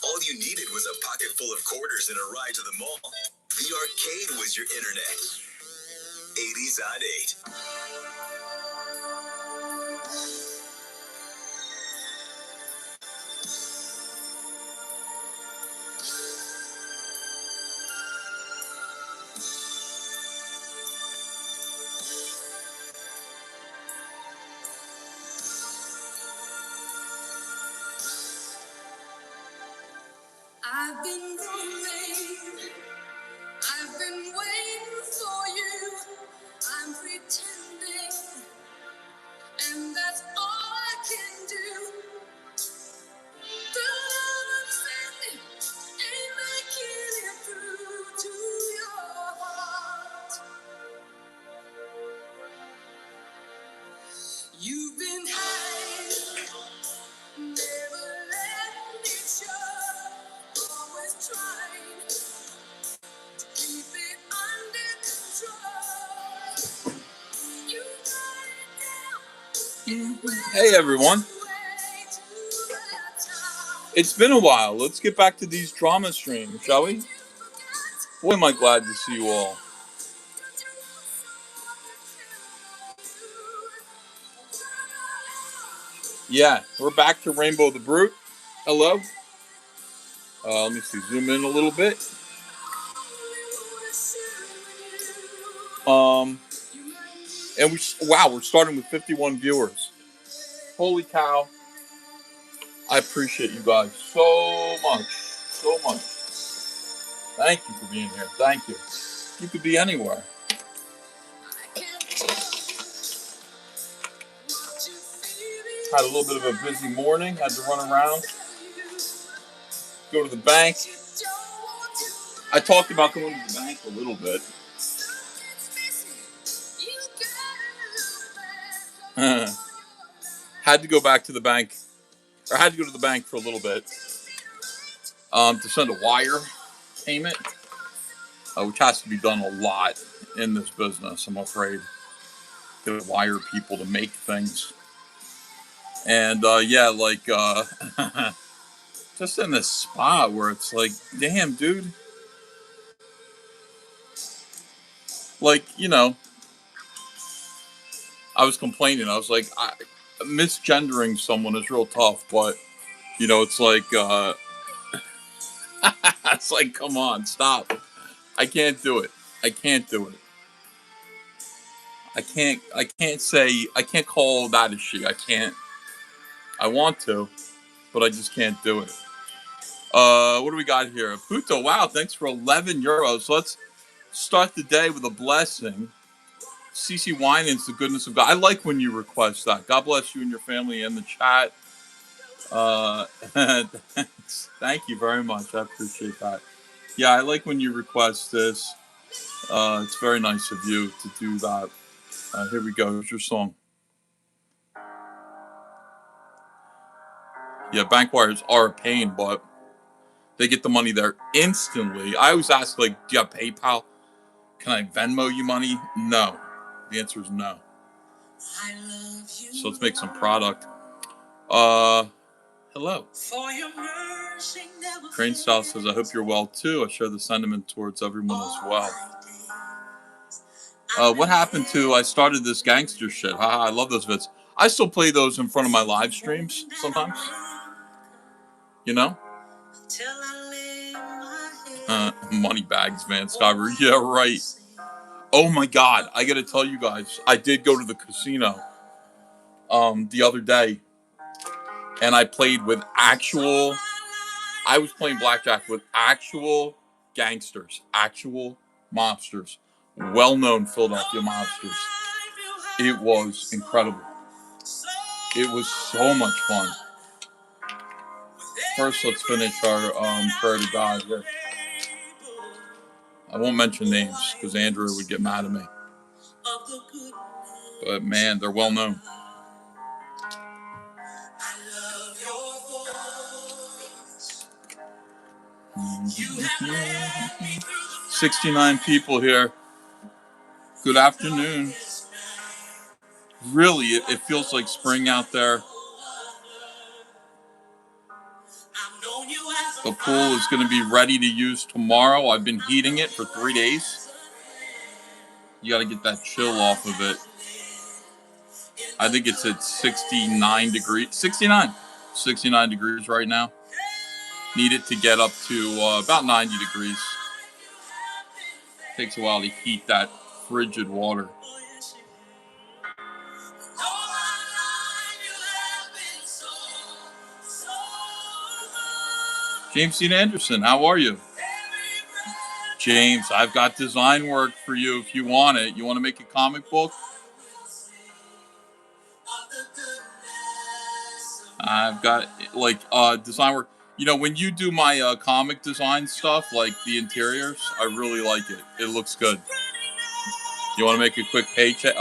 All you needed was a pocket full of quarters and a ride to the mall. The arcade was your internet. 80s on 8. I've been rolling, I've been waiting for you, I'm pretending, and that's all I can do. The love I'm sending ain't making it through to your heart. You've been hiding, never letting it show, always trying. Keep it under control. You got it down. Hey everyone. It's been a while. Let's get back to these drama streams, shall we? Boy, am I glad to see you all. Yeah, we're back to Rainbow the Brute. Hello. Let me see. Zoom in a little bit. And we're starting with 51 viewers. Holy cow. I appreciate you guys so much. So much. Thank you for being here. Thank you. You could be anywhere. Had a little bit of a busy morning. Had to run around. Go to the bank. I talked about going to the bank a little bit. Had to go back to the bank, or had to go to the bank for a little bit to send a wire payment, which has to be done a lot in this business, I'm afraid. To wire people to make things. And just in this spot where it's like, damn, dude. Like, I was complaining. I was like, misgendering someone is real tough, but, it's like, It's like, come on, stop. I can't do it. I can't do it. I can't call that a she. I can't. I want to, but I just can't do it. What do we got here? Puto, wow, thanks for 11 euros. Let's start the day with a blessing. CC Winans, the goodness of God. I like when you request that. God bless you and your family in the chat. Thank you very much. I appreciate that. Yeah, I like when you request this. It's very nice of you to do that. Here we go. Here's your song. Yeah, bank wires are a pain, but they get the money there instantly. I always ask, like, do you have PayPal? Can I Venmo you money? No. The answer is no. So let's make some product. Hello. Crane Style says, I hope you're well too. I share the sentiment towards everyone as well. What happened to, I started this gangster shit. Haha, I love those vids. I still play those in front of my live streams sometimes. You know? Money bags, man. Skyber. Yeah, right. Oh my God. I gotta tell you guys, I did go to the casino the other day, and I played with actual, I was playing blackjack with actual gangsters, actual mobsters, well-known Philadelphia mobsters. It was incredible. It was so much fun. First, let's finish our prayer to God here. I won't mention names because Andrew would get mad at me. But man, they're well known. 69 people here. Good afternoon. Really, it feels like spring out there. The pool is going to be ready to use tomorrow. I've been heating it for 3 days. You got to get that chill off of it. I think it's at 69 degrees. 69 degrees right now. Need it to get up to about 90 degrees. Takes a while to heat that frigid water. James Dean Anderson, how are you? James, I've got design work for you if you want it. You want to make a comic book? I've got like design work. You know, when you do my comic design stuff, like the interiors, I really like it. It looks good. You want to make a quick paycheck?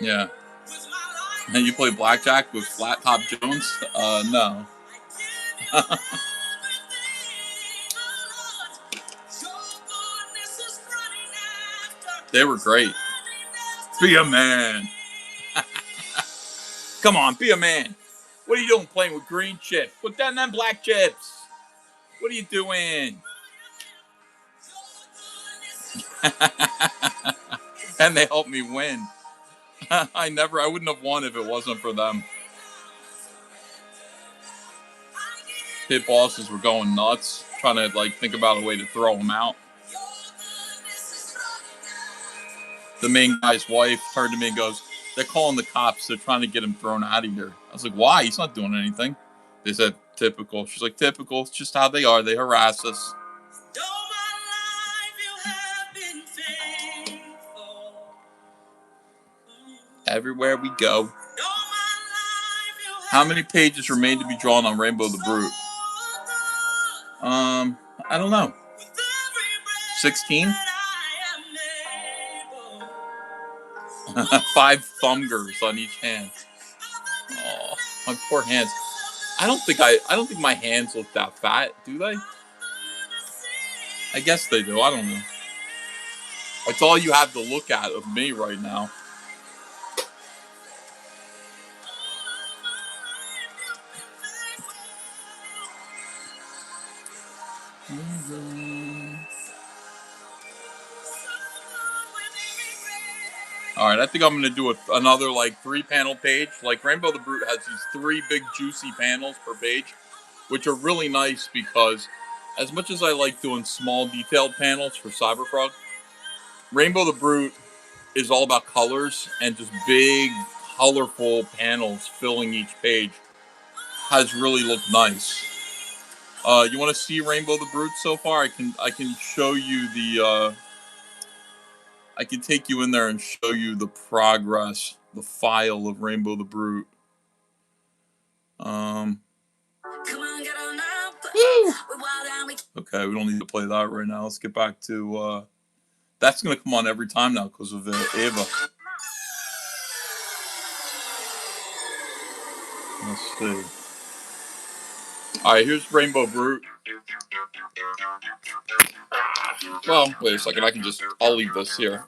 Yeah. And you play blackjack with Flat Top Jones? No. They were great. Be a man. Come on, be a man. What are you doing playing with green chips? Put down them black chips. What are you doing? And they helped me win. I wouldn't have won if it wasn't for them. Pit bosses were going nuts, trying to like think about a way to throw them out. The main guy's wife turned to me and goes, they're calling the cops. They're trying to get him thrown out of here. I was like, why? He's not doing anything. They said, typical. She's like, typical. It's just how they are. They harass us. Everywhere we go. How many pages remain to be drawn on Rainbow the Brute? I don't know. 16? 5 thumbers on each hand. Oh, my poor hands. I don't think my hands look that fat, do they? I guess they do. I don't know. It's all you have to look at of me right now. All right, I think I'm going to do another like 3-panel page. Like Rainbow the Brute has these 3 big juicy panels per page, which are really nice because as much as I like doing small detailed panels for Cyberfrog, Rainbow the Brute is all about colors, and just big colorful panels filling each page has really looked nice. You want to see Rainbow the Brute so far? I can show you the I can take you in there and show you the progress, the file of Rainbow the Brute. Okay, we don't need to play that right now. Let's get back to that's gonna come on every time now because of Ava. Let's see. All right, here's Rainbow Brute. Well, wait a second. I'll leave this here.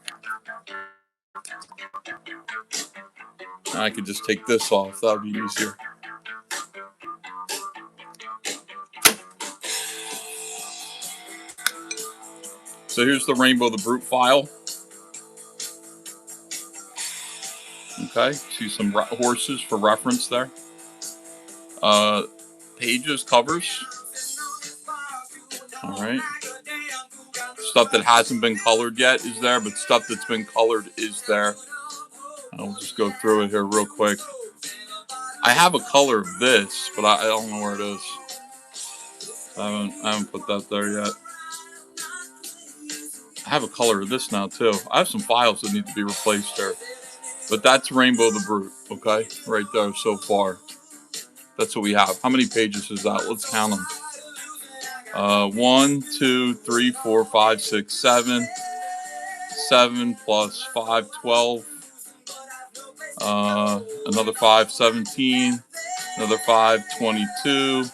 I could just take this off. That would be easier. So here's the Rainbow the Brute file. Okay, see some horses for reference there. Pages, covers. All right. Stuff that hasn't been colored yet is there, but stuff that's been colored is there. I'll just go through it here real quick. I have a color of this, but I don't know where it is. I haven't put that there yet. I have a color of this now too. I have some files that need to be replaced there. But that's Rainbow the Brute, okay? Right there so far. That's what we have. How many pages is that? Let's count them. 1, 2, 3, 4, 5, 6, 7. 7 plus 5, 12. Another 5, 17. Another 5, 22.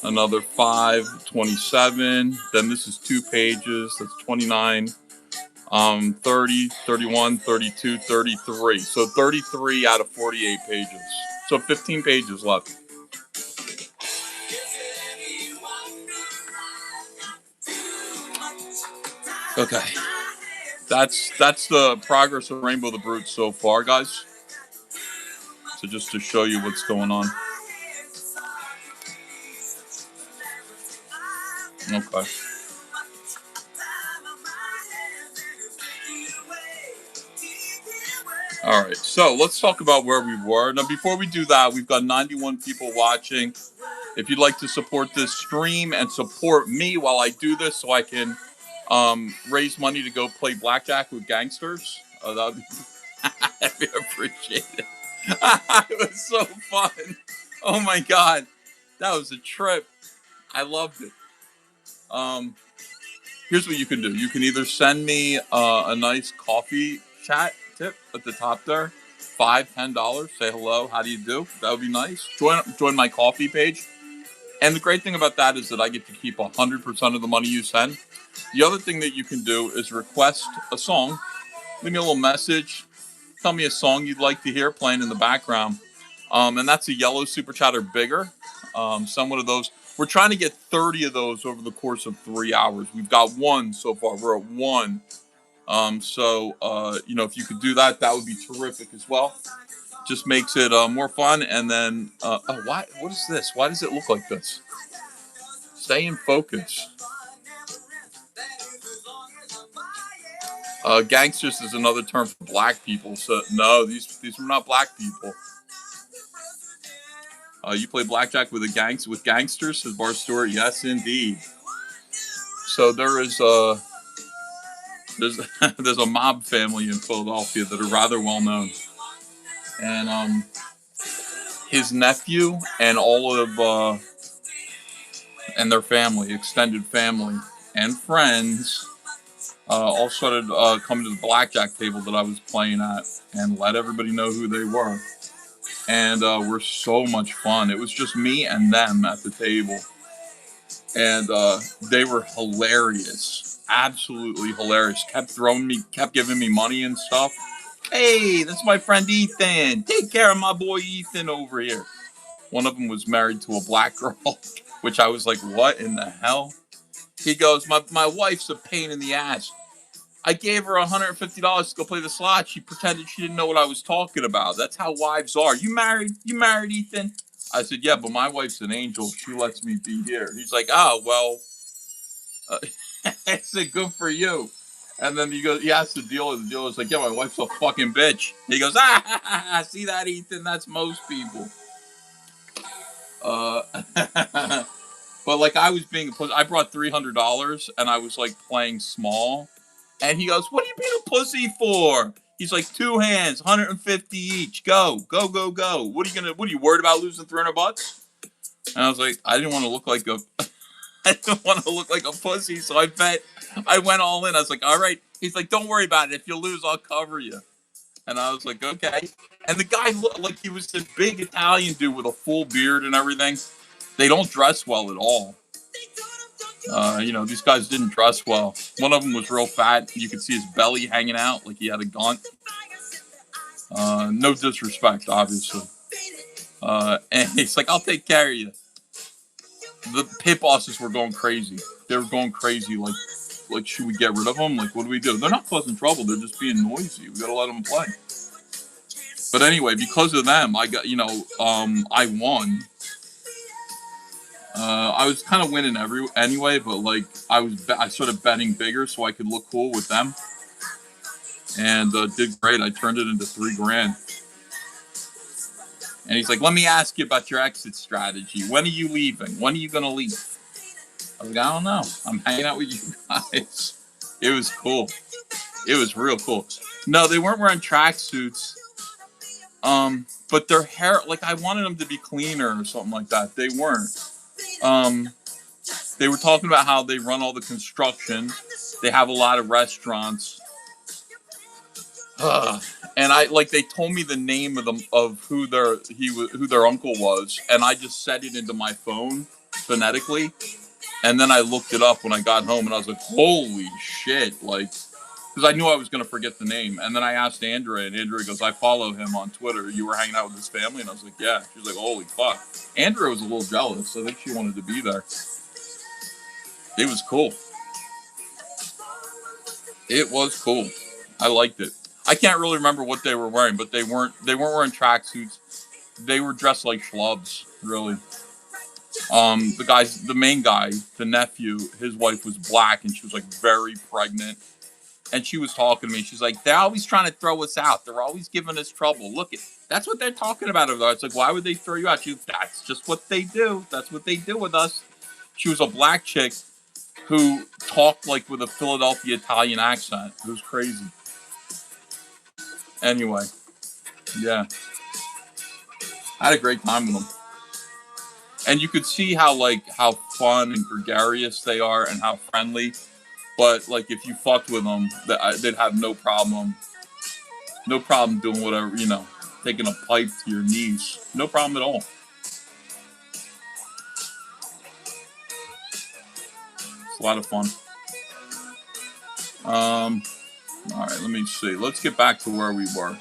Another 5, 27. Then this is 2 pages. That's 29. 30, 31, 32, 33. So 33 out of 48 pages. So 15 pages left. Okay. That's the progress of Rainbow the Brute so far, guys. So just to show you what's going on. Okay. All right, so let's talk about where we were. Now, before we do that, we've got 91 people watching. If you'd like to support this stream and support me while I do this so I can raise money to go play blackjack with gangsters, that would be appreciated. It was so fun. Oh, my God. That was a trip. I loved it. Here's what you can do. You can either send me a nice coffee chat tip at the top there, $5, $10. Say hello. How do you do? That would be nice. Join my coffee page. And the great thing about that is that I get to keep 100% of the money you send. The other thing that you can do is request a song. Leave me a little message. Tell me a song you'd like to hear playing in the background. And that's a yellow super chat or bigger. Somewhat of those. We're trying to get 30 of those over the course of 3 hours. We've got 1 so far. We're at 1. If you could do that, that would be terrific as well. Just makes it more fun. And then, what is this? Why does it look like this? Stay in focus. Gangsters is another term for black people. So no, these were not black people. You play blackjack with gangsters, says Bar Stewart. Yes, indeed. So there's a mob family in Philadelphia that are rather well known, and his nephew and all of and their family, extended family and friends, all started coming to the blackjack table that I was playing at, and let everybody know who they were. And were so much fun. It was just me and them at the table. And they were hilarious. Absolutely hilarious. Kept giving me money and stuff. Hey, that's my friend Ethan. Take care of my boy Ethan over here. One of them was married to a black girl, which I was like, what in the hell? He goes, my wife's a pain in the ass. I gave her $150 to go play the slots. She pretended she didn't know what I was talking about. That's how wives are. You married? You married, Ethan? I said, yeah, but my wife's an angel. She lets me be here. He's like, oh, well, I said, good for you. And then he asked the dealer. The dealer's like, yeah, my wife's a fucking bitch. He goes, see that, Ethan? That's most people. But like I was being a pussy. I brought $300 and I was like playing small. And he goes, what are you being a pussy for? He's like, 2 hands, 150 each. Go, go, go, go. What are you worried about losing $300? And I was like, I didn't want to look like a pussy. So I bet I went all in. I was like, all right. He's like, don't worry about it. If you lose, I'll cover you. And I was like, okay. And the guy looked like he was this big Italian dude with a full beard and everything. They don't dress well at all. These guys didn't dress well. One of them was real fat. You could see his belly hanging out like he had a gaunt. No disrespect, obviously. And he's like, I'll take care of you. The pit bosses were going crazy. They were going crazy. Like, should we get rid of them? Like, what do we do? They're not causing trouble. They're just being noisy. We gotta let them play. But anyway, because of them, I got, I won. I was kind of winning anyway, but like I started betting bigger so I could look cool with them, and did great. I turned it into $3,000. And he's like, "Let me ask you about your exit strategy. When are you leaving? When are you gonna leave?" I was like, "I don't know. I'm hanging out with you guys." It was cool. It was real cool. No, they weren't wearing tracksuits. But their hair, like I wanted them to be cleaner or something like that. They weren't. They were talking about how they run all the construction. They have a lot of restaurants. And they told me the name of who their uncle was, and I just set it into my phone phonetically, and then I looked it up when I got home, and I was like, holy shit, like, because I knew I was going to forget the name. And then I asked Andrea, and Andrea goes, I follow him on Twitter. You were hanging out with his family? And I was like, yeah. She was like, holy fuck. Andrea was a little jealous. I think she wanted to be there. It was cool. It was cool. I liked it. I can't really remember what they were wearing, but they weren't wearing tracksuits. They were dressed like schlubs, really. The main guy, the nephew, his wife was black, and she was like very pregnant. And she was talking to me. She's like, they're always trying to throw us out. They're always giving us trouble. Look, that's what they're talking about over there. It's like, why would they throw you out? That's just what they do. That's what they do with us. She was a black chick who talked like with a Philadelphia Italian accent. It was crazy. Anyway, yeah. I had a great time with them. And you could see how fun and gregarious they are and how friendly. But like if you fucked with them, they'd have no problem doing whatever, taking a pipe to your knees. No problem at all. It's a lot of fun. All right, let me see. Let's get back to where we were.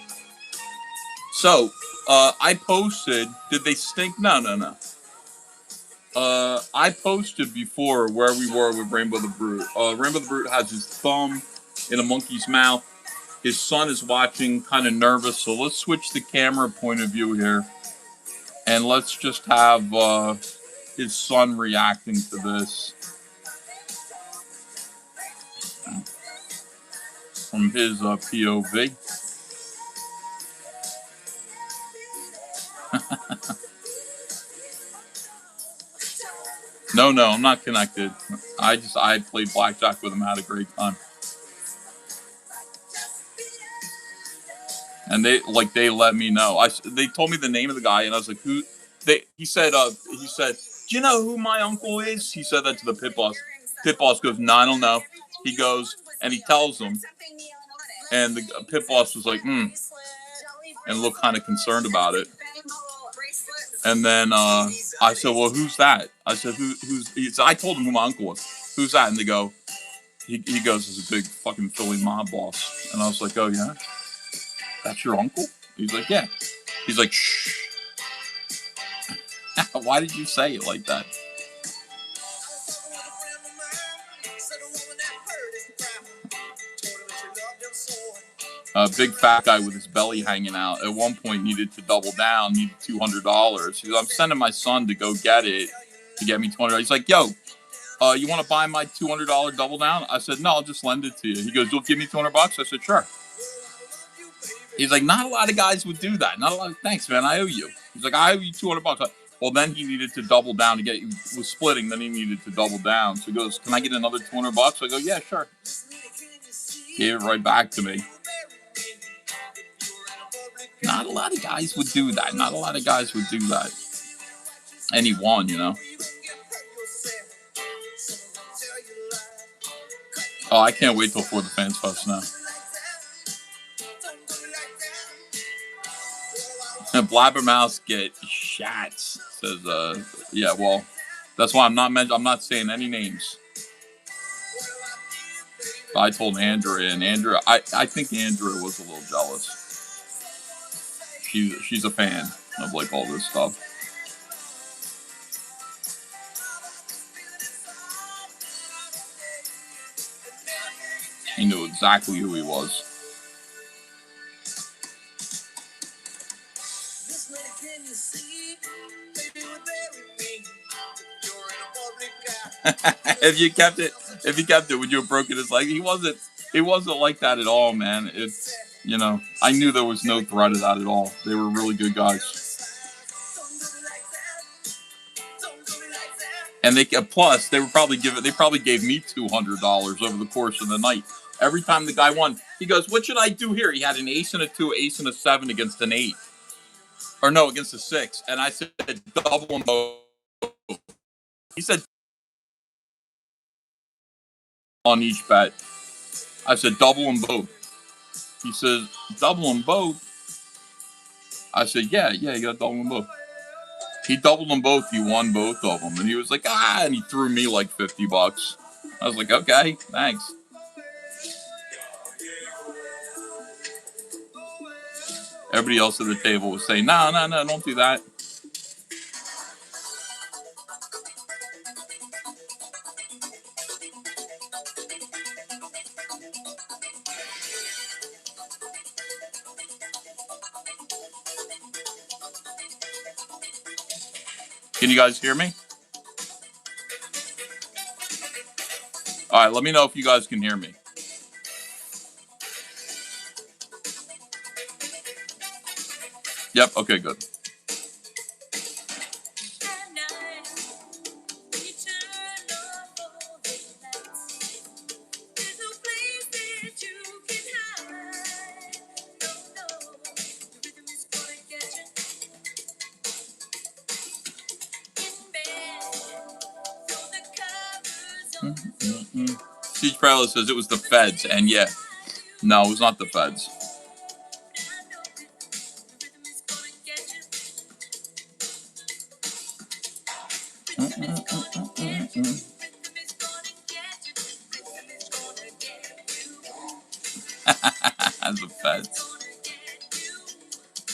So, I posted. Did they stink? No. I posted before where we were with Rainbow the Brute. Rainbow the Brute has his thumb in a monkey's mouth. His son is watching, kind of nervous. So let's switch the camera point of view here. And let's just have his son reacting to this from his POV. No, I'm not connected. I played blackjack with him, had a great time. And they let me know. They told me the name of the guy, and I was like, who? He said, do you know who my uncle is? He said that to the pit boss. Pit boss goes, no, I don't know. He goes, and he tells him, and the pit boss was like, and looked kind of concerned about it. And then I said, well, who's that? I said, who's? He said, I told him who my uncle was. Who's that? And they go, he goes, is a big fucking Philly mob boss. And I was like, oh yeah, that's your uncle? He's like, yeah. He's like, shh. Why did you say it like that? A big fat guy with his belly hanging out. At one point, needed to double down, needed $200. He goes, I'm sending my son to go get it to get me $200. He's like, yo, you want to buy my $200 double down? I said, no, I'll just lend it to you. He goes, you'll give me $200? I said, sure. He's like, not a lot of guys would do that. Not a lot of, thanks, man, I owe you. He's like, I owe you $200. Well, then he needed to double down to get, he was splitting, then he needed to double down. So he goes, can I get another $200? I go, yeah, sure. Gave it right back to me. Not a lot of guys would do that. Not a lot of guys would do that. And he won, you know. Oh, I can't wait till For the Fans Fest now. And Blabbermouth get shots. Says, yeah, well, that's why I'm not saying any names. But I told Andrea, and Andrea, I think Andrea was a little jealous. She's a fan of like all this stuff. He knew exactly who he was. If you kept it, would you have broken his leg? He wasn't like that at all, man. It's, you know, I knew there was no threat of that at all. They were really good guys. And they probably gave me $200 over the course of the night. Every time the guy won, he goes, what should I do here? He had an ace and a 2, ace and a 7 against an 8. Or no, against a 6. And I said, double them both. He said, on each bet. I said, double them both. He says, double them both? I said, yeah, you got to double them both. He doubled them both. He won both of them. And he was like, and he threw me like $50. I was like, okay, thanks. Everybody else at the table was saying, no, don't do that. Can you guys hear me? All right, let me know if you guys can hear me. Yep, okay, good. Siege Parallel says it was the feds, and yeah, no, it was not the feds. The feds.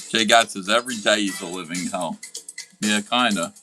Jay Gatt says every day is a living hell. Yeah, kinda.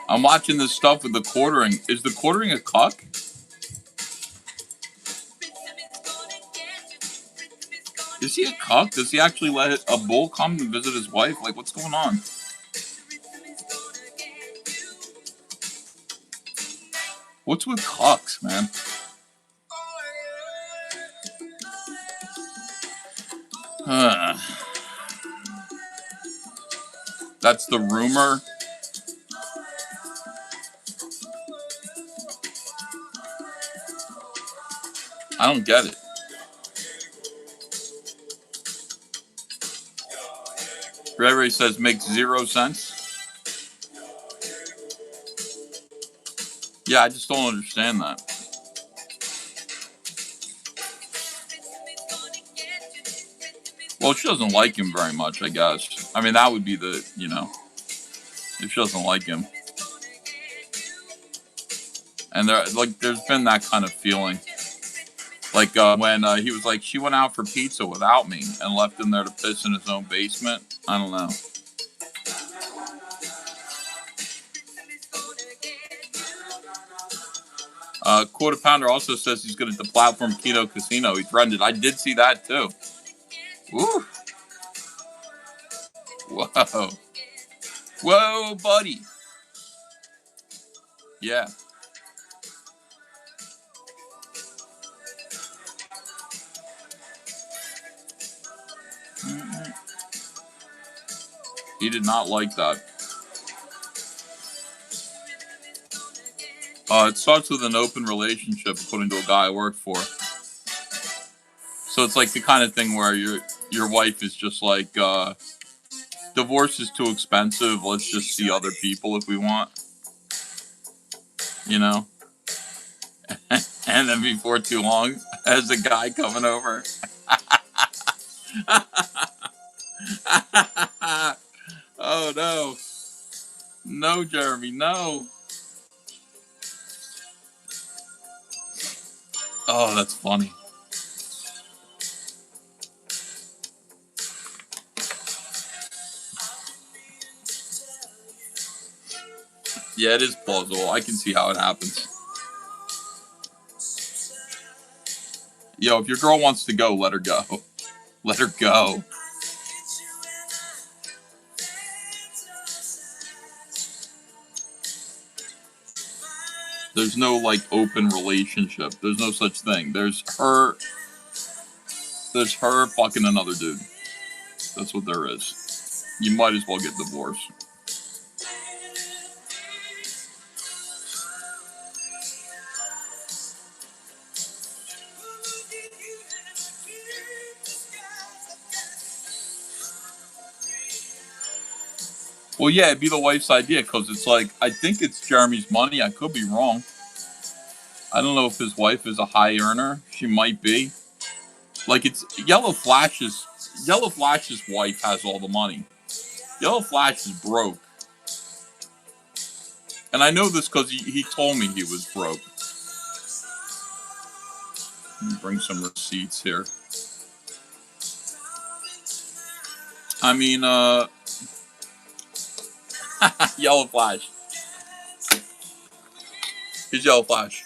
I'm watching this stuff with the quartering. Is the quartering a cuck? Is he a cuck? Does he actually let a bull come and visit his wife? Like, what's going on? What's with cucks, man? That's the rumor. I don't get it. Ray says makes 0 sense. Yeah, I just don't understand that. Well, she doesn't like him very much, I guess. I mean, that would be the, you know, if she doesn't like him. And there, like, there's been that kind of feeling. Like when he was like, she went out for pizza without me and left him there to piss in his own basement. I don't know. Quarter Pounder also says he's going to deplatform Keto Casino. He threatened it. I did see that too. Woo. Whoa. Whoa, buddy. Yeah. He did not like that. It starts with an open relationship, according to a guy I work for. So it's like the kind of thing where your wife is just like, divorce is too expensive. Let's just see other people if we want. You know? And then before too long, as a guy coming over. Oh no. No, Jeremy, no. Oh, that's funny. Yeah, it is plausible. I can see how it happens. Yo, if your girl wants to go, let her go. Let her go. There's no like open relationship. There's no such thing. There's her fucking another dude. That's what there is. You might as well get divorced. Well, yeah, it'd be the wife's idea because it's like, I think it's Jeremy's money. I could be wrong. I don't know if his wife is a high earner. She might be. Like, it's Yellow Flash's wife has all the money. Yellow Flash is broke. And I know this because he told me he was broke. Let me bring some receipts here. I mean, Yellow Flash. Here's Yellow Flash.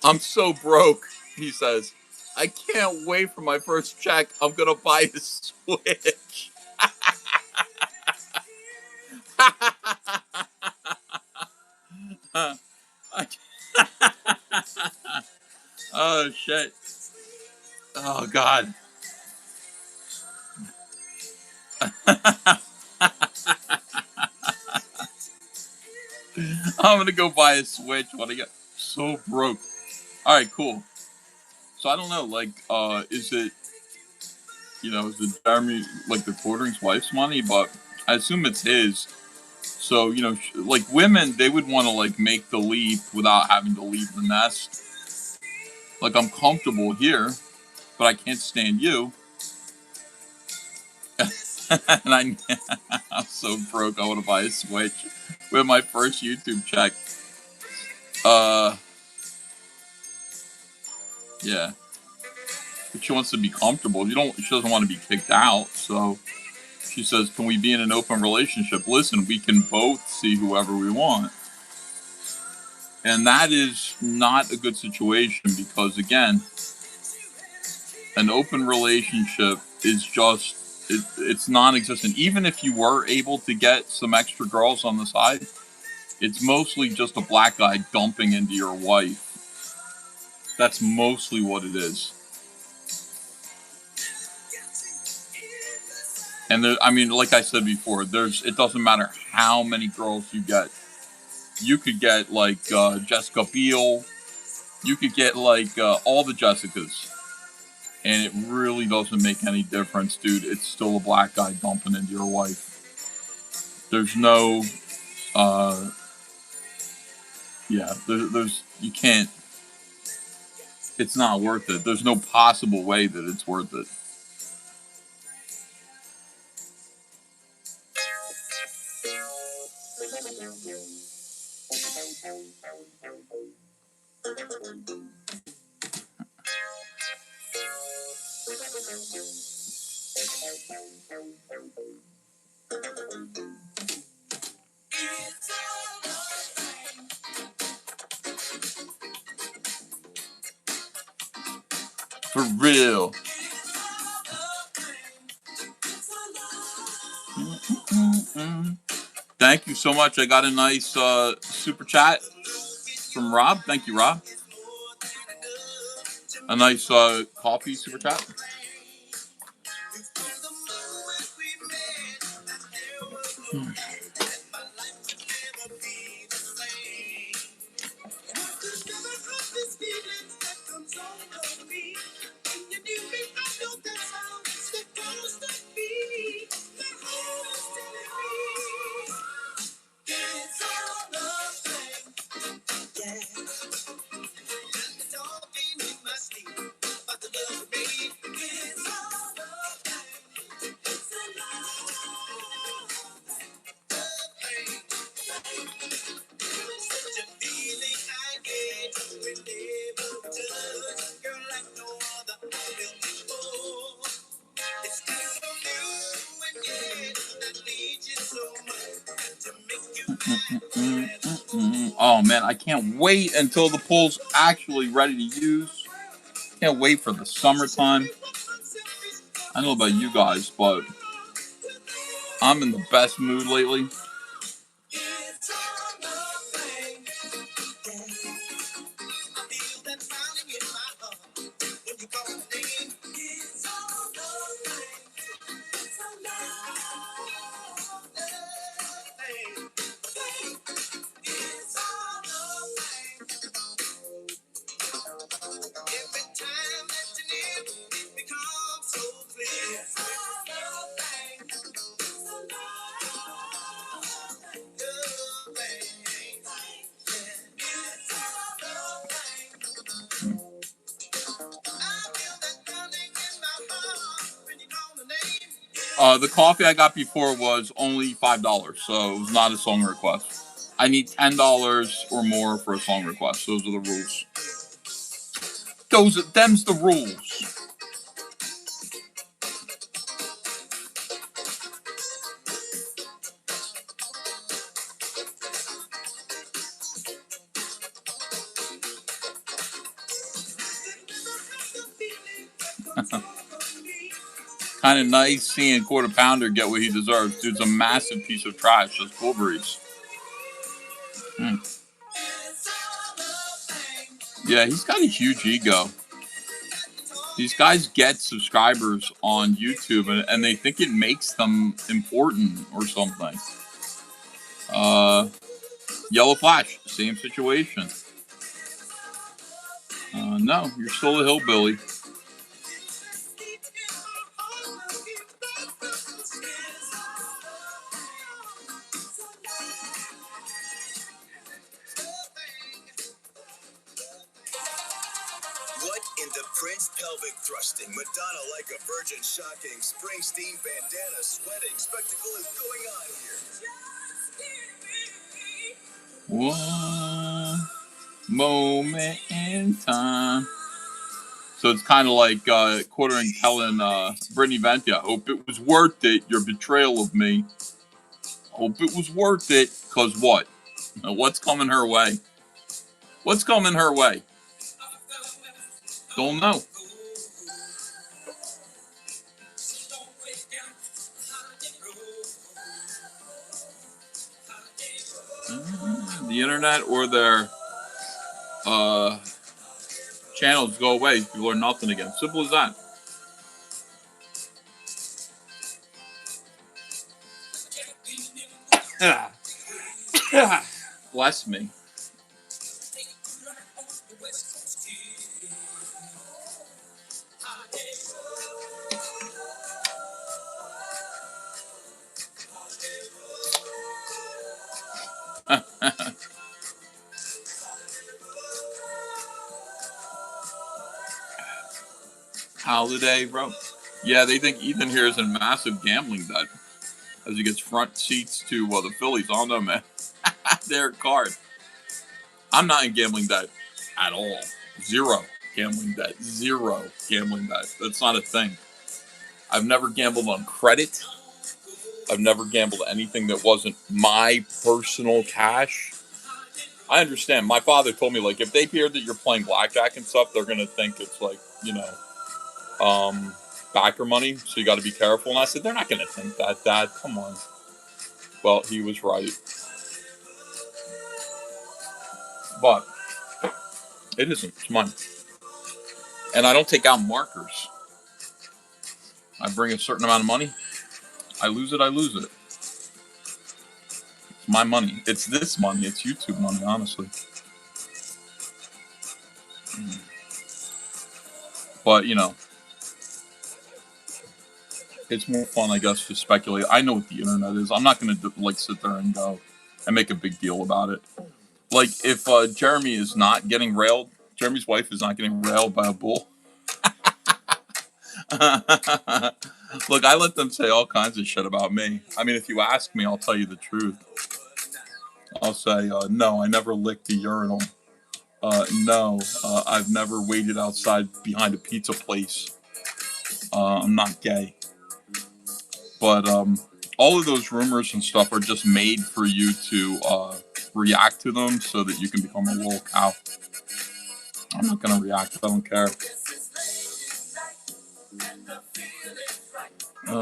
I'm so broke, he says. I can't wait for my first check. I'm going to buy a Switch. Oh, shit. Oh, God. I'm going to go buy a Switch when I get so broke. All right, cool. So I don't know, like, is it Jeremy, like, the quartering's wife's money? But I assume it's his. So, like, women, they would want to, like, make the leap without having to leave the nest. Like, I'm comfortable here, but I can't stand you. And I'm so broke, I want to buy a Switch with my first YouTube check. Yeah. But she wants to be comfortable. She doesn't want to be kicked out, so she says, can we be in an open relationship? Listen, we can both see whoever we want. And that is not a good situation because, again, an open relationship is just, it's non-existent. Even if you were able to get some extra girls on the side, it's mostly just a black guy dumping into your wife. That's mostly what it is. And there, I mean, like I said before, it doesn't matter how many girls you get. You could get like Jessica Biel. You could get like all the Jessicas. And it really doesn't make any difference, dude. It's still a black guy dumping into your wife. There's no, there's, you can't, it's not worth it. There's no possible way that it's worth it. For real. Thank you so much. I got a nice super chat from Rob. Thank you, Rob. A nice coffee super chat. Oh man, I can't wait until the pool's actually ready to use. Can't wait for the summertime. I don't know about you guys, but I'm in the best mood lately. The coffee I got before was only $5, so it was not a song request. I need $10 or more for a song request. Those are the rules. Them's the rules. Kind of nice seeing Quarter Pounder get what he deserves. Dude's a massive piece of trash. Just cool breeze. Yeah, he's got a huge ego. These guys get subscribers on YouTube and they think it makes them important or something. Yellow Flash, same situation. No, you're still a hillbilly. What in the Prince pelvic thrusting, Madonna like a virgin shocking, Springsteen bandana sweating spectacle is going on here? One moment in time. So it's kind of like Quartering telling Brittany Venti, I hope it was worth it, your betrayal of me. Hope it was worth it, because what? What's coming her way? What's coming her way? Don't know. The internet or their channels go away. People are nothing again. Simple as that. Bless me. Holiday, bro. Yeah, they think Ethan here is in massive gambling debt as he gets front seats to the Phillies. I don't know, man. Their card. I'm not in gambling debt at all. Zero gambling debt. Zero gambling debt. That's not a thing. I've never gambled on credit. I've never gambled anything that wasn't my personal cash. I understand. My father told me, like, if they hear that you're playing blackjack and stuff, they're going to think it's like, backer money. So you got to be careful. And I said, they're not going to think that, Dad. Come on. Well, he was right. But it isn't. It's mine. And I don't take out markers. I bring a certain amount of money. I lose it. It's my money. It's this money. It's YouTube money, honestly. But, it's more fun, I guess, to speculate. I know what the internet is. I'm not going to, sit there and go and make a big deal about it. Like, if Jeremy is not getting railed, Jeremy's wife is not getting railed by a bull. Look, I let them say all kinds of shit about me. I mean, if you ask me, I'll tell you the truth. I'll say, no, I never licked a urinal. No, I've never waited outside behind a pizza place. I'm not gay. But all of those rumors and stuff are just made for you to react to them so that you can become a little cow. I'm not going to react. I don't care.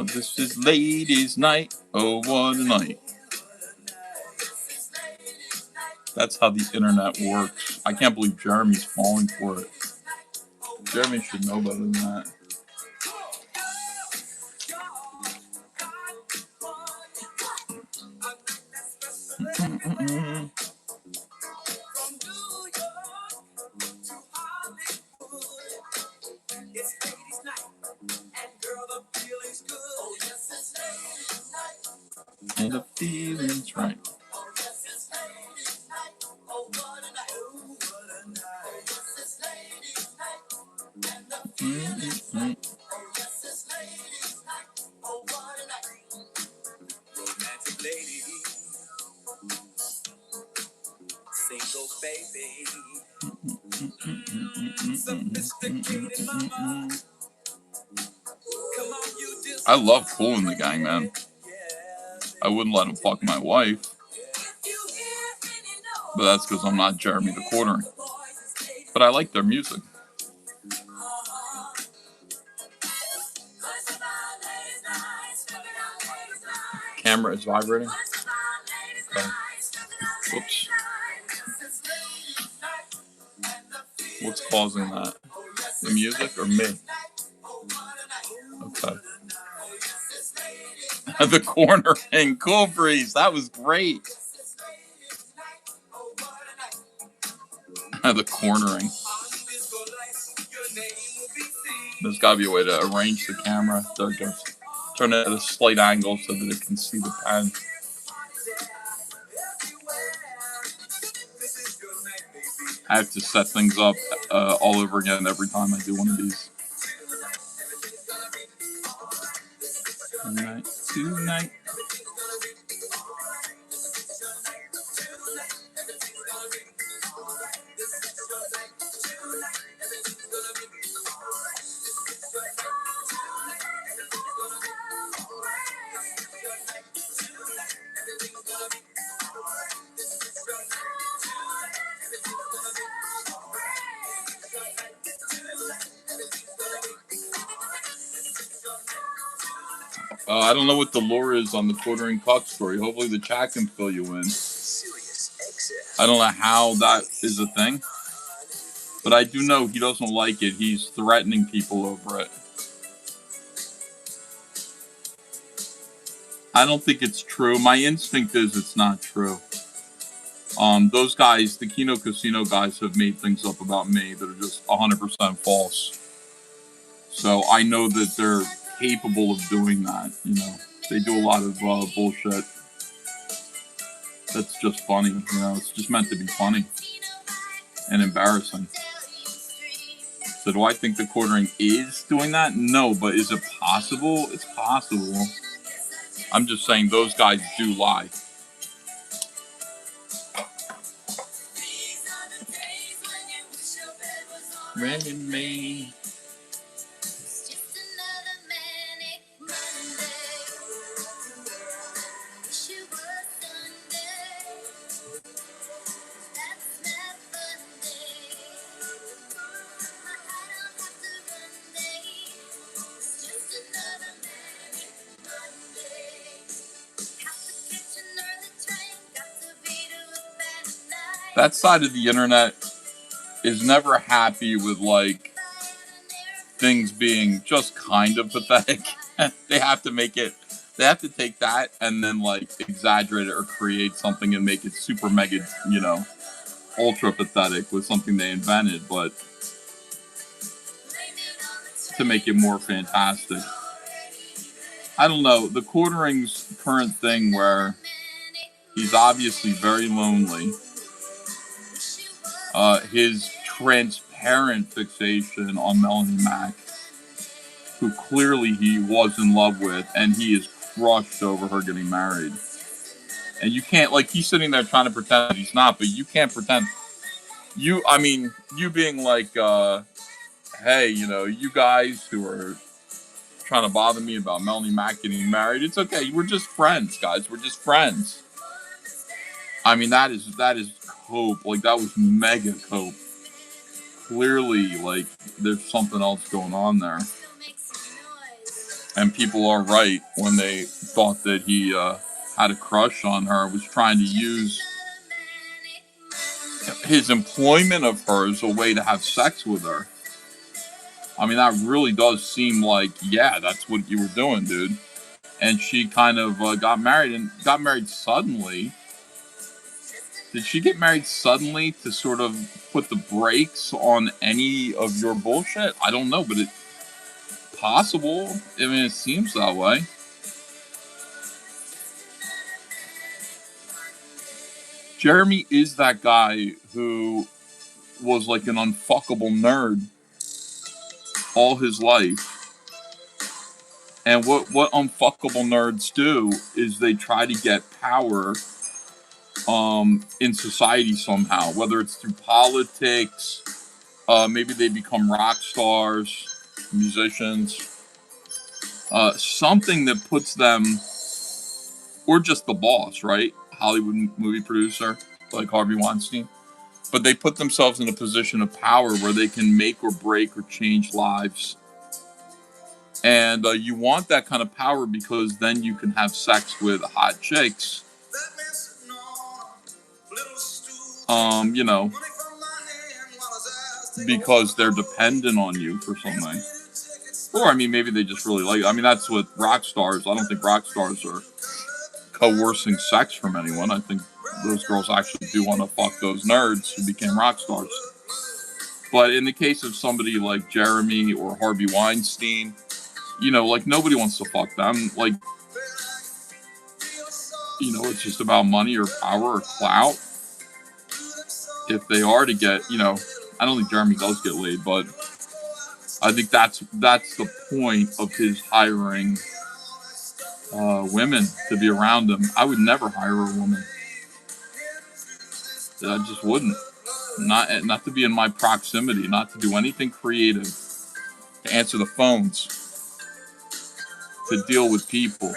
This is ladies' night. Oh, what a night. That's how the internet works. I can't believe Jeremy's falling for it. Jeremy should know better than that. And the feeling's right. Mm-hmm. I love Cool in the Gang, man. I wouldn't let him fuck my wife. But that's because I'm not Jeremy the Quartering. But I like their music. Camera is vibrating. Okay. Whoops. What's causing that? The music or me? Okay. The cornering. Cool Breeze. That was great. The cornering. There's got to be a way to arrange the camera. There it goes. Turn it at a slight angle so that it can see the pen. I have to set things up all over again every time I do one of these. Tonight. I don't know what the lore is on the quartering cock story. Hopefully the chat can fill you in. I don't know how that is a thing. But I do know he doesn't like it. He's threatening people over it. I don't think it's true. My instinct is it's not true. Those guys, the Kino Casino guys, have made things up about me that are just 100% false. So I know that they're capable of doing that. They do a lot of bullshit. That's just funny. It's just meant to be funny and embarrassing. So do I think the quartering is doing that? No, but is it possible? It's possible. I'm just saying those guys do lie. Random me. That side of the internet is never happy with, like, things being just kind of pathetic. They have to make it, they have to take that and then, like, exaggerate it or create something and make it super mega, you know, ultra pathetic with something they invented, but to make it more fantastic. I don't know. The quartering's current thing where he's obviously very lonely. His transparent fixation on Melanie Mac, who clearly he was in love with, and he is crushed over her getting married. And you can't, like, he's sitting there trying to pretend that he's not, but you can't pretend. You being like, hey, you know, you guys who are trying to bother me about Melanie Mac getting married, it's okay. We're just friends, guys. We're just friends. I mean, that is cope. Like, that was mega cope. Clearly, like, there's something else going on there. And people are right when they thought that he had a crush on her, was trying to use his employment of her as a way to have sex with her. I mean, that really does seem like, yeah, that's what you were doing, dude. And she kind of got married suddenly. Did she get married suddenly to sort of put the brakes on any of your bullshit? I don't know, but it's possible. I mean, it seems that way. Jeremy is that guy who was like an unfuckable nerd all his life. And what unfuckable nerds do is they try to get power in society somehow, whether it's through politics, maybe they become rock stars, musicians, something that puts them, or just the boss, right? Hollywood movie producer, like Harvey Weinstein. But they put themselves in a position of power where they can make or break or change lives. And you want that kind of power because then you can have sex with hot chicks. You know, because they're dependent on you for something. Or, I mean, maybe they just really like, I mean, that's what rock stars, I don't think rock stars are coercing sex from anyone. I think those girls actually do want to fuck those nerds who became rock stars. But in the case of somebody like Jeremy or Harvey Weinstein, you know, like, nobody wants to fuck them. Like, you know, it's just about money or power or clout. If they are to get, you know, I don't think Jeremy does get laid, but I think that's the point of his hiring women to be around him. I would never hire a woman. I just wouldn't. Not to be in my proximity, not to do anything creative, to answer the phones, to deal with people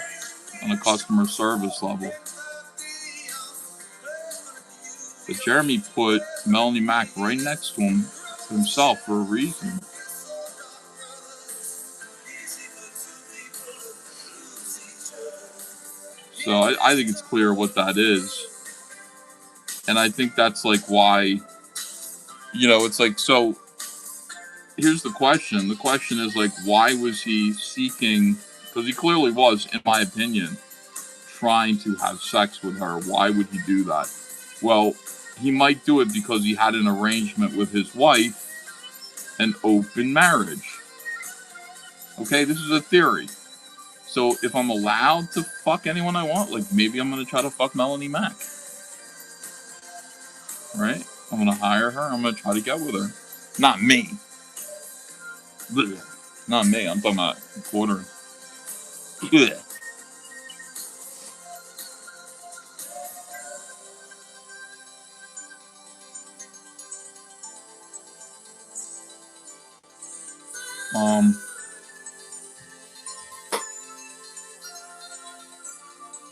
on a customer service level. But Jeremy put Melanie Mac right next to himself for a reason. So I think it's clear what that is. And I think that's like why, you know, it's like, so here's the question. The question is like, why was he seeking, because he clearly was, in my opinion, trying to have sex with her. Why would he do that? Well, he might do it because he had an arrangement with his wife, an open marriage. Okay, this is a theory. So if I'm allowed to fuck anyone I want, like, maybe I'm going to try to fuck Melanie Mac. Right? I'm going to hire her. I'm going to try to get with her. Not me. Not me. I'm talking about quarter. Yeah.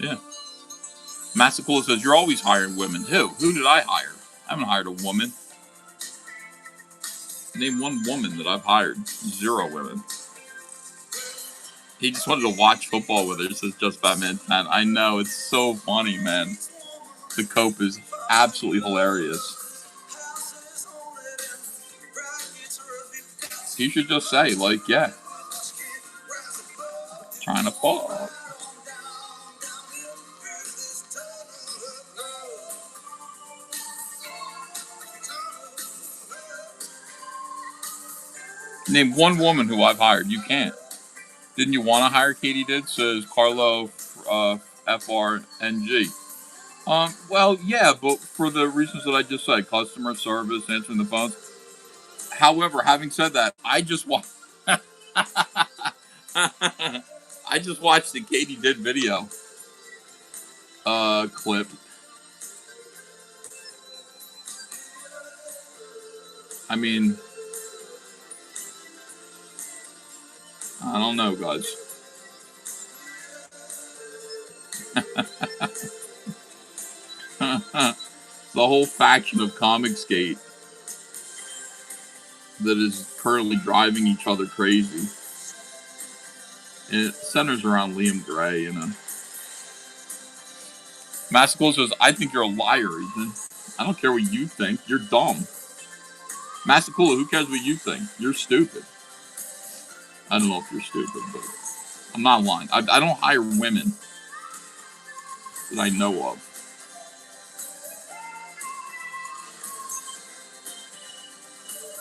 Yeah. Massacula says, you're always hiring women. Who did I hire? I haven't hired a woman. Name one woman that I've hired. 0 women. He just wanted to watch football with her, says Just Batman 10. I know, it's so funny, man. The cope is absolutely hilarious. He should just say, like, yeah. Trying to fall. Name one woman who I've hired. You can't. Didn't you want to hire Katie did? Says Carlo FRNG. Well, yeah, but for the reasons that I just said, customer service, answering the phones. However, having said that, I just watched the Katie did video clip. I mean, I don't know, guys. The whole faction of Comicsgate that is currently driving each other crazy. And it centers around Liam Gray, you know. Massacula says, I think you're a liar, Ethan. I don't care what you think. You're dumb. Massacula, who cares what you think? You're stupid. I don't know if you're stupid, but I'm not lying. I don't hire women that I know of.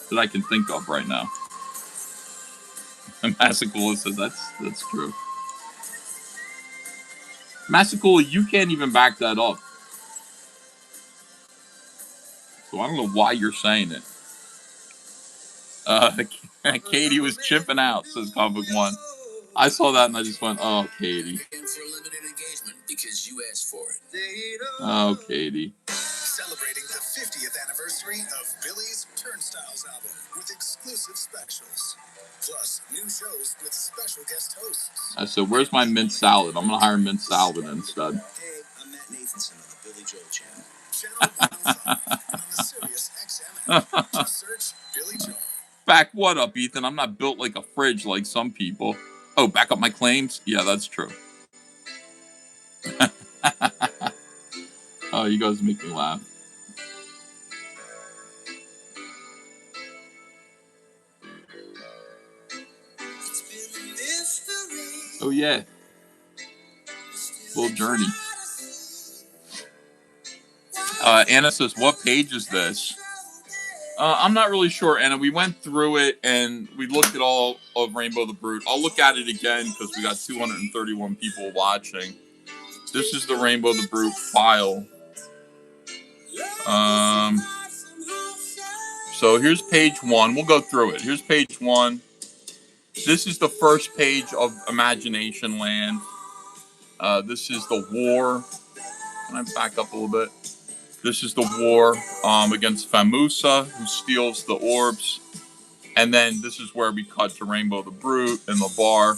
That I can think of right now. And Massacula says that's true. Massacula, you can't even back that up. So I don't know why you're saying it. Katie was chipping out, says Comic One. I saw that and I just went, oh, Katie. Because you asked for it. Oh, Katie. Celebrating the 50th anniversary of Billy's Turnstiles album with exclusive specials. Plus, new shows with special guest hosts. I said, where's my mint salad? I'm going to hire mint salad instead. Hey, I'm Matt Nathanson on the Billy Joel channel. Channel 105 and on the Sirius XM app. Just search Billy Joel. Back what up, Ethan? I'm not built like a fridge like some people. Oh, back up my claims? Yeah, that's true. Oh, you guys make me laugh. Oh, yeah. Little journey. Anna says, what page is this? I'm not really sure, Anna. We went through it and we looked at all of Rainbow the Brute. I'll look at it again because we got 231 people watching. This is the Rainbow the Brute file. So here's page 1. We'll go through it. Here's page 1. This is the first page of Imagination Land. This is the war. Can I back up a little bit? This is the war against Famusa, who steals the orbs. And then this is where we cut to Rainbow the Brute and the bar.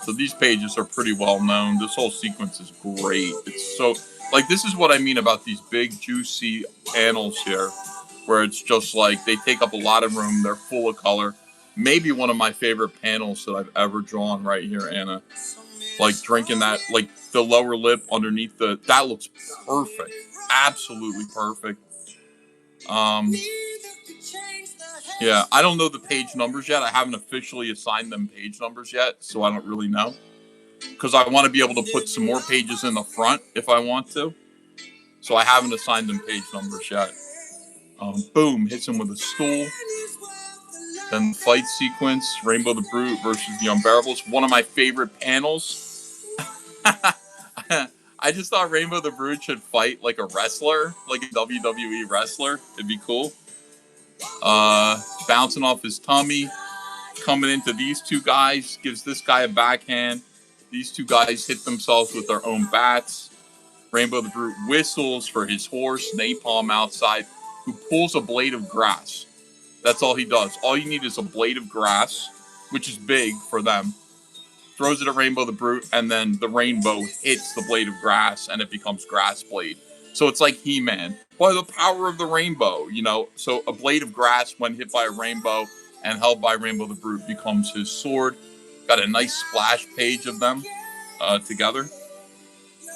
So these pages are pretty well known. This whole sequence is great. It's so, like, this is what I mean about these big, juicy panels here, where it's just like they take up a lot of room. They're full of color. Maybe one of my favorite panels that I've ever drawn right here, Anna. Like drinking that, like the lower lip underneath that looks perfect. Absolutely perfect. Yeah, I don't know the page numbers yet. I haven't officially assigned them page numbers yet, so I don't really know. Because I want to be able to put some more pages in the front if I want to. So I haven't assigned them page numbers yet. Boom, hits him with a stool. Then the fight sequence, Rainbow the Brute versus the Unbearables. One of my favorite panels. I just thought Rainbow the Brute should fight like a wrestler, like a WWE wrestler. It'd be cool. Bouncing off his tummy. coming into these two guys, gives this guy a backhand. These two guys hit themselves with their own bats. Rainbow the Brute whistles for his horse, Napalm, outside, who pulls a blade of grass. That's all he does. All you need is a blade of grass, which is big for them. Throws it at Rainbow the Brute, and then the rainbow hits the blade of grass, and it becomes Grass Blade. So it's like He-Man. By the power of the rainbow, you know. So a blade of grass, when hit by a rainbow and held by Rainbow the Brute, becomes his sword. Got a nice splash page of them together.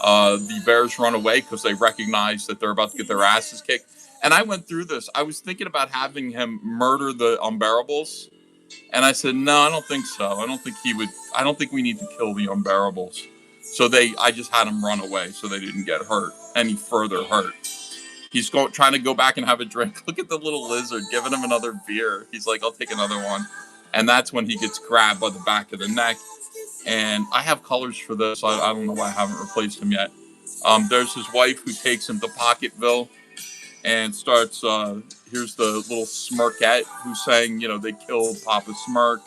The bears run away because they recognize that they're about to get their asses kicked. And I went through this. I was thinking about having him murder the Unbearables. And I said, no, I don't think so. I don't think we need to kill the Unbearables. So I just had him run away so they didn't get hurt, any further hurt. He's trying to go back and have a drink. Look at the little lizard giving him another beer. He's like, I'll take another one. And that's when he gets grabbed by the back of the neck. And I have colors for this. I don't know why I haven't replaced him yet. There's his wife who takes him to Pocketville and starts, here's the little Smirkette who's saying, you know, they killed Papa Smirk.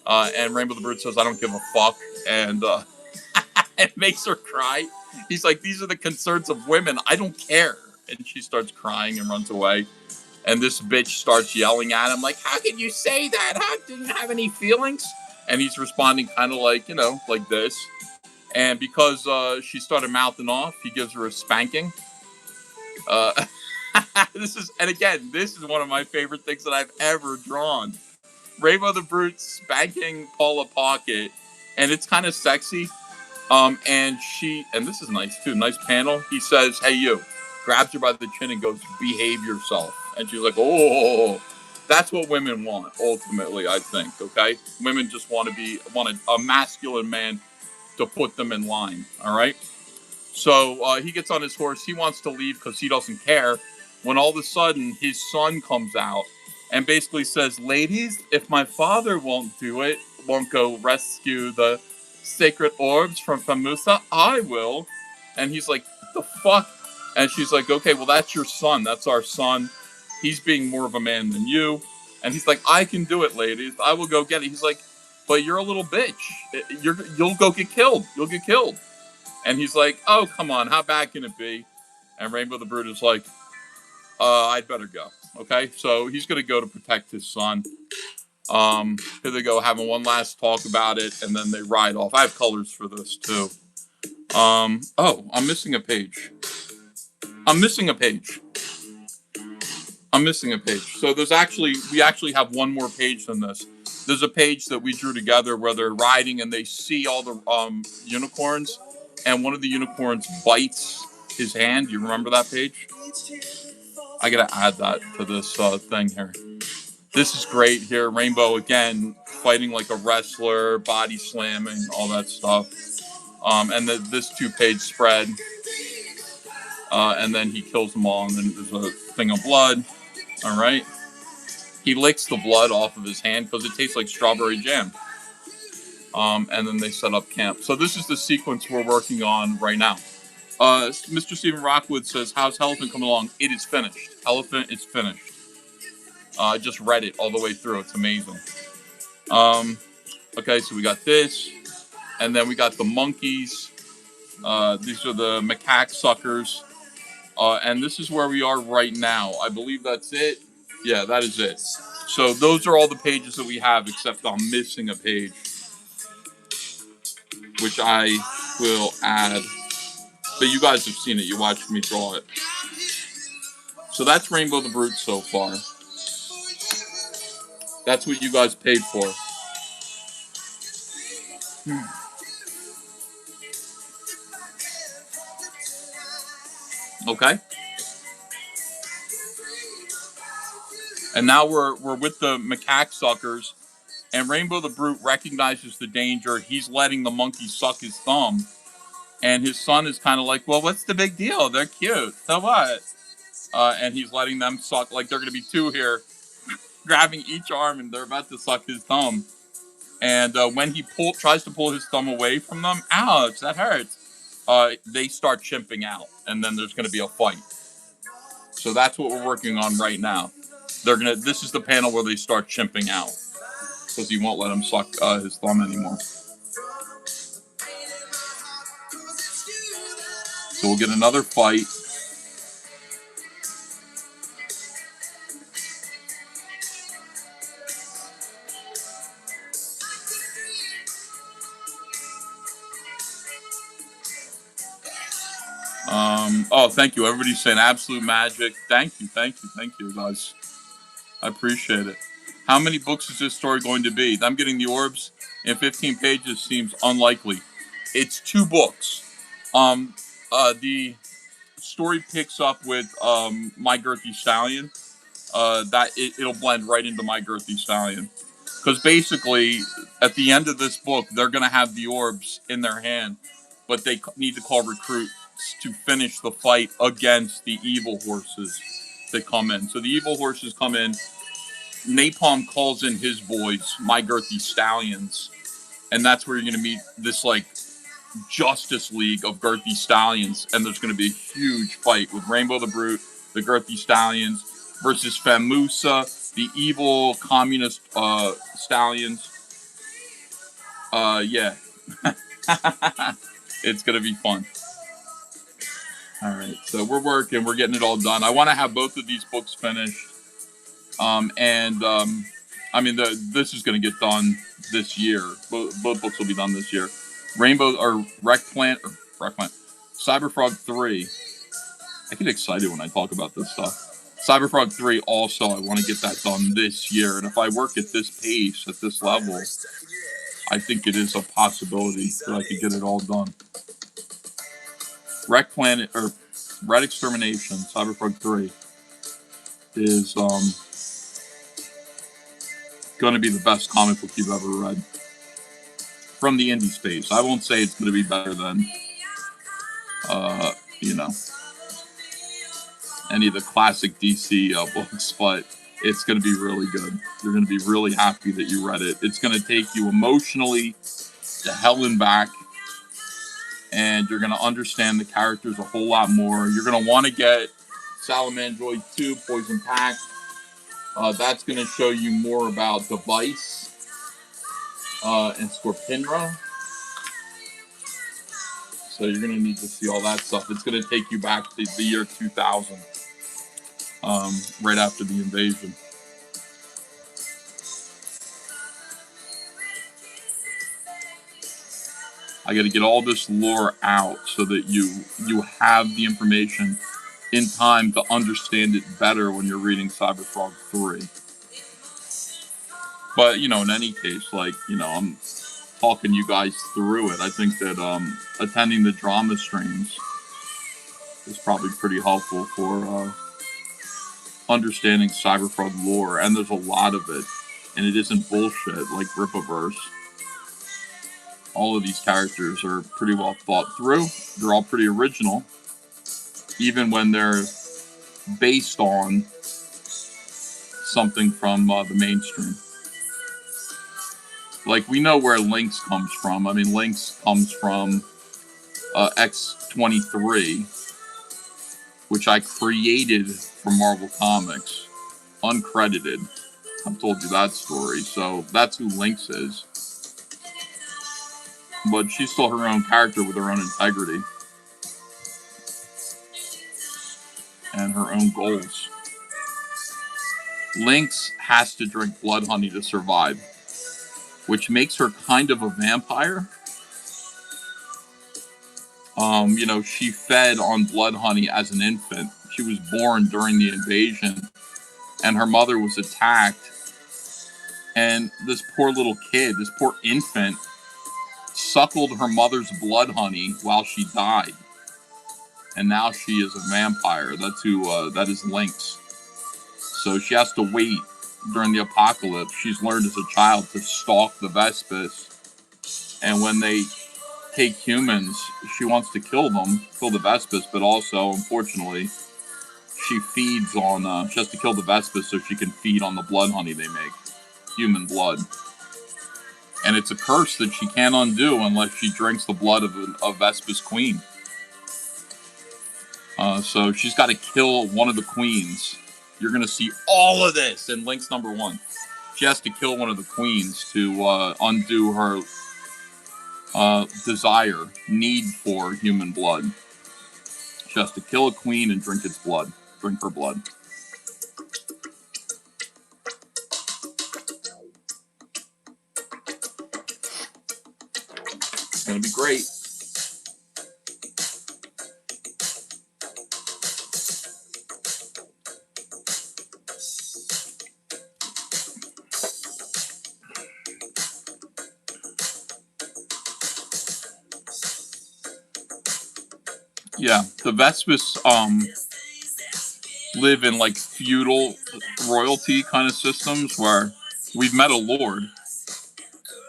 And Rainbow the Brute says, I don't give a fuck. And it makes her cry. He's like, these are the concerns of women. I don't care. And she starts crying and runs away. And this bitch starts yelling at him like, how can you say that? How didn't you have any feelings? And he's responding kind of like, you know, like this. And because she started mouthing off, he gives her a spanking. This is one of my favorite things that I've ever drawn. Rainbow the Brute spanking Paula Pocket, and it's kind of sexy. And this is nice too, nice panel. He says, hey, you, grabs her by the chin and goes, behave yourself. And she's like, oh, that's what women want, ultimately, I think, okay? Women just want a masculine man to put them in line, all right? So he gets on his horse. He wants to leave because he doesn't care. When all of a sudden, his son comes out and basically says, ladies, if my father won't go rescue the sacred orbs from Famusa, I will. And he's like, what the fuck? And she's like, okay, well, that's your son. That's our son. He's being more of a man than you. And he's like, I can do it, ladies. I will go get it. He's like, but you're a little bitch. You'll go get killed. You'll get killed. And he's like, oh, come on. How bad can it be? And Rainbow the Brute is like, I'd better go. Okay? So he's going to go to protect his son. Here they go, having one last talk about it, and then they ride off. I have colors for this, too. I'm missing a page. I'm missing a page. So we actually have one more page than this. There's a page that we drew together where they're riding and they see all the unicorns, and one of the unicorns bites his hand. You remember that page? I gotta add that to this thing here. This is great here. Rainbow, again, fighting like a wrestler, body slamming, all that stuff. And this 2-page spread. And then he kills them all, and then there's a thing of blood. All right. He licks the blood off of his hand because it tastes like strawberry jam. And then they set up camp. So this is the sequence we're working on right now. Mr. Stephen Rockwood says, how's Elephant coming along? It is finished. Elephant is finished. I just read it all the way through. It's amazing. Okay, so we got this. And then we got the monkeys. These are the macaque suckers. And this is where we are right now. I believe that's it. Yeah, that is it. So those are all the pages that we have, except I'm missing a page, which I will add. But you guys have seen it. You watched me draw it. So that's Rainbow the Brute so far. That's what you guys paid for. Okay. And now we're with the macaque suckers, and Rainbow the Brute recognizes the danger. He's letting the monkey suck his thumb, and his son is kind of like, well, what's the big deal? They're cute. So what? And he's letting them suck, like they're going to be two here, grabbing each arm, and they're about to suck his thumb. And when he tries to pull his thumb away from them, ouch, that hurts. They start chimping out, and then there's going to be a fight. So that's what we're working on right now. This is the panel where they start chimping out. because he won't let him suck his thumb anymore. So we'll get another fight. Oh, thank you. Everybody's saying absolute magic. Thank you, guys. I appreciate it. How many books is this story going to be? Them getting the orbs in 15 pages seems unlikely. It's 2 books. The story picks up with My Girthy Stallion. It'll blend right into My Girthy Stallion. Because basically, at the end of this book, they're going to have the orbs in their hand, but they need to call recruits to finish the fight against the evil horses that come in. So the evil horses come in. Napalm calls in his boys, My Girthy Stallions, and that's where you're going to meet this like Justice League of Girthy Stallions, and there's going to be a huge fight with Rainbow the Brute, the Girthy Stallions, versus Famusa, the evil communist stallions. Yeah. It's going to be fun. All right, so we're working. We're getting it all done. I want to have both of these books finished. This is going to get done this year. Both books will be done this year. Rainbow or Wreck Plant, Cyberfrog 3. I get excited when I talk about this stuff. Cyberfrog 3 also, I want to get that done this year. And if I work at this pace, at this level, I think it is a possibility that I could get it all done. Wreck Planet, or Red Extermination, Cyberfrog 3, is going to be the best comic book you've ever read. From the indie space. I won't say it's going to be better than, any of the classic DC books, but it's going to be really good. You're going to be really happy that you read it. It's going to take you emotionally to hell and back, and you're going to understand the characters a whole lot more. You're going to want to get Salamandroid 2, Poison Pack. That's going to show you more about Device and Scorpinra. So you're going to need to see all that stuff. It's going to take you back to the year 2000, right after the invasion. I got to get all this lore out so that you have the information in time to understand it better when you're reading Cyberfrog 3. But, in any case, I'm talking you guys through it. I think that attending the drama streams is probably pretty helpful for understanding Cyberfrog lore, and there's a lot of it, and it isn't bullshit like Rippaverse. All of these characters are pretty well thought through. They're all pretty original, even when they're based on something from the mainstream. Like, we know where Lynx comes from. I mean, Lynx comes from X-23, which I created for Marvel Comics, uncredited. I've told you that story. So that's who Lynx is. But she's still her own character with her own integrity and her own goals. Lynx has to drink blood honey to survive, which makes her kind of a vampire. She fed on blood honey as an infant. She was born during the invasion, and her mother was attacked. And this poor little kid, this poor infant, suckled her mother's blood honey while she died. And now she is a vampire. That is Lynx. So she has to wait during the apocalypse. She's learned as a child to stalk the Vespis. And when they take humans, she wants to kill the Vespis, but also, unfortunately, she feeds on, she has to kill the Vespis so she can feed on the blood honey they make. Human blood. And it's a curse that she can't undo unless she drinks the blood of a Vespis queen. So she's got to kill one of the queens. You're going to see all of this in Lynx number 1. She has to kill one of the queens to undo her need for human blood. She has to kill a queen and drink its blood. Drink her blood. It's going to be great. Yeah, the Vespis live in like feudal royalty kind of systems where we've met a lord.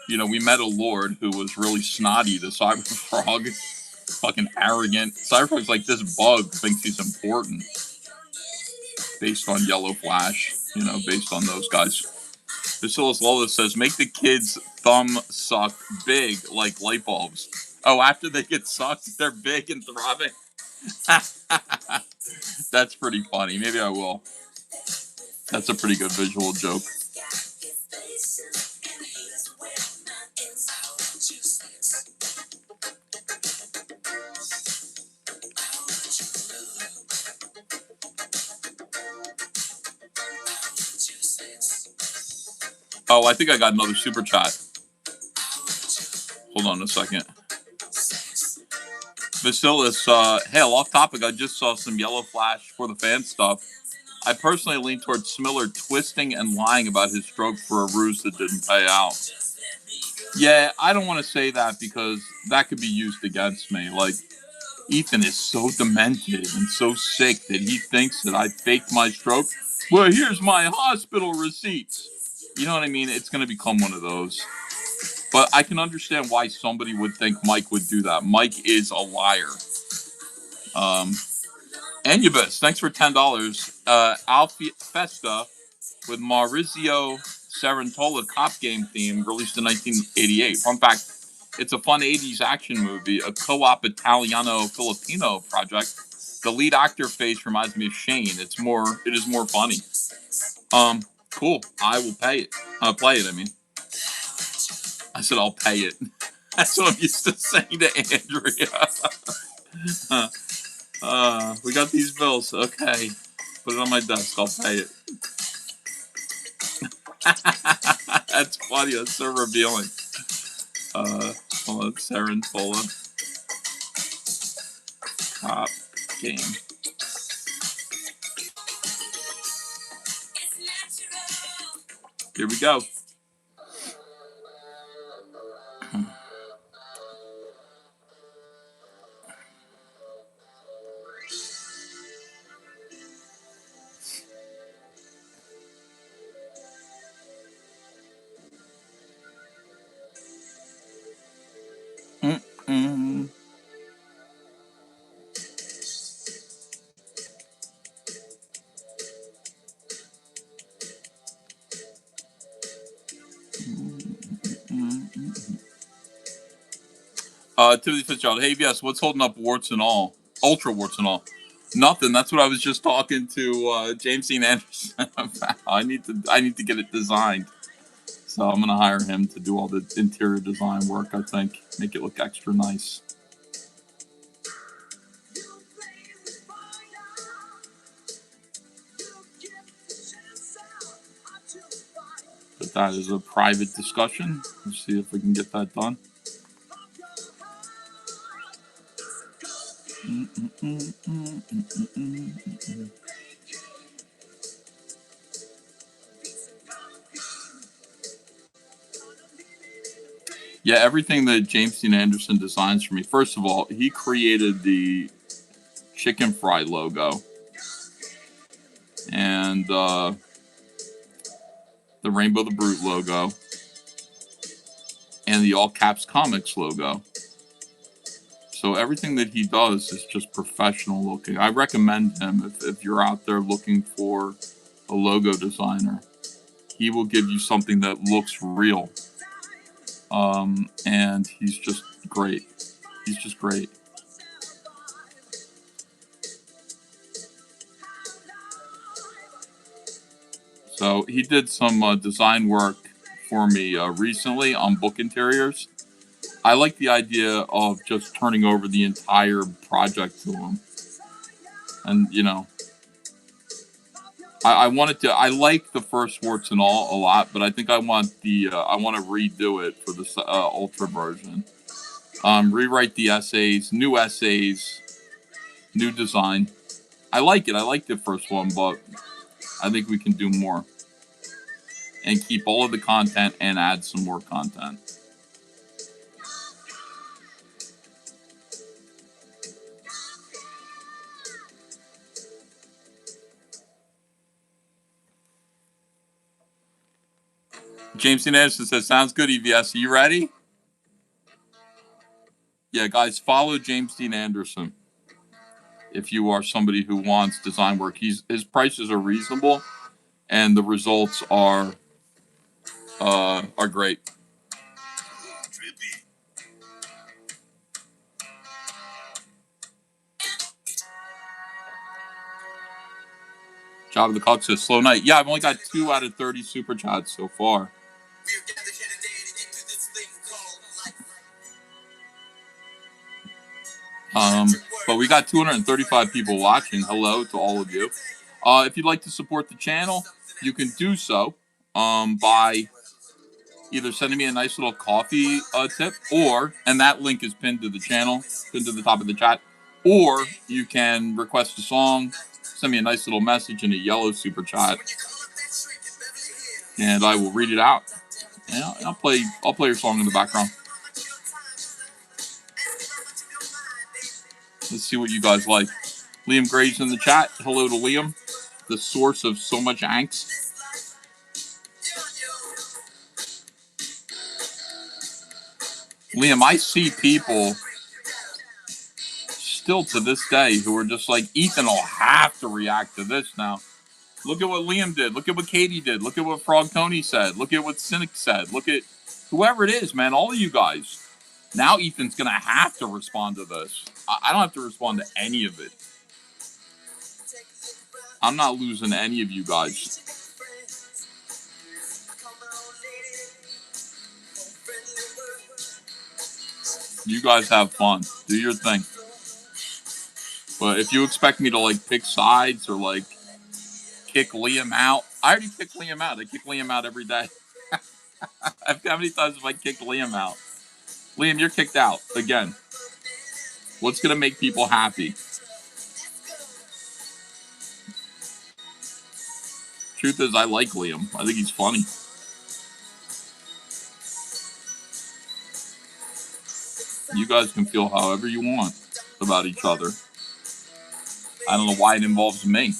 You know, we met a lord who was really snotty, the Cyberfrog. Fucking arrogant. Cyberfrog's like, this bug thinks he's important. Based on Yellow Flash, you know, based on those guys. Bacillus Lola says, make the kids' thumb suck big like light bulbs. Oh, after they get sucked, they're big and throbbing. That's pretty funny. Maybe I will. That's a pretty good visual joke. Oh, I think I got another super chat. Hold on a second. Bacillus, hell, off topic, I just saw some Yellow Flash for the fan stuff. I personally lean towards Smiller twisting and lying about his stroke for a ruse that didn't pay out. Yeah, I don't want to say that because that could be used against me. Like, Ethan is so demented and so sick that he thinks that I faked my stroke. Well, here's my hospital receipts. You know what I mean? It's going to become one of those. But I can understand why somebody would think Mike would do that. Mike is a liar. Anubis, thanks for $10. Alfie Festa with Maurizio Sarantola cop game theme released in 1988. Fun fact, it's a fun 80s action movie, a co-op Italiano-Filipino project. The lead actor face reminds me of Shane. It is more funny. Cool. I will pay it. Play it, I mean. I said I'll pay it. That's what I'm used to saying to Andrea. We got these bills. Okay. Put it on my desk. I'll pay it. That's funny. That's so revealing. Hold on. Sarantola. Top game. Here we go. Timothy Fitzgerald. Hey, yes, what's holding up warts and all? Ultra warts and all. Nothing. That's what I was just talking to James Dean Anderson about. I need to get it designed. So I'm gonna hire him to do all the interior design work. I think make it look extra nice. But that is a private discussion. Let's see if we can get that done. Yeah, everything that James Dean Anderson designs for me. First of all, he created the chicken fry logo and the Rainbow the Brute logo and the All Caps Comics logo. So everything that he does is just professional looking. I recommend him if you're out there looking for a logo designer. He will give you something that looks real. And he's just great. He's just great. So he did some design work for me recently on book interiors. I like the idea of just turning over the entire project to him. And, you know, I wanted to. I like the first warts and all a lot, but I think I want I want to redo it for the ultra version. Rewrite the essays, new design. I like it. I like the first one, but I think we can do more and keep all of the content and add some more content. James Dean Anderson says, sounds good, EVS. Are you ready? Yeah, guys, follow James Dean Anderson if you are somebody who wants design work. His prices are reasonable, and the results are great. Job of the Cock says, slow night. Yeah, I've only got 2 out of 30 super chats so far. But we got 235 people watching. Hello to all of you. If you'd like to support the channel, you can do so by either sending me a nice little coffee tip, and that link is pinned to the channel, pinned to the top of the chat, or you can request a song, send me a nice little message in a yellow super chat, and I will read it out. And I'll play your song in the background. Let's see what you guys like. Liam Gray's in the chat. Hello to Liam, the source of so much angst. Liam, I see people still to this day who are just like, Ethan will have to react to this now. Look at what Liam did. Look at what Katie did. Look at what Frog Tony said. Look at what Cynic said. Look at whoever it is, man. All of you guys. Now Ethan's going to have to respond to this. I don't have to respond to any of it. I'm not losing any of you guys. You guys have fun. Do your thing. But if you expect me to, like, pick sides or, like, kick Liam out, I already kicked Liam out. I kick Liam out every day. How many times have I kicked Liam out? Liam, you're kicked out again. What's going to make people happy? Truth is, I like Liam. I think he's funny. You guys can feel however you want about each other. I don't know why it involves me.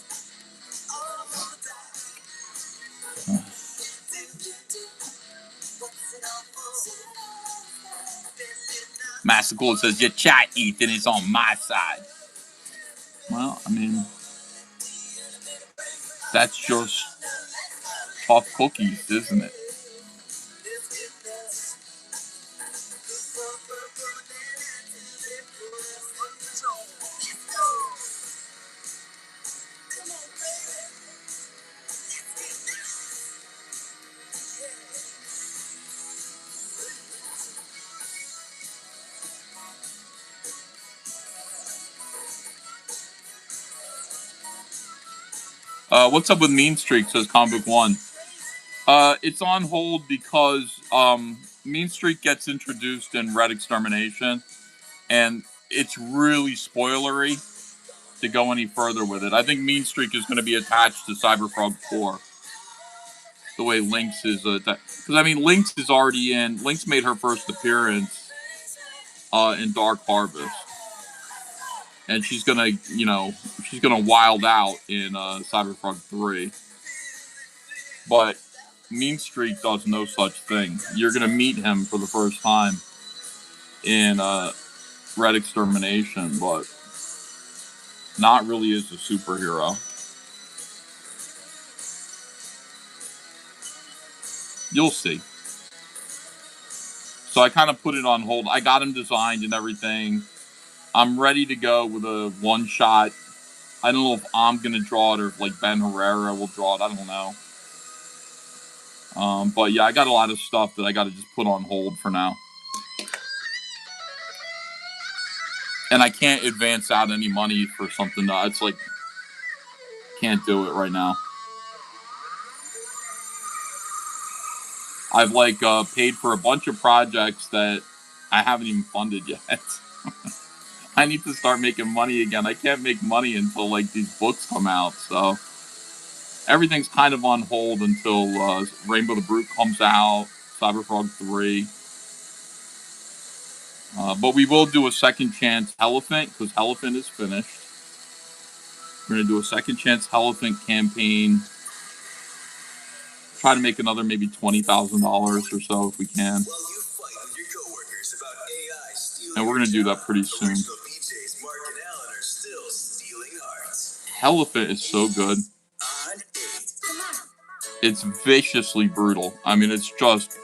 Massicool says, your chat, Ethan, is on my side. Well, I mean, that's just tough cookies, isn't it? What's up with Mean Streak, says Comic Book One. It's on hold because Mean Streak gets introduced in Red Extermination, and it's really spoilery to go any further with it. I think Mean Streak is going to be attached to Cyberfrog 4. The way Lynx is because I mean Lynx is already in. Lynx made her first appearance in Dark Harvest, and she's gonna wild out in Cyberfrog 3. But Mean Streak does no such thing. You're gonna meet him for the first time in Red Extermination, but not really as a superhero. You'll see. So I kind of put it on hold. I got him designed and everything. I'm ready to go with a one-shot. I don't know if I'm going to draw it or if, like, Ben Herrera will draw it. I don't know. But yeah, I got a lot of stuff that I got to just put on hold for now. And I can't advance out any money for something that it's like, can't do it right now. I've like paid for a bunch of projects that I haven't even funded yet. I need to start making money again. I can't make money until like these books come out. So everything's kind of on hold until Rainbow the Brute comes out, Cyberfrog 3. But we will do a second chance Elephant because Elephant is finished. We're going to do a second chance Elephant campaign. Try to make another maybe $20,000 or so if we can. And we're going to do that pretty soon. Elephant is so good. It's viciously brutal. I mean, it's just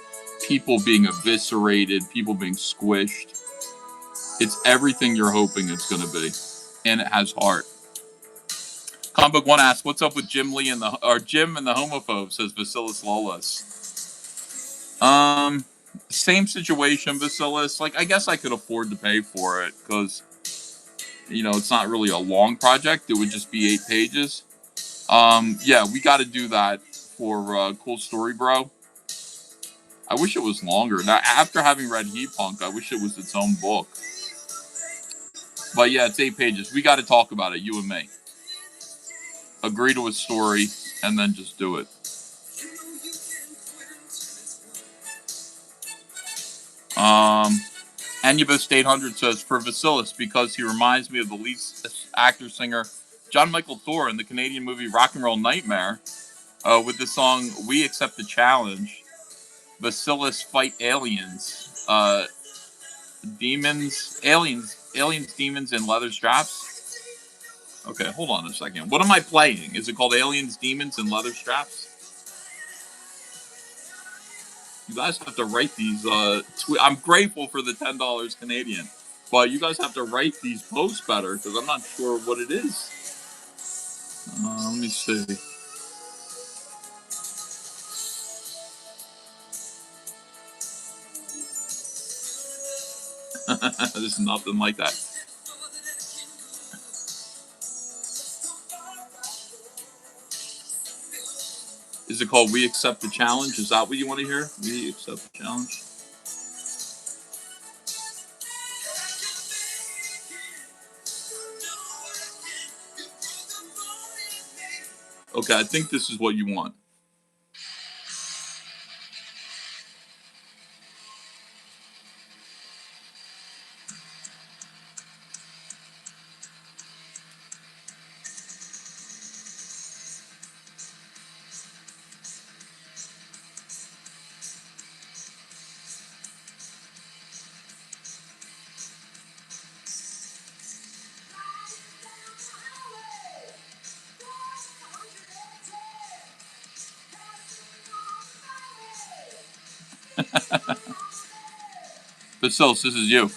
people being eviscerated, people being squished. It's everything you're hoping it's going to be. And it has heart. Comic Book One asks, "What's up with Jim Lee and Jim and the homophobe?" Says Vasilis Lawless. Same situation, Vasilis. Like, I guess I could afford to pay for it because, you know, it's not really a long project. It would just be 8 pages. Yeah, we got to do that for Cool Story Bro. I wish it was longer. Now, after having read Heat Punk, I wish it was its own book. But yeah, it's 8 pages. We got to talk about it, you and me. Agree to a story, and then just do it. Anubis 800 says, "For Vasilis, because he reminds me of the lead actor-singer John Michael Thor in the Canadian movie Rock and Roll Nightmare, with the song We Accept the Challenge. Vasilis fight aliens. Aliens, demons, and leather straps." Okay, hold on a second. What am I playing? Is it called Aliens, Demons, and Leather Straps? You guys have to write these. I'm grateful for the $10 Canadian, but you guys have to write these posts better because I'm not sure what it is. Let me see. There's nothing like that. Is it called We Accept the Challenge? Is that what you want to hear? We Accept the Challenge? Okay, I think this is what you want. Basilis, this is you.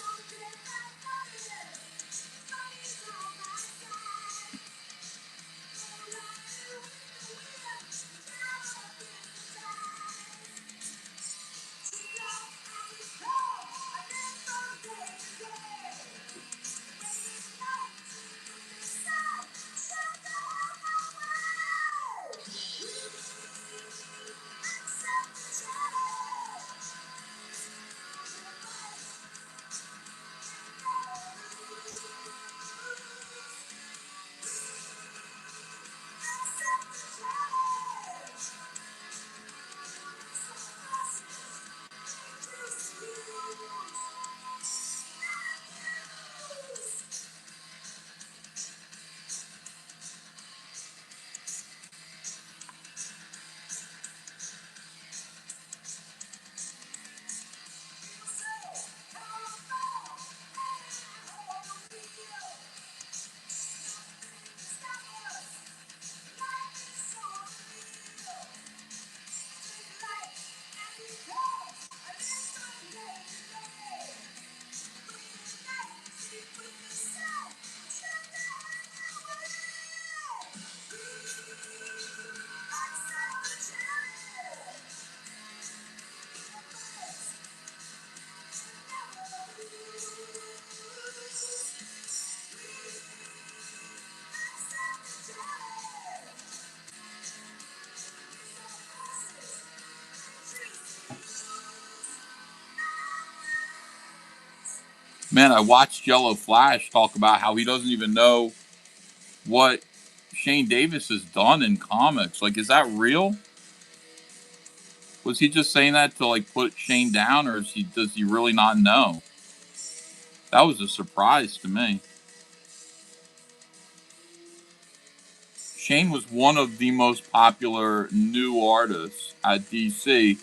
Man, I watched Yellow Flash talk about how he doesn't even know what Shane Davis has done in comics. Like, is that real? Was he just saying that to like put Shane down, or does he really not know? That was a surprise to me. Shane was one of the most popular new artists at DC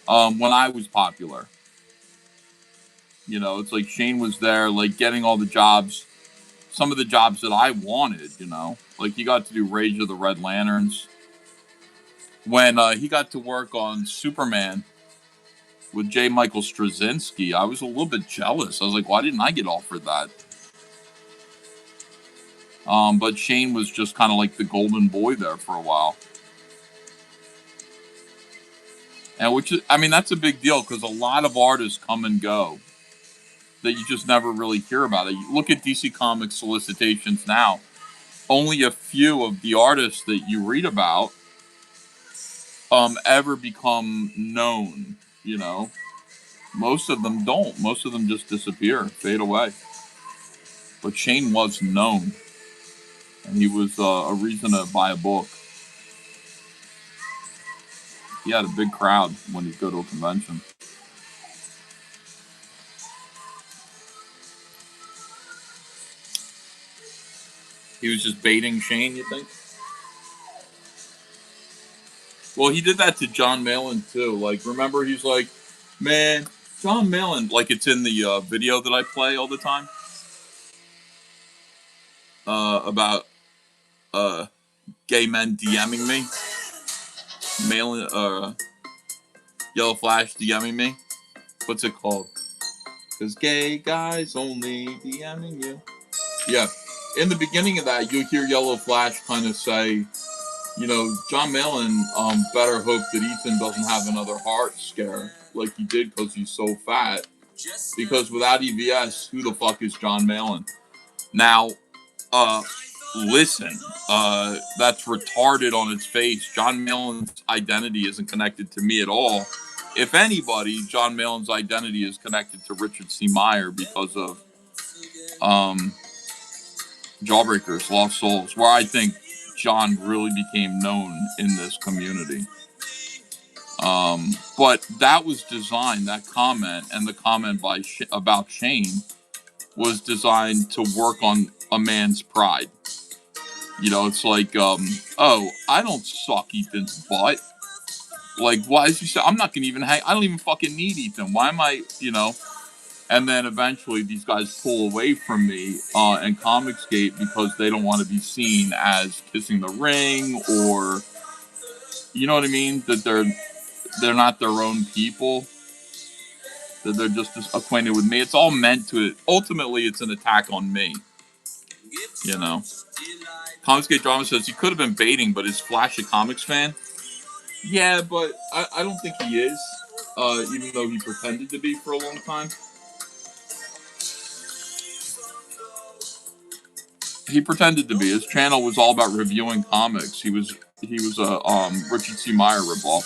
when I was popular. You know, it's like Shane was there, like getting all the jobs, some of the jobs that I wanted. You know, like he got to do Rage of the Red Lanterns. When he got to work on Superman with J. Michael Straczynski, I was a little bit jealous. I was like, why didn't I get offered that? But Shane was just kind of like the golden boy there for a while. And which is, I mean, that's a big deal because a lot of artists come and go that you just never really hear about it. You look at DC Comics solicitations now, only a few of the artists that you read about ever become known, you know. Most of them don't. Most of them just disappear, fade away. But Shane was known, and he was a reason to buy a book. He had a big crowd when he'd go to a convention. He was just baiting Shane, you think? Well, he did that to John Malin, too. Like, remember, he's like, man, John Malin, like it's in the video that I play all the time about gay men DMing me. Malin, Yellow Flash DMing me. What's it called? Because gay guys only DMing you. Yeah. In the beginning of that, you hear Yellow Flash kind of say, you know, John Malin better hope that Ethan doesn't have another heart scare like he did because he's so fat. Because without EVS, who the fuck is John Malin? Now, listen, that's retarded on its face. John Malin's identity isn't connected to me at all. If anybody, John Malin's identity is connected to Richard C. Meyer because of Jawbreakers, Lost Souls, where I think John really became known in this community. But that was designed, that comment, and the comment about Shane was designed to work on a man's pride. You know, it's like, oh, I don't suck Ethan's butt. Like, why is he say, I'm not going to even hang, I don't even fucking need Ethan. Why am I, you know? And then eventually these guys pull away from me and Comicsgate because they don't want to be seen as kissing the ring or, you know what I mean? That they're not their own people. That they're just acquainted with me. It's all meant to, ultimately it's an attack on me. You know? Comicsgate Drama says he could have been baiting, but is Flash a comics fan? Yeah, but I don't think he is, even though he pretended to be for a long time. He pretended to be. His channel was all about reviewing comics. He was a Richard C. Meyer ripoff,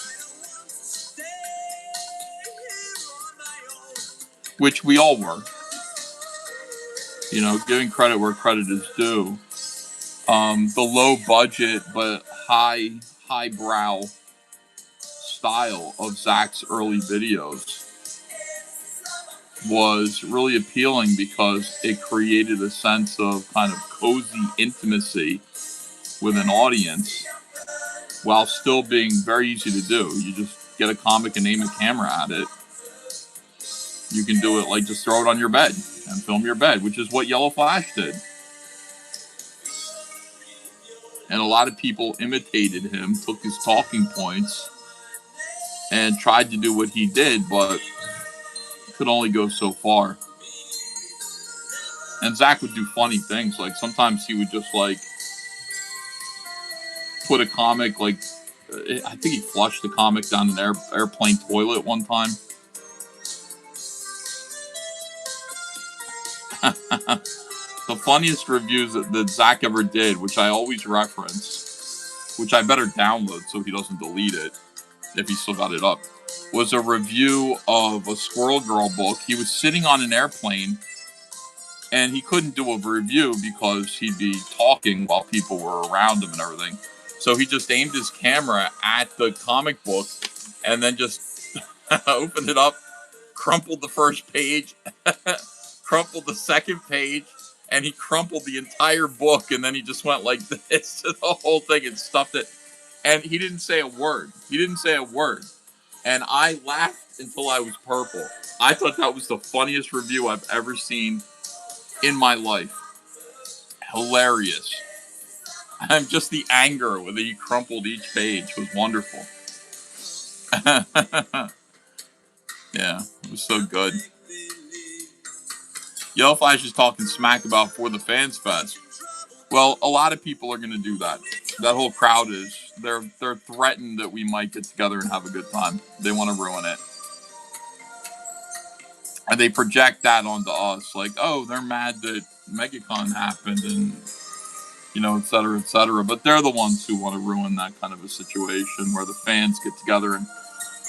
which we all were. You know, giving credit where credit is due. The low budget but highbrow style of Zach's early videos was really appealing because it created a sense of kind of cozy intimacy with an audience while still being very easy to do. You just get a comic and aim a camera at it. You can do it like just throw it on your bed and film your bed, which is what Yellow Flash did. And a lot of people imitated him, took his talking points, and tried to do what he did, but could only go so far. And Zach would do funny things. Like sometimes he would just like put a comic, like I think he flushed the comic down an airplane toilet one time. The funniest reviews that Zach ever did, which I always reference, which I better download so he doesn't delete it if he still got it up. was a review of a Squirrel Girl book. He was sitting on an airplane, and he couldn't do a review because he'd be talking while people were around him and everything. So he just aimed his camera at the comic book and then just opened it up, crumpled the first page, crumpled the second page, and he crumpled the entire book, and then he just went like this to the whole thing and stuffed it. And he didn't say a word. He didn't say a word. And I laughed until I was purple. I thought that was the funniest review I've ever seen in my life. Hilarious. And just the anger when he crumpled each page was wonderful. Yeah, it was so good. Yellow Flash is talking smack about For the Fans Fest. Well, a lot of people are going to do that. That whole crowd is. They're threatened that we might get together and have a good time. They want to ruin it. And they project that onto us. Like, oh, they're mad that MegaCon happened and, you know, et cetera, et cetera. But they're the ones who want to ruin that kind of a situation where the fans get together and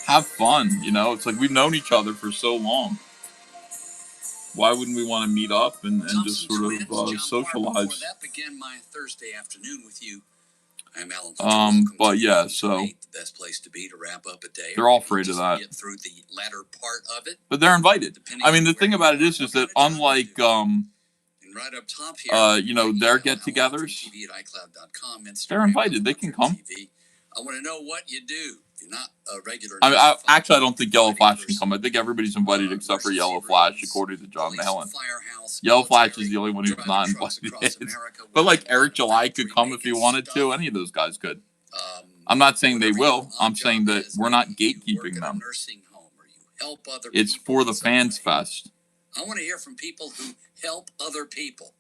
have fun. You know, it's like we've known each other for so long. Why wouldn't we want to meet up and just sort of socialize? That began my Thursday afternoon with you. I'm Alan. But yeah, so the best place to be to wrap up a day. They're all afraid of that. Get through the latter part of it. But they're invited. I mean, the thing about it is that unlike and right up top here, you know, their get-togethers, they're invited. They can come. I want to know what you do. You're not a regular. I mean, actually, I don't think Yellow Flash can come. I think everybody's invited except for Yellow Flash, according to John Mahalen. Yellow Flash is the only one who's not invited. But like Eric July could come if he wanted to. Any of those guys could. I'm not saying they will. I'm saying that we're not gatekeeping them. It's For the Fans Fest. I want to hear from people who help other people.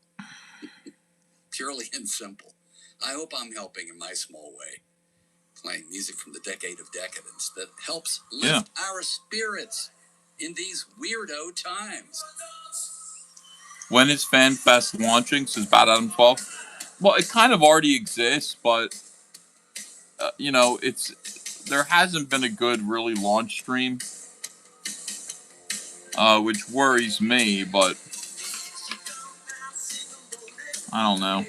Purely and simple. I hope I'm helping in my small way. Playing music from the decade of decadence that helps lift our spirits in these weirdo times. When is FanFest launching? Says Bad Adam 12. Well, it kind of already exists, but you know, there hasn't been a good really launch stream, which worries me. But I don't know.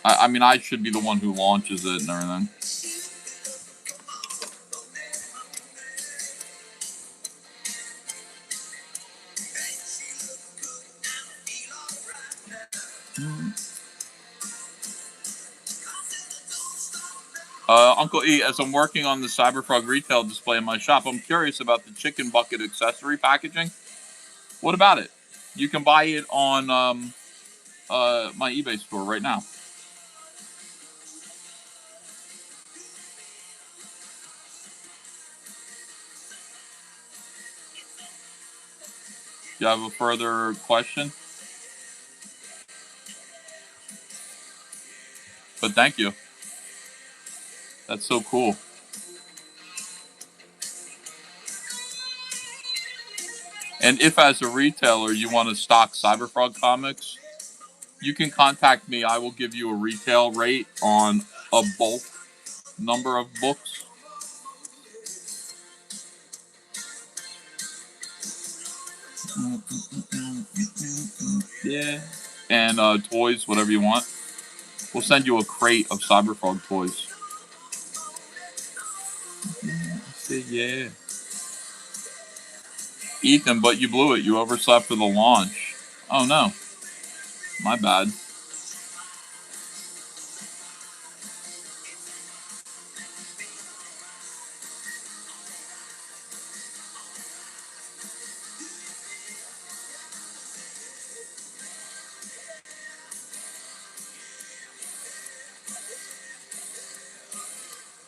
I mean, I should be the one who launches it and everything. Uncle E, as I'm working on the Cyberfrog retail display in my shop, I'm curious about the chicken bucket accessory packaging. What about it? You can buy it on my eBay store right now. Do you have a further question? But thank you. That's so cool. And if as a retailer you want to stock Cyberfrog comics, you can contact me. I will give you a retail rate on a bulk number of books. Yeah. And toys, whatever you want. We'll send you a crate of Cyberfrog toys. Yeah. Ethan, but you blew it. You overslept for the launch. Oh no. My bad.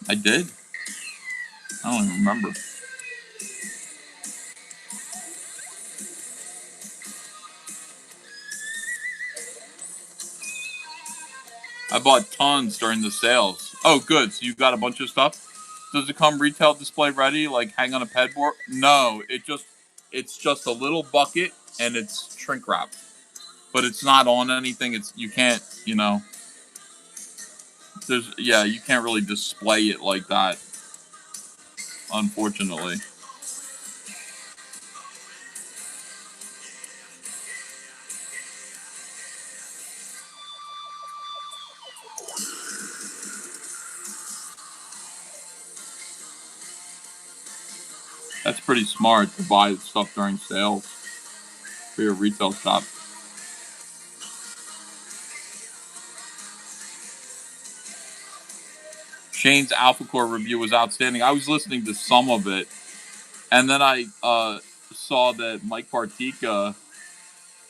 I did? I don't even remember. I bought tons during the sales. Oh, good. So you got a bunch of stuff? Does it come retail display ready, like hang on a pedboard? No, it's just a little bucket and it's shrink wrapped. But it's not on anything. You can't, you know. You can't really display it like that, unfortunately. That's pretty smart to buy stuff during sales for your retail shop. Shane's Alpha Core review was outstanding. I was listening to some of it, and then I saw that Mike Partika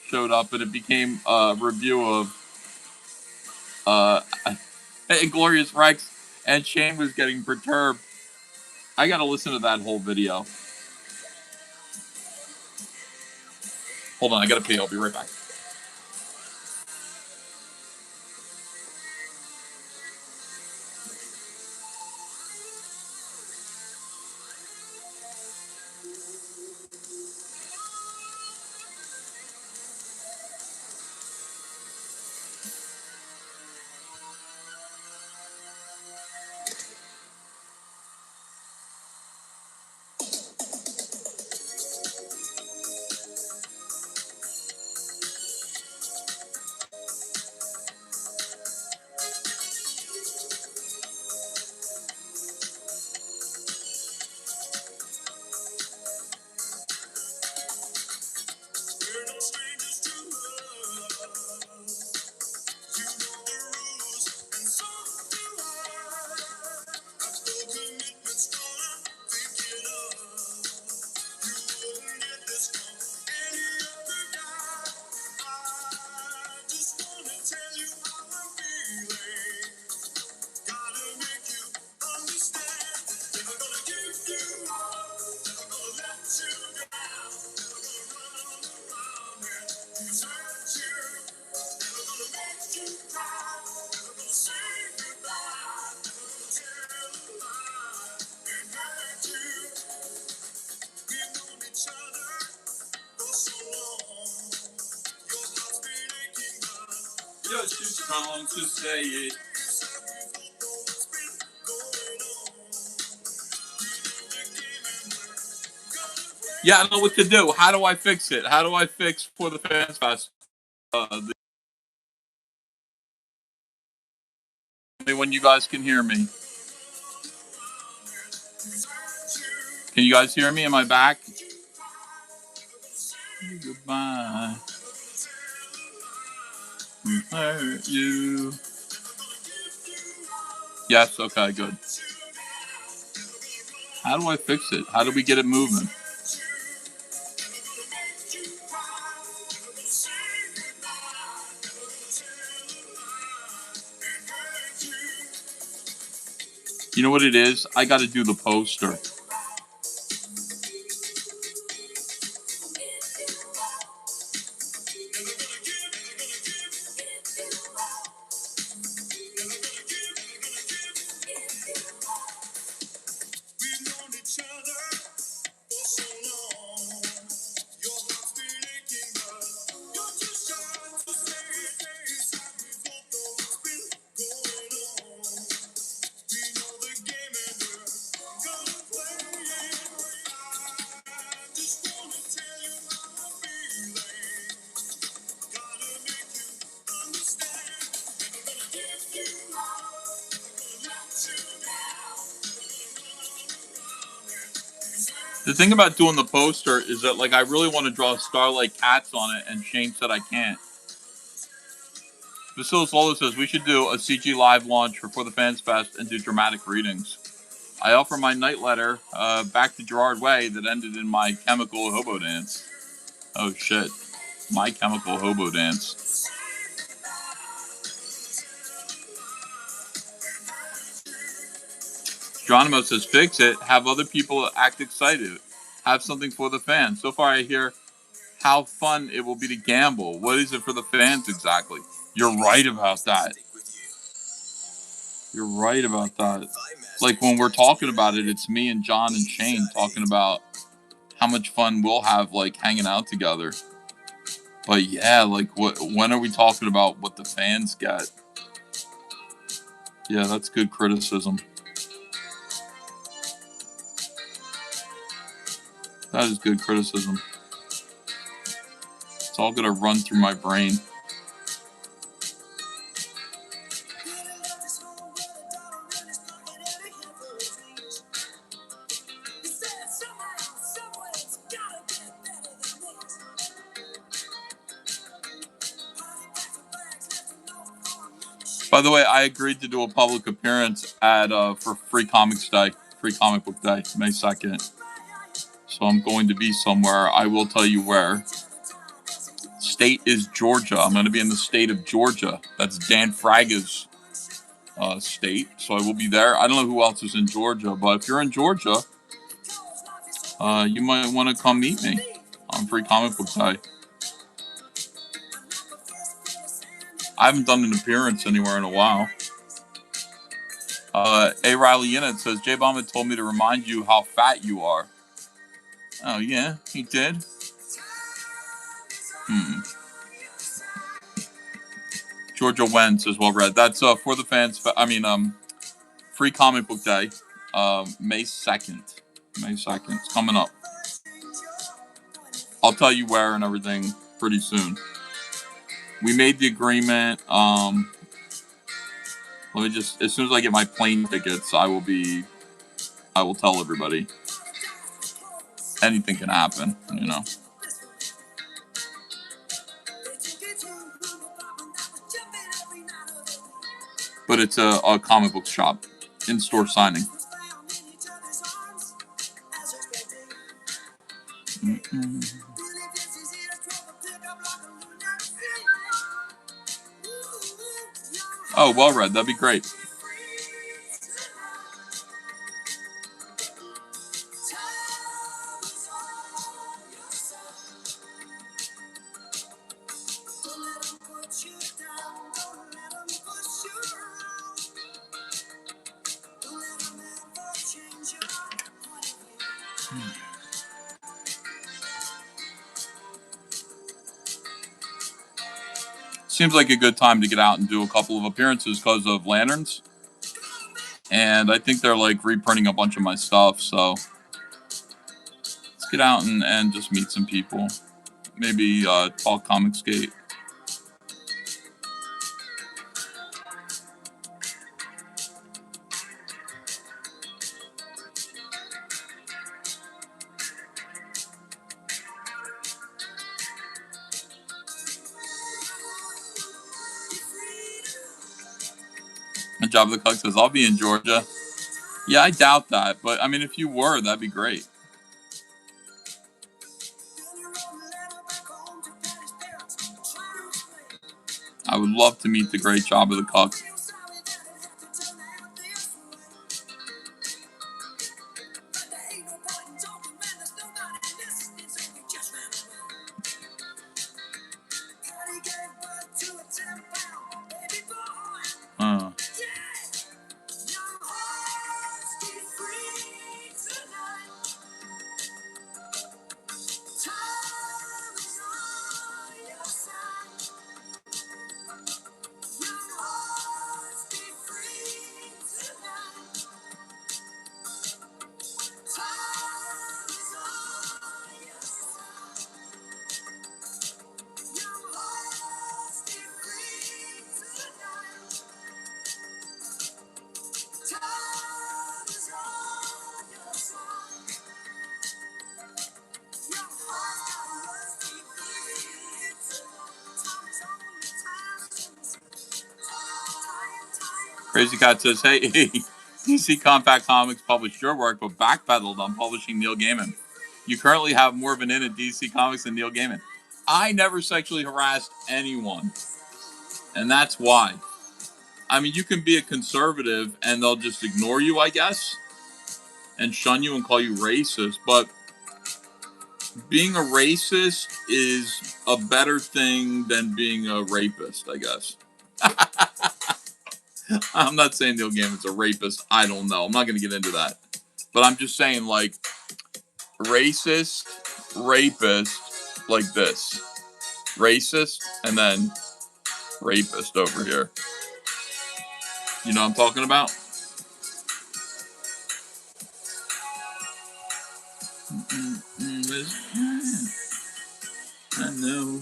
showed up, and it became a review of Inglorious Rex, and Shane was getting perturbed. I got to listen to that whole video. Hold on, I got to pee. I'll be right back. You're too strong to say it. Yeah, I don't know what to do. How do I fix it? How do I fix For the Fans Fest? When you guys can hear me. Can you guys hear me? Am I back? Goodbye. Hurt you. Yes, okay, good. How do I fix it? How do we get it moving? You know what it is? I got to do the poster. The thing about doing the poster is that, like, I really want to draw Starlight Cats on it, and Shane said I can't. Basilis Lola says we should do a CG live launch for the Fans Fest and do dramatic readings. I offer my night letter back to Gerard Way that ended in My Chemical Hobo Dance. Oh shit. My Chemical Hobo Dance. Geronimo says fix it. Have other people act excited. Have something for the fans. So far I hear how fun it will be to gamble. What is it for the fans exactly? You're right about that. You're right about that. Like when we're talking about it, it's me and John and Shane talking about how much fun we'll have, like, hanging out together. But yeah, like, when are we talking about what the fans get? Yeah, that's good criticism. That is good criticism. It's all gonna run through my brain. By the way, I agreed to do a public appearance at for Free Comics Day, Free Comic Book Day, May 2nd. So I'm going to be somewhere. I will tell you where. State is Georgia. I'm going to be in the state of Georgia. That's Dan Fraga's state. So I will be there. I don't know who else is in Georgia, but if you're in Georgia, you might want to come meet me on Free Comic Book Day. I haven't done an appearance anywhere in a while. A. Riley Innit says, J-Bomb had told me to remind you how fat you are. Oh, yeah, he did? Georgia Wen says, well read. That's for the fans. Free Comic Book Day, May 2nd. May 2nd. It's coming up. I'll tell you where and everything pretty soon. We made the agreement. Let me just, as soon as I get my plane tickets, I will tell everybody. Anything can happen, you know. But it's a comic book shop, in-store signing. Oh, well read. That'd be great. Seems like a good time to get out and do a couple of appearances because of Lanterns. And I think they're like reprinting a bunch of my stuff, so let's get out and just meet some people. Maybe talk Comicsgate. And Job the Cook says, I'll be in Georgia. Yeah, I doubt that. But, I mean, if you were, that'd be great. I would love to meet the great Job of the Cook. Crazy Cat says, hey, DC Compact Comics published your work, but backpedaled on publishing Neil Gaiman. You currently have more of an in at DC Comics than Neil Gaiman. I never sexually harassed anyone. And that's why. I mean, you can be a conservative and they'll just ignore you, I guess, and shun you and call you racist. But being a racist is a better thing than being a rapist, I guess. I'm not saying Neil Gaiman's a rapist. I don't know. I'm not going to get into that. But I'm just saying, like, racist, rapist, like this. Racist, and then rapist over here. You know what I'm talking about? I know.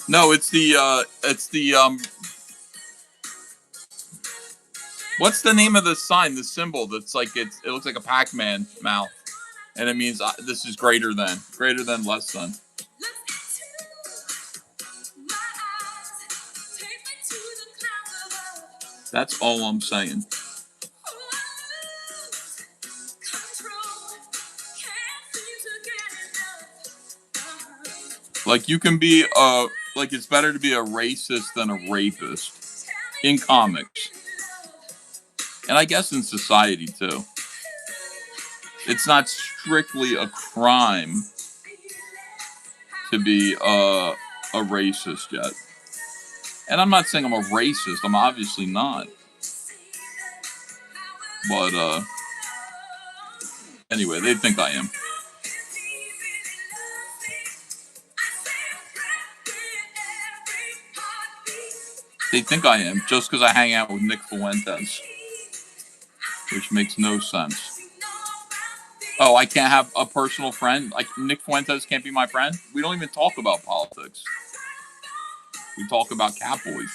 No, it's the what's the name of the sign, the symbol that's like, it looks like a Pac-Man mouth. and it means this is greater than, less than. That's all I'm saying. Like, you can be like, it's better to be a racist than a rapist in comics, and I guess in society too. It's not strictly a crime to be a racist yet. And I'm not saying I'm a racist. I'm obviously not. But anyway, they think I am. They think I am just because I hang out with Nick Fuentes, which makes no sense. Oh, I can't have a personal friend? Like, Nick Fuentes can't be my friend? We don't even talk about politics. We talk about Cowboys.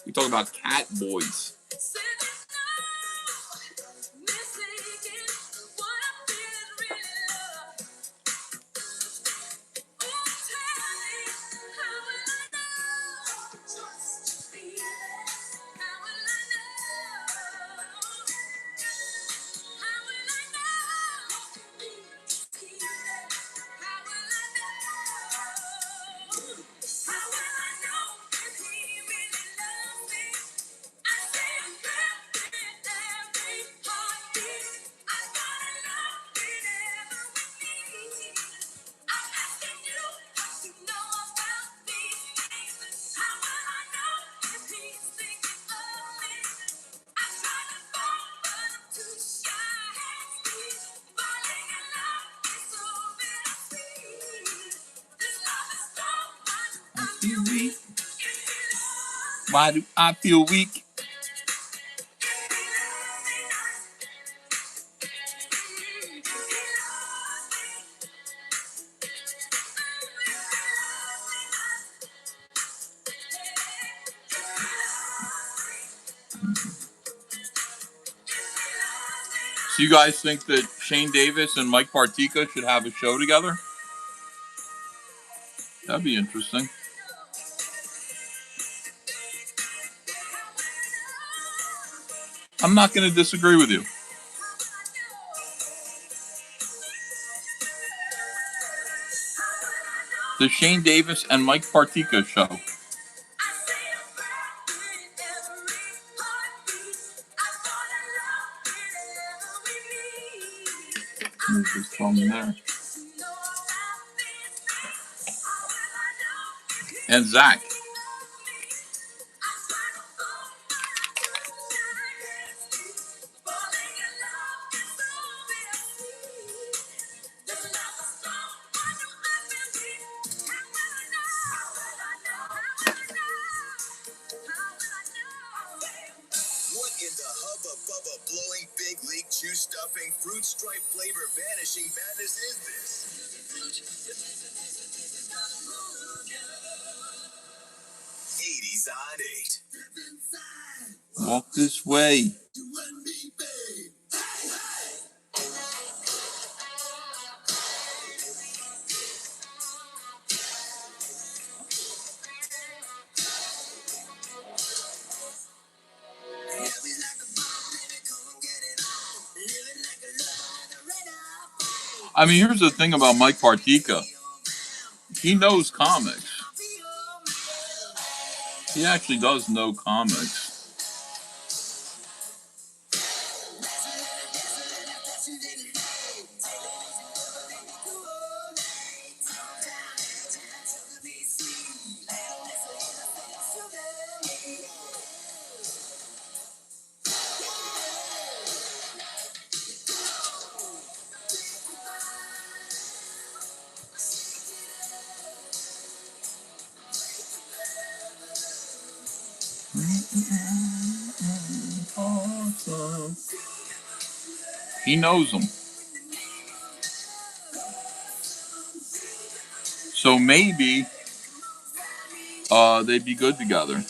We talk about cat boys. Why do I feel weak? So you guys think that Shane Davis and Mike Partika should have a show together? That'd be interesting. I'm not going to disagree with you. The Shane Davis and Mike Partika show. Move this from there. And Zach. Blowing big league chew stuffing fruit stripe flavor vanishing madness is this? 80s on 8. Walk this way. I mean, here's the thing about Mike Partika. He knows comics. He actually does know comics. Awesome. He knows them. So maybe they'd be good together.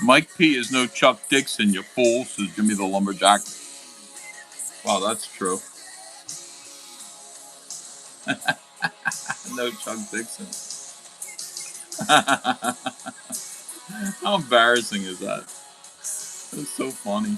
Mike P is no Chuck Dixon, you fool, says Jimmy the Lumberjack. Wow, that's true. No Chuck Dixon. How embarrassing is that? That's so funny.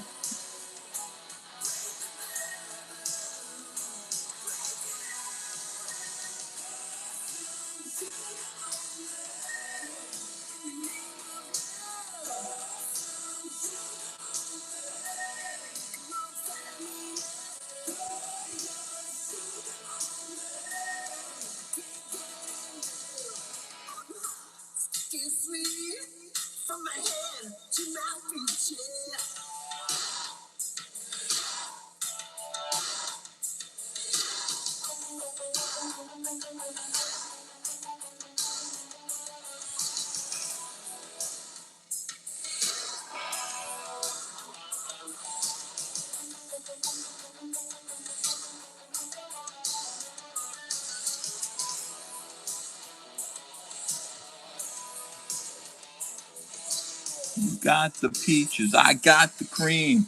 You got the peaches, I got the cream.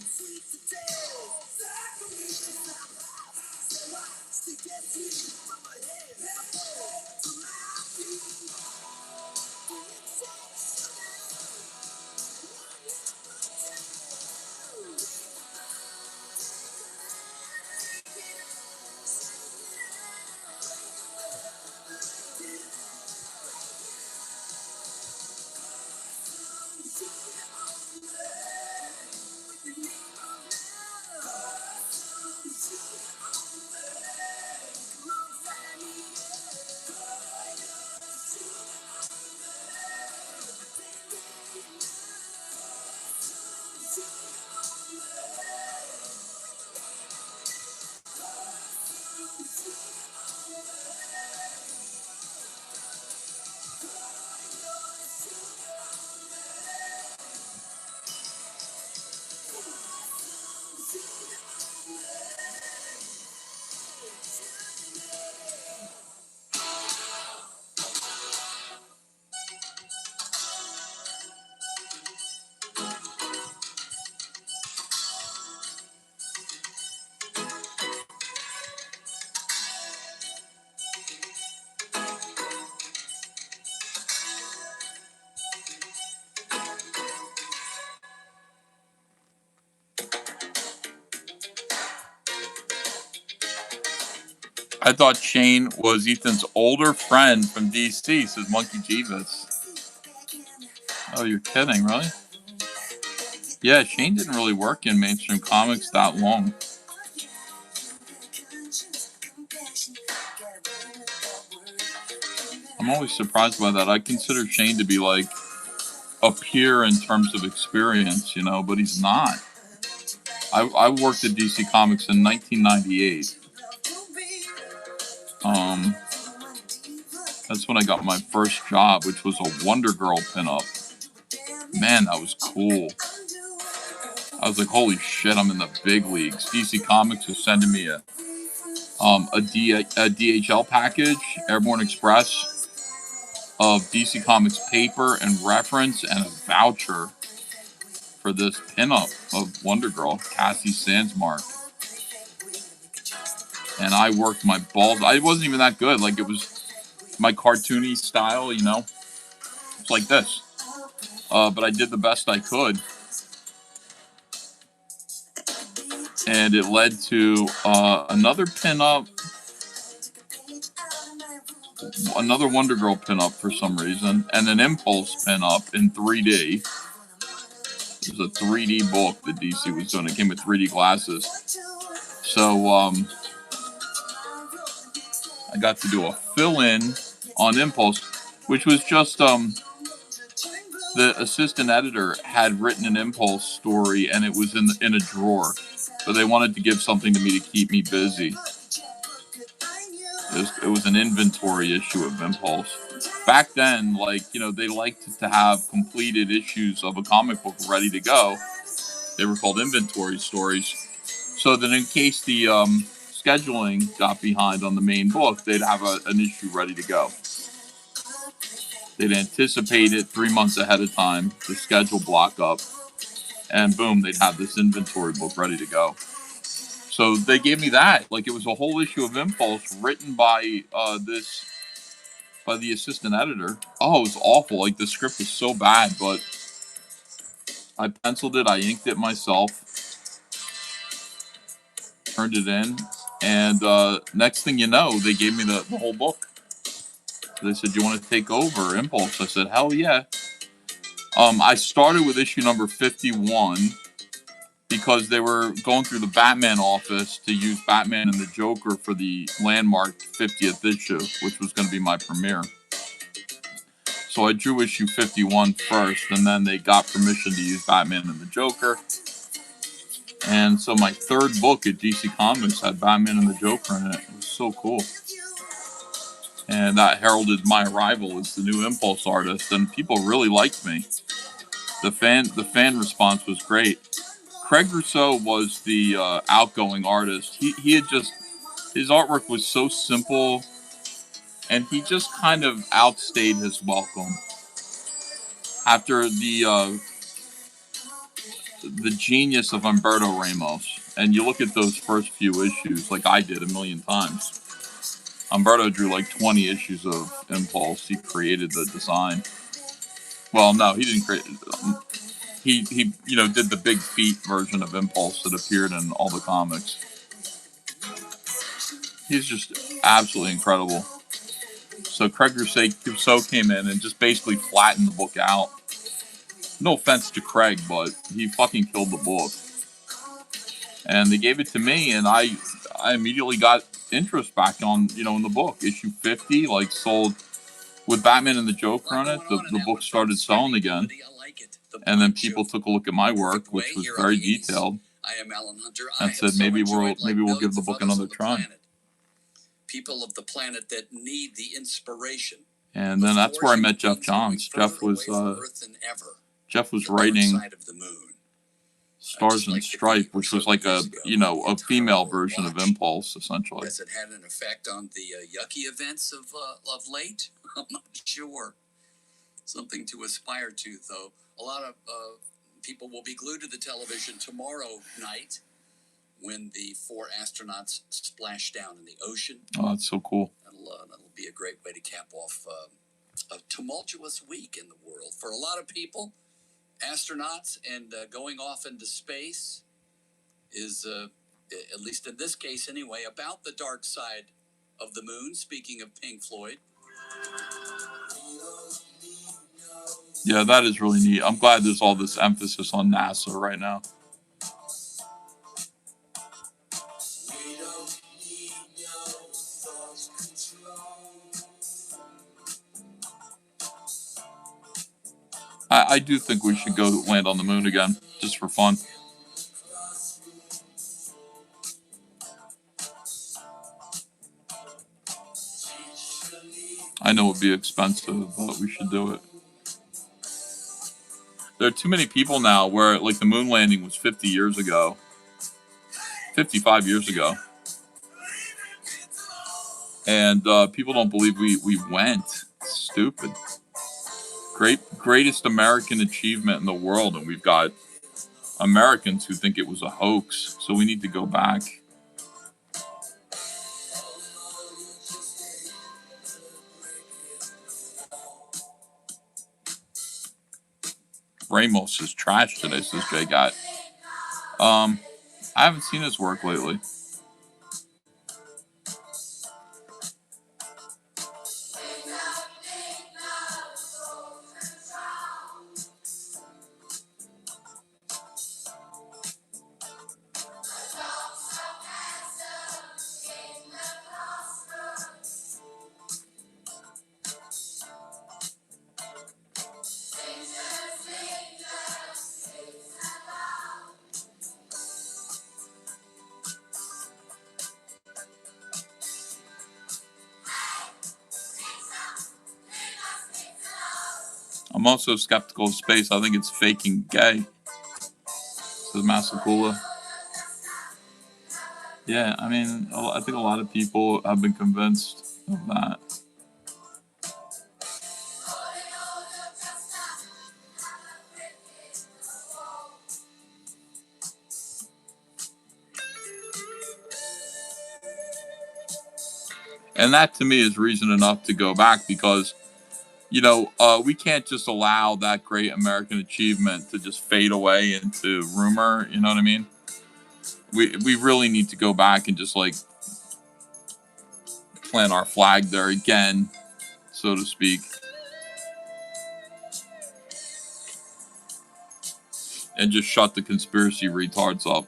I thought Shane was Ethan's older friend from DC, says Monkey Jeeves. Oh, you're kidding, really? Yeah, Shane didn't really work in mainstream comics that long. I'm always surprised by that. I consider Shane to be like a peer in terms of experience, you know, but he's not. I worked at DC Comics in 1998. That's when I got my first job, which was a Wonder Girl pinup. Man, that was cool. I was like, holy shit, I'm in the big leagues. DC Comics was sending me a DHL package, Airborne Express, of DC Comics paper and reference and a voucher for this pinup of Wonder Girl, Cassie Sandsmark. And I worked my balls. I wasn't even that good. Like, it was my cartoony style, you know? It's like this. But I did the best I could. And it led to another pinup another Wonder Girl pinup for some reason, and an Impulse pinup in 3D. It was a 3D book that DC was doing. It came with 3D glasses. So I got to do a fill-in on Impulse, which was just the assistant editor had written an Impulse story, and it was in a drawer. But they wanted to give something to me to keep me busy. It was an inventory issue of Impulse. Back then, like, you know, they liked to have completed issues of a comic book ready to go. They were called inventory stories. So that in case the scheduling got behind on the main book, they'd have an issue ready to go. They'd anticipate it 3 months ahead of time, the schedule block up, and boom, they'd have this inventory book ready to go. So they gave me that. Like, it was a whole issue of Impulse written by the assistant editor. Oh, it was awful. Like, the script was so bad, but I penciled it, I inked it myself, turned it in, and next thing you know, they gave me the whole book. They said, "You want to take over Impulse?" I said, "Hell yeah." I started with issue number 51 because they were going through the Batman office to use Batman and the Joker for the landmark 50th issue, which was going to be my premiere. So I drew issue 51 first, and then they got permission to use Batman and the Joker. And so my third book at DC Comics had Batman and the Joker in it. It was so cool. And that heralded my arrival as the new Impulse artist, and people really liked me. The fan response was great. Craig Rousseau was the outgoing artist. He had just, his artwork was so simple, and he just kind of outstayed his welcome. After the genius of Humberto Ramos, and you look at those first few issues, like I did a million times. Humberto drew like 20 issues of Impulse. He created the design. Well, no, he didn't create. He did the big feet version of Impulse that appeared in all the comics. He's just absolutely incredible. So Craig Rousseau came in and just basically flattened the book out. No offense to Craig, but he fucking killed the book. And they gave it to me, and I immediately got interest back on, in the book. Issue 50, like, sold with Batman and the Joker on it. The book started selling again. And then people took a look at my work, which was very detailed, and said maybe we'll give the book another try. People of the planet that need the inspiration. And then that's where I met Jeff Johns. Jeff was writing Stars and Stripe, which was like a female version of Impulse, essentially. Has it had an effect on the yucky events of late? I'm not sure. Something to aspire to, though. A lot of people will be glued to the television tomorrow night when the 4 astronauts splash down in the ocean. Oh, that's so cool. That'll be a great way to cap off a tumultuous week in the world. For a lot of people, astronauts and going off into space is, at least in this case anyway, about the dark side of the moon, speaking of Pink Floyd. Yeah, that is really neat. I'm glad there's all this emphasis on NASA right now. I do think we should go land on the moon again, just for fun. I know it would be expensive, but we should do it. There are too many people now where, like, the moon landing was 50 years ago. 55 years ago. And people don't believe we went. It's stupid. Greatest American achievement in the world, and we've got Americans who think it was a hoax, so we need to go back. Ramos is trash today, says Jay Gott. I haven't seen his work lately. I'm also skeptical of space. I think it's faking gay. Says Massacola. Yeah, I mean, I think a lot of people have been convinced of that. And that to me is reason enough to go back because, you know, we can't just allow that great American achievement to just fade away into rumor. You know what I mean? We really need to go back and just like plant our flag there again, so to speak, and just shut the conspiracy retards up.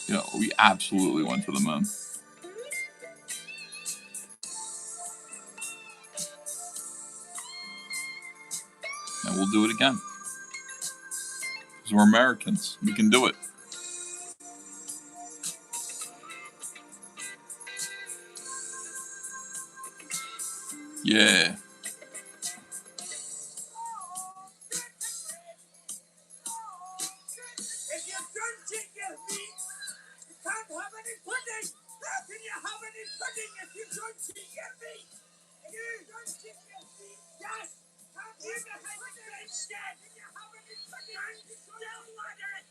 You know, we absolutely went to the moon. And we'll do it again. Because we're Americans. We can do it. Yeah. If you don't get meat, you can't have any pudding. How can you have any pudding if you don't get meat? If you don't get meat, yes. Can't you have pudding instead? Can you have any pudding? And you don't like it.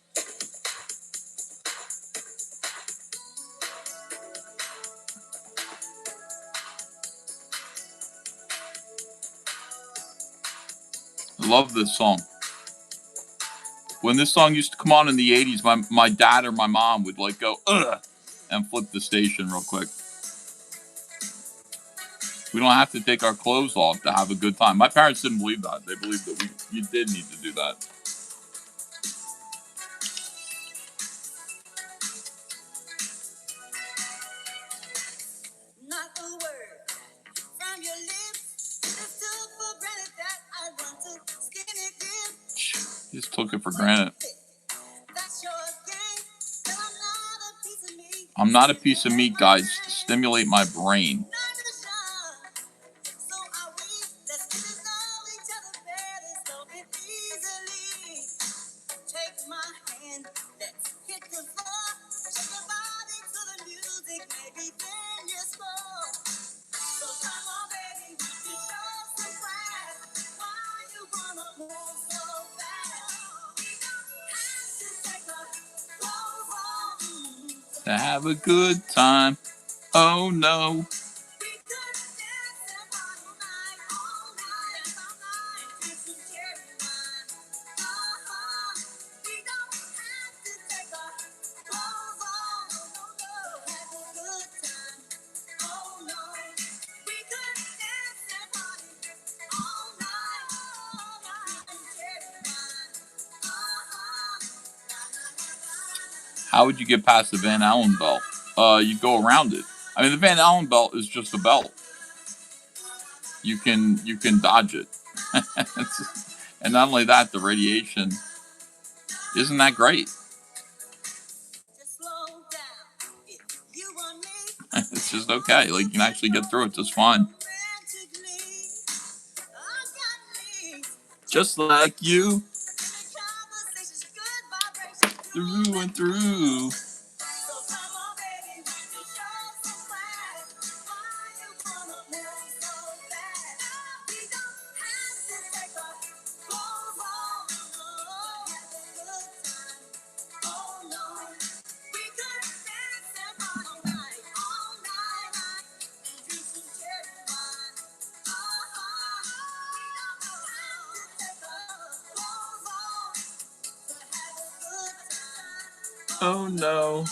I love this song. When this song used to come on in the 80s, my dad or my mom would like go, ugh, and flip the station real quick. We don't have to take our clothes off to have a good time. My parents didn't believe that. They believed that you did need to do that. Not a word from your lips. Just took for granted that I want to skin it in. He just took it for granted. That's your game. But I'm not a piece of meat. I'm not a piece of meat, guys. Stimulate my brain. So are we. Let's get to know each other better so it easily. Take my hand. Let's hit the floor. Shake your body to the music. Maybe then you're small. So come on, baby. We can show some class. Why you wanna move so fast? We don't have to take our clothes off. To have a good time. Oh no. We could dance all night, all night, drink some cherry wine. We don't have to take our clothes off. Have a good time. Oh no. We could dance and party all night, drink some cherry wine. How would you get past the Van Allen belt? You go around it. I mean, the Van Allen belt is just a belt. You can dodge it. And not only that, the radiation isn't that great. Just slow down. If you want me, It's just okay. Like you can actually get through it just fine. romantically, I got me. Just like you, Conversations, good vibrations. through and through. So come on, baby, we can show some class. Why you wanna move so fast? We don't have to take our clothes off. Have a good time. Oh no, we could dance and party all night, and drink some cherry wine. We don't have to take our clothes off to have a good time. Oh no.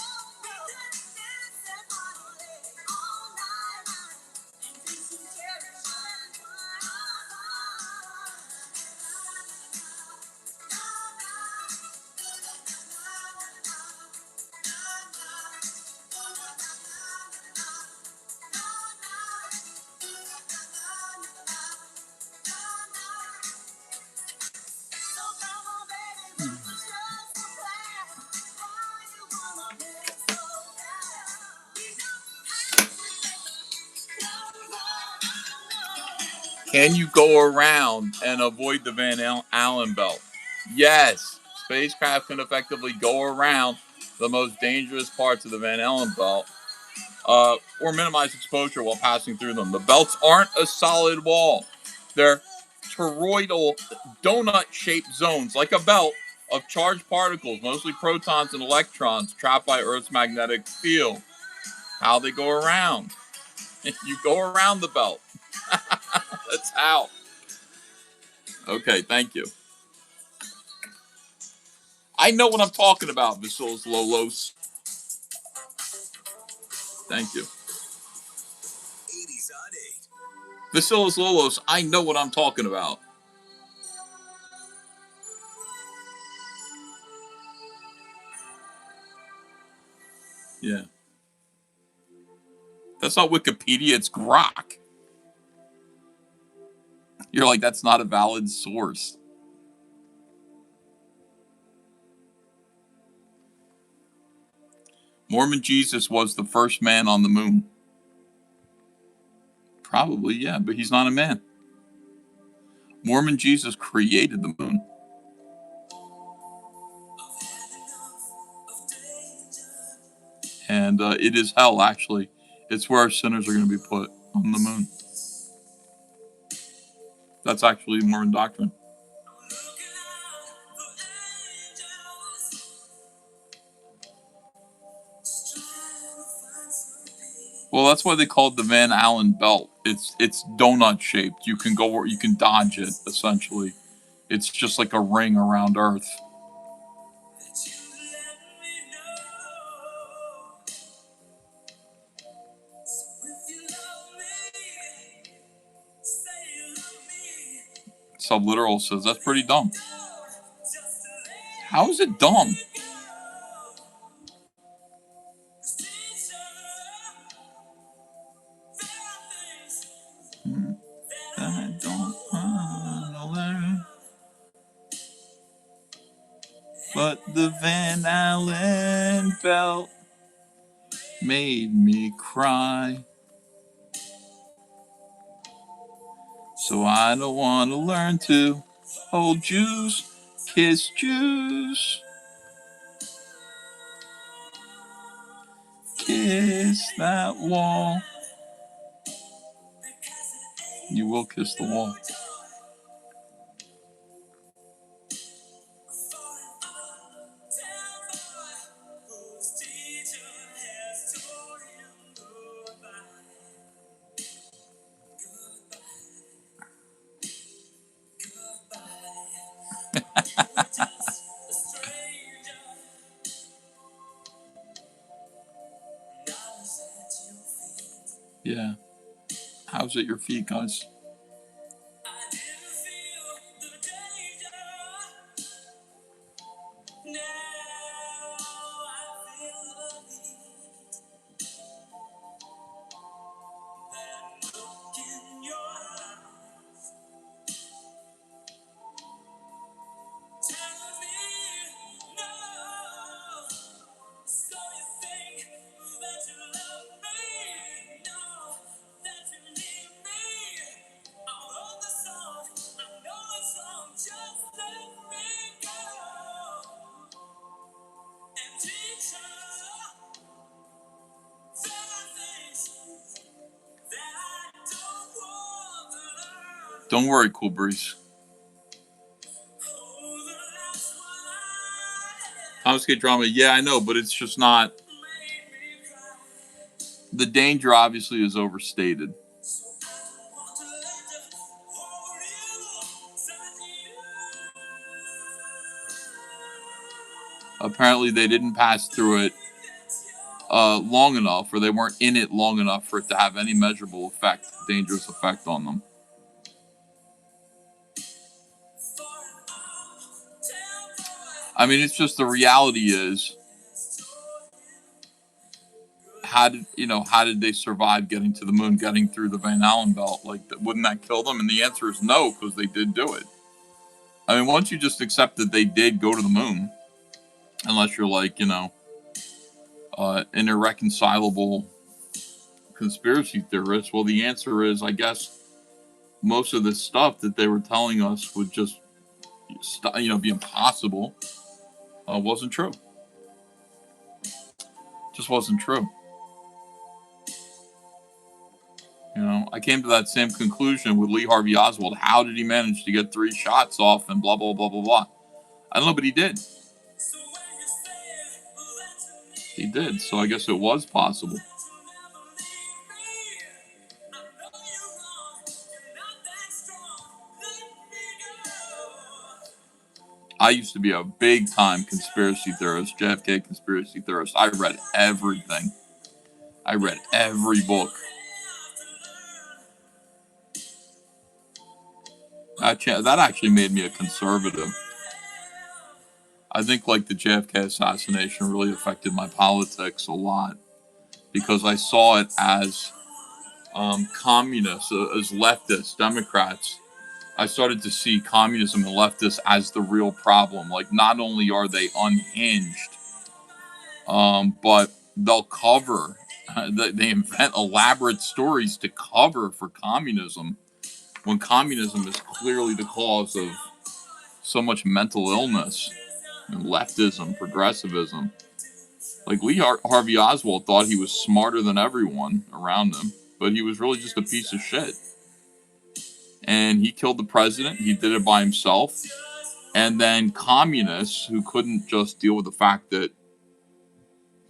Can you go around and avoid the Van Allen belt? Yes. Spacecraft can effectively go around the most dangerous parts of the Van Allen belt, or minimize exposure while passing through them. The belts aren't a solid wall. They're toroidal, donut-shaped zones, like a belt, of charged particles, mostly protons and electrons, trapped by Earth's magnetic field. How they go around? You go around the belt. That's how. Okay, thank you. I know what I'm talking about, Vasilis Lolos. Thank you. 80s on 8. Vasilis Lolos, I know what I'm talking about. Yeah. That's not Wikipedia, it's Grok. You're like, that's not a valid source. Mormon Jesus was the first man on the moon. Probably, yeah, but he's not a man. Mormon Jesus created the moon. And it is hell, actually. It's where our sinners are going to be put, on the moon. That's actually Mormon doctrine. Well, that's why they call it the Van Allen belt. It's donut shaped. You can go, you can dodge it, essentially. It's just like a ring around Earth. Subliteral says that's pretty dumb. How is it dumb? I don't wanna learn, but the Van Allen belt made me cry. So I don't want to learn to hold Jews, kiss Jews, kiss that wall. You will kiss the wall. Yeah. How's it your feet, guys? Don't worry, Cool Breeze. Thomas K. Drama, yeah, I know, but it's just not. The danger obviously is overstated. Apparently, they didn't pass through it long enough, or they weren't in it long enough for it to have any measurable effect, dangerous effect on them. I mean, it's just the reality is, how did they survive getting to the moon, getting through the Van Allen belt? Like, wouldn't that kill them? And the answer is no, because they did do it. I mean, once you just accept that they did go to the moon, unless you're like, an irreconcilable conspiracy theorist, well, the answer is, I guess, most of this stuff that they were telling us would just, be impossible, wasn't true. Just wasn't true. I came to that same conclusion with Lee Harvey Oswald. How did he manage to get 3 shots off and blah, blah, blah, blah, blah? I don't know, but he did. He did, so I guess it was possible. I used to be a big-time conspiracy theorist, JFK conspiracy theorist. I read everything. I read every book. That actually made me a conservative. I think the JFK assassination really affected my politics a lot because I saw it as communists, as leftists, Democrats. I started to see communism and leftists as the real problem. Not only are they unhinged, but they'll cover, they invent elaborate stories to cover for communism when communism is clearly the cause of so much mental illness and leftism, progressivism. Lee Harvey Oswald thought he was smarter than everyone around him, but he was really just a piece of shit. And he killed the president. He did it by himself. And then communists who couldn't just deal with the fact that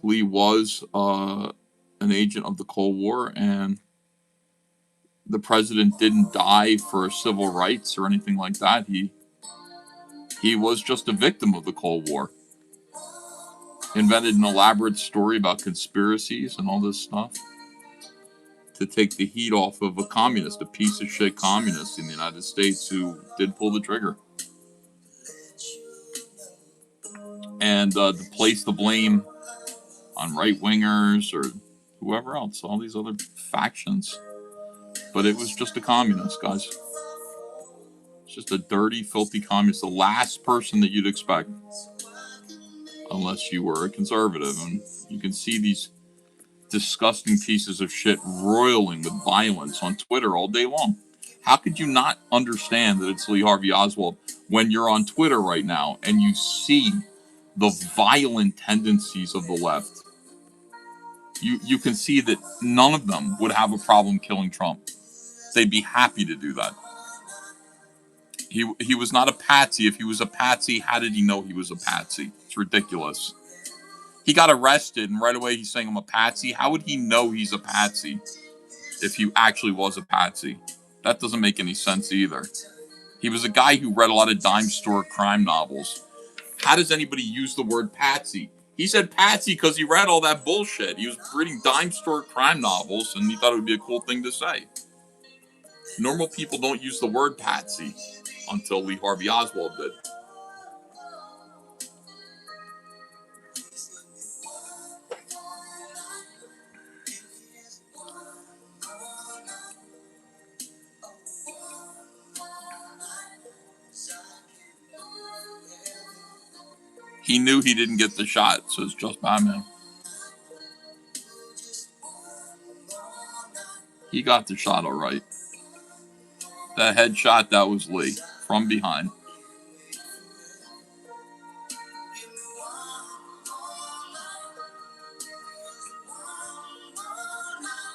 Lee was an agent of the Cold War and the president didn't die for civil rights or anything like that. He was just a victim of the Cold War. Invented an elaborate story about conspiracies and all this stuff to take the heat off of a communist, a piece of shit communist in the United States who did pull the trigger. And to place the blame on right-wingers or whoever else, all these other factions. But it was just a communist, guys. It's just a dirty, filthy communist, the last person that you'd expect. Unless you were a conservative. And you can see these disgusting pieces of shit roiling with violence on Twitter all day long. How could you not understand that it's Lee Harvey Oswald when you're on Twitter right now and you see the violent tendencies of the left? You can see that none of them would have a problem killing Trump. They'd be happy to do that. He was not a patsy. If he was a patsy, how did he know he was a patsy? It's ridiculous. He got arrested, and right away he's saying I'm a patsy. How would he know he's a patsy if he actually was a patsy? That doesn't make any sense either. He was a guy who read a lot of dime store crime novels. How does anybody use the word patsy? He said patsy because he read all that bullshit. He was reading dime store crime novels, and he thought it would be a cool thing to say. Normal people don't use the word patsy until Lee Harvey Oswald did. He knew he didn't get the shot, so it's just Batman. He got the shot all right. That headshot, that was Lee, from behind.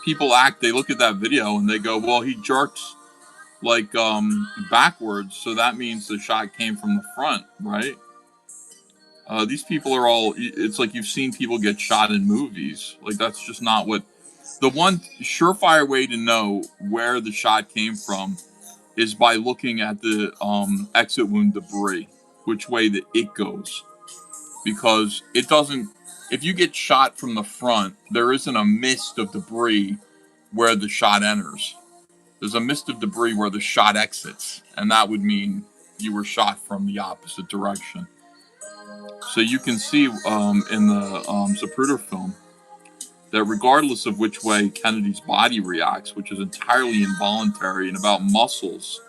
People they look at that video and they go, well, he jerks backwards, so that means the shot came from the front, right? These people are all, it's like you've seen people get shot in movies. That's just not what, the one surefire way to know where the shot came from is by looking at the exit wound debris, which way that it goes. Because it doesn't, if you get shot from the front, there isn't a mist of debris where the shot enters. There's a mist of debris where the shot exits, and that would mean you were shot from the opposite direction. So you can see in the Zapruder film that regardless of which way Kennedy's body reacts, which is entirely involuntary and about muscles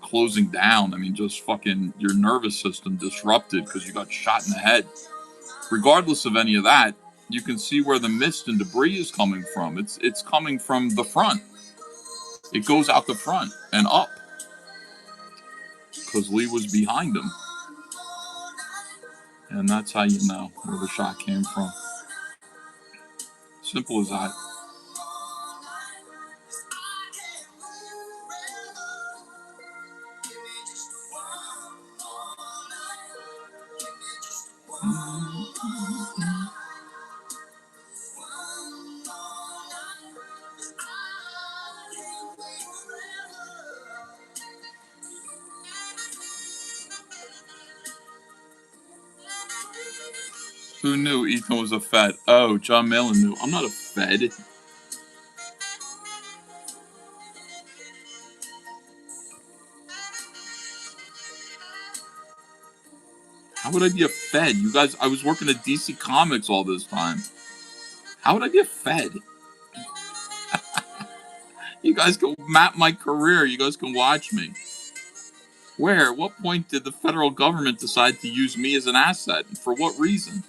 closing down, I mean, just fucking your nervous system disrupted because you got shot in the head. Regardless of any of that, you can see where the mist and debris is coming from. It's coming from the front. It goes out the front and up because Lee was behind him. And that's how you know where the shot came from. Simple as that. Who knew Ethan was a Fed? Oh, John Malin knew. I'm not a Fed. How would I be a Fed? You guys, I was working at DC Comics all this time. How would I be a Fed? You guys can map my career. You guys can watch me. Where? At what point did the federal government decide to use me as an asset? And for what reason?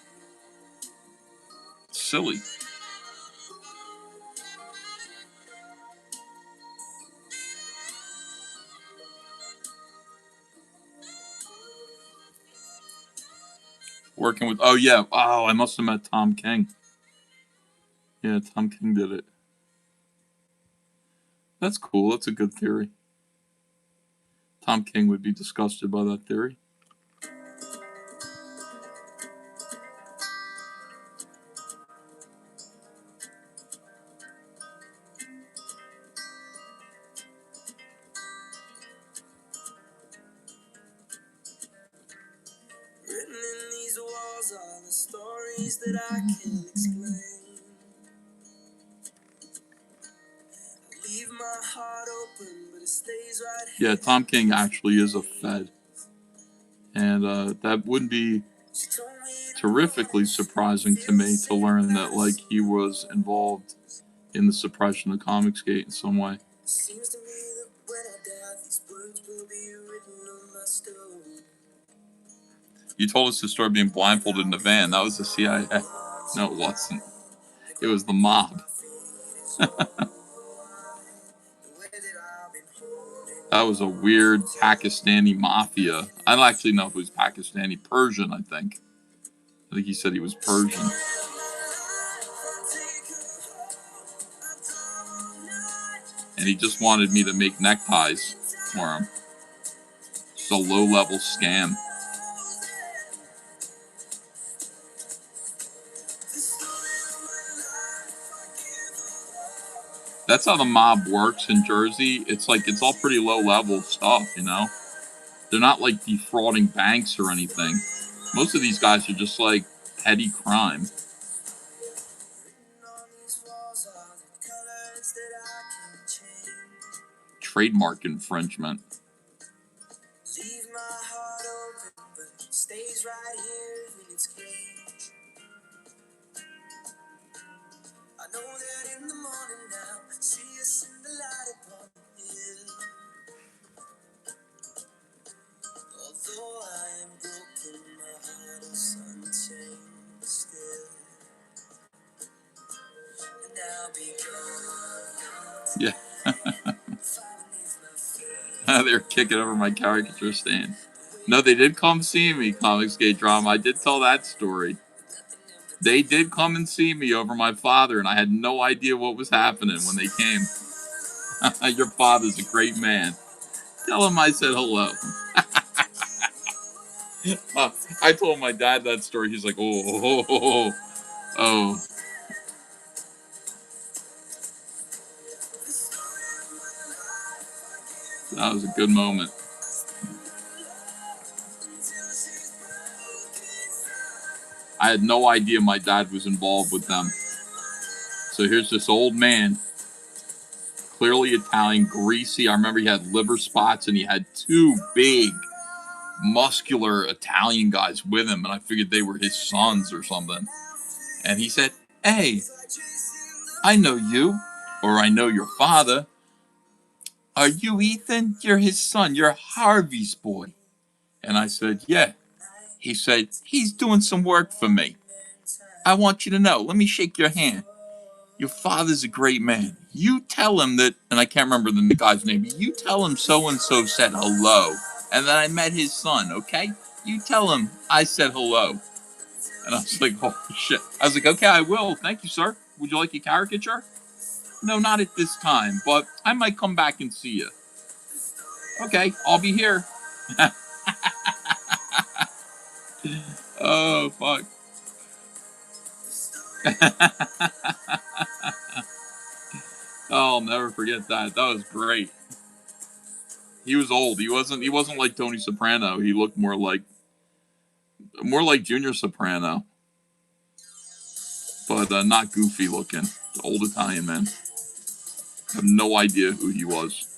Silly. Working with, oh yeah, oh, I must have met Tom King. Yeah, Tom King did it. That's cool. That's a good theory. Tom King would be disgusted by that theory. Written in these walls are the stories that I can't explain. Leave my heart open, but it stays right here. Yeah, Tom King actually is a Fed. And that would be terrifically surprising to me to learn that, like, he was involved in the suppression of Comicsgate in some way. Seems to me that when I die, these words will be written on my stone. You told us the story of being blindfolded in the van. That was the CIA. No, it wasn't. It was the mob. That was a weird Pakistani mafia. I don't actually know if it was Pakistani. Persian, I think. I think he said he was Persian. And he just wanted me to make neckties for him. Just a low-level scam. That's how the mob works in Jersey. It's like, it's all pretty low-level stuff, you know? They're not like defrauding banks or anything. Most of these guys are just like petty crime. Trademark infringement. Leave my heart open, but it stays right here in its cage. I know that in the morning now, see us in the light upon the hill. Although I am broken, my heart is unchained still. And I'll be gone. Yeah. They're kicking over my caricature stand. No, they did come see me, Comicsgate Drama. I did tell that story. They did come and see me over my father, and I had no idea what was happening when they came. Your father's a great man. Tell him I said hello. I told my dad that story. He's like, oh. That was a good moment. I had no idea my dad was involved with them. So here's this old man, clearly Italian, greasy. I remember he had liver spots, and he had two big, muscular Italian guys with him, and I figured they were his sons or something. And he said, "Hey, I know you, or I know your father. Are you Ethan? You're his son. You're Harvey's boy." And I said, "Yeah." He said, "He's doing some work for me. I want you to know. Let me shake your hand. Your father's a great man. you tell him that, and I can't remember the guy's name, you tell him so-and-so said hello, and that I met his son, okay? You tell him I said hello. And I was like, oh, shit. I was like, okay, I will. Thank you, sir. Would you like a caricature? No, not at this time, but I might come back and see you. Okay, I'll be here. Oh, fuck. I'll never forget that. That was great. He was old. He wasn't like Tony Soprano. He looked more like Junior Soprano. But not goofy looking. Old Italian man. I have no idea who he was.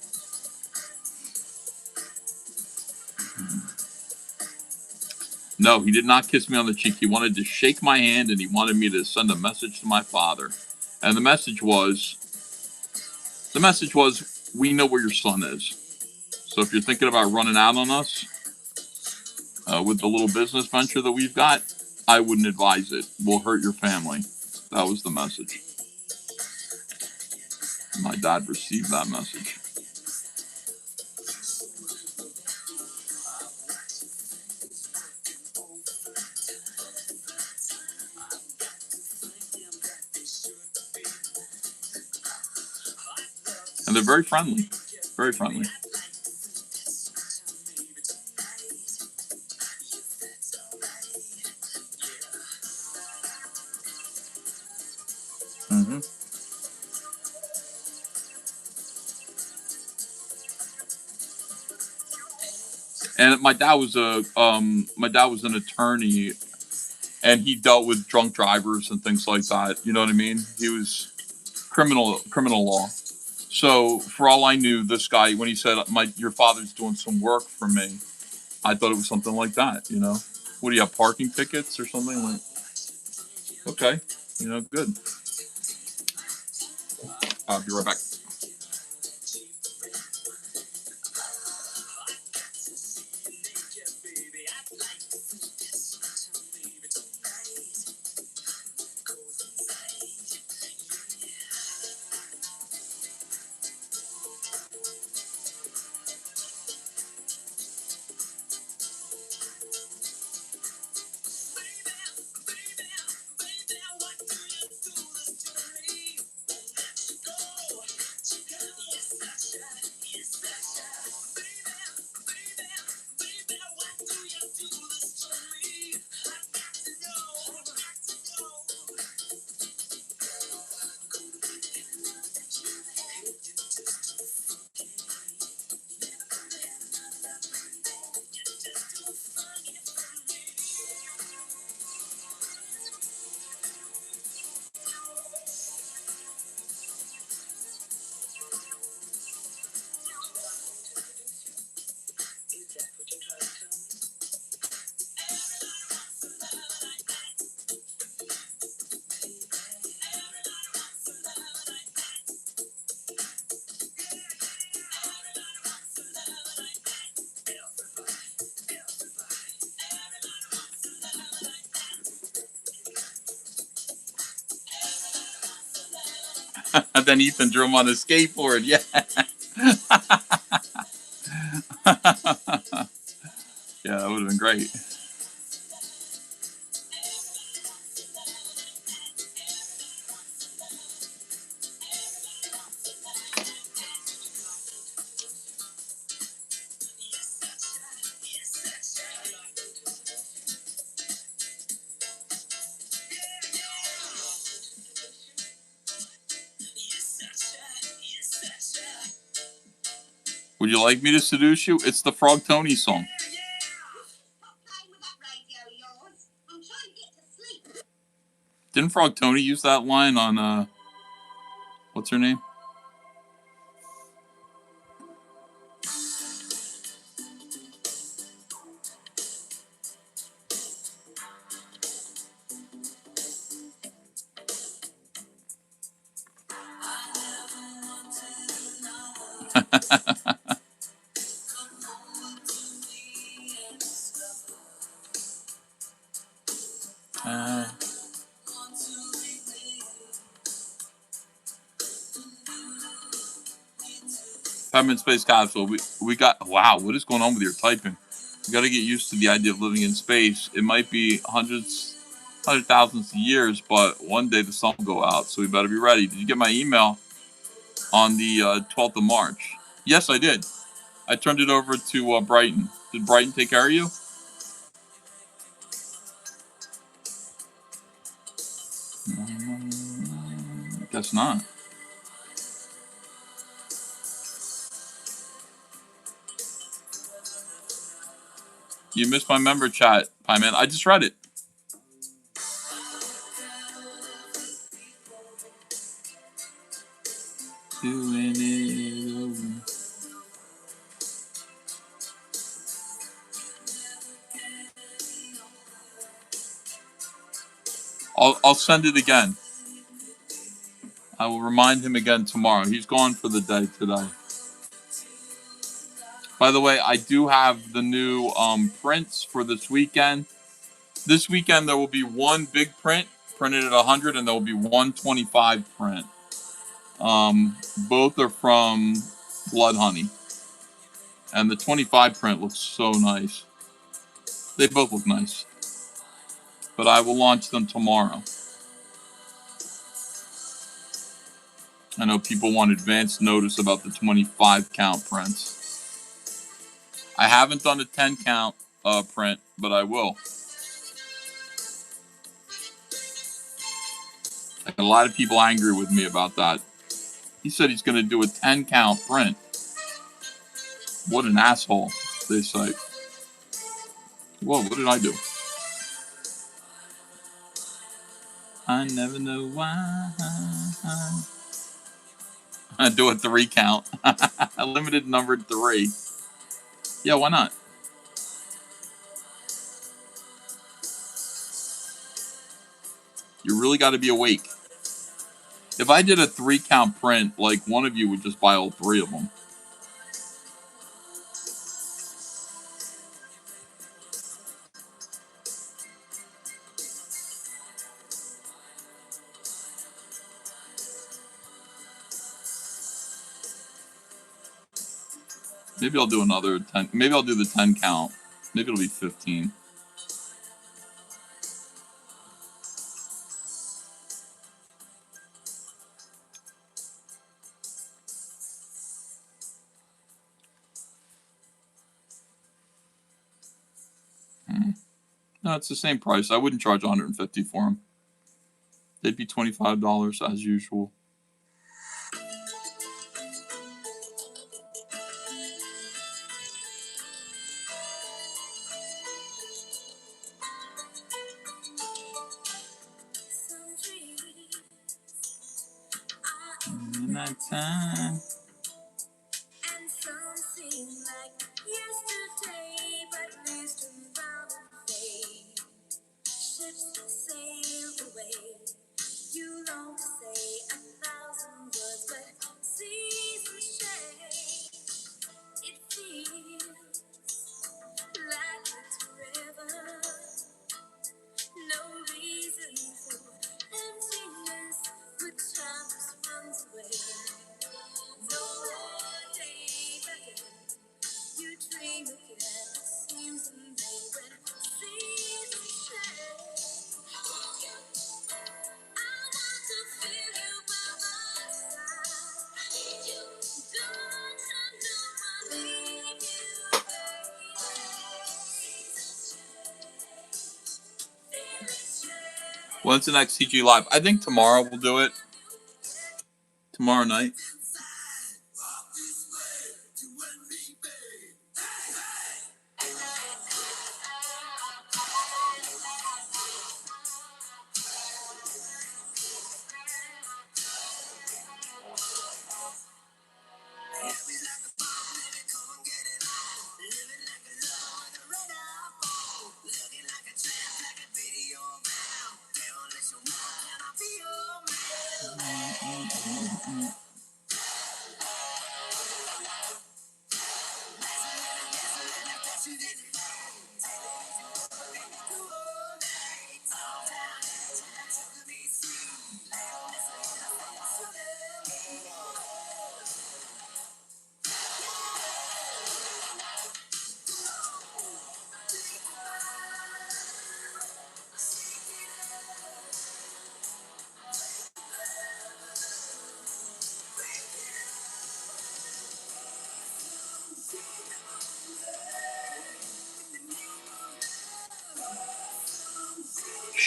No, he did not kiss me on the cheek. He wanted to shake my hand, and he wanted me to send a message to my father. And the message was, we know where your son is. So if you're thinking about running out on us with the little business venture that we've got, I wouldn't advise it. We'll hurt your family. That was the message. My dad received that message. And they're very friendly. Very friendly. Mm-hmm. And my dad was an attorney, and he dealt with drunk drivers and things like that. You know what I mean? He was criminal law. So for all I knew, this guy, when he said, your father's doing some work for me, I thought it was something like that, you know? What do you have, parking tickets or something? Like, okay, you know, good. I'll be right back. And then Ethan drew him on his skateboard. Yeah. Yeah, that would have been great. Would you like me to seduce you? It's the Frog Tony song. Didn't Frog Tony use that line on, what's her name? Peppermint Space Capsule. We got, wow, what is going on with your typing? You got to get used to the idea of living in space. It might be hundred thousands of years, but one day the sun will go out, so we better be ready. Did you get my email on the 12th of March? Yes, I did. I turned it over to Brighton. Did Brighton take care of you? Guess not. You missed my member chat, Pie Man. I just read it. Doing it over. I'll send it again. I will remind him again tomorrow. He's gone for the day today. By the way, I do have the new prints for this weekend. This weekend there will be one big print printed at 100, and there will be 125 print. Both are from Blood Honey, and the 25 print looks so nice. They both look nice, but I will launch them tomorrow. I know people want advance notice about the 25 count prints. I haven't done a 10 count print, but I will. A lot of people angry with me about that. He said he's going to do a 10 count print. What an asshole, they say. Whoa, what did I do? I never know why. I do a 3 count. A limited numbered 3. Yeah, why not? You really got to be awake. If I did a 3 count print, like one of you would just buy all 3 of them. Maybe I'll do another 10. Maybe I'll do the 10 count. Maybe it'll be 15. No, it's the same price. I wouldn't charge $150 for them. They'd be $25 as usual. In that time. And some seem like yesterday, but wisdom found a fade. Ships sail away. You long to say 1,000 words, but seas and shade. It feels like it's forever. No reason for emptiness, but time just runs away. No more day beckon. You dream again. It seems in vain when seasons change. I want to feel you by my side. I need you. Don't you know I need you, baby? When's the next CG Live? I think tomorrow we'll do it. Tomorrow night.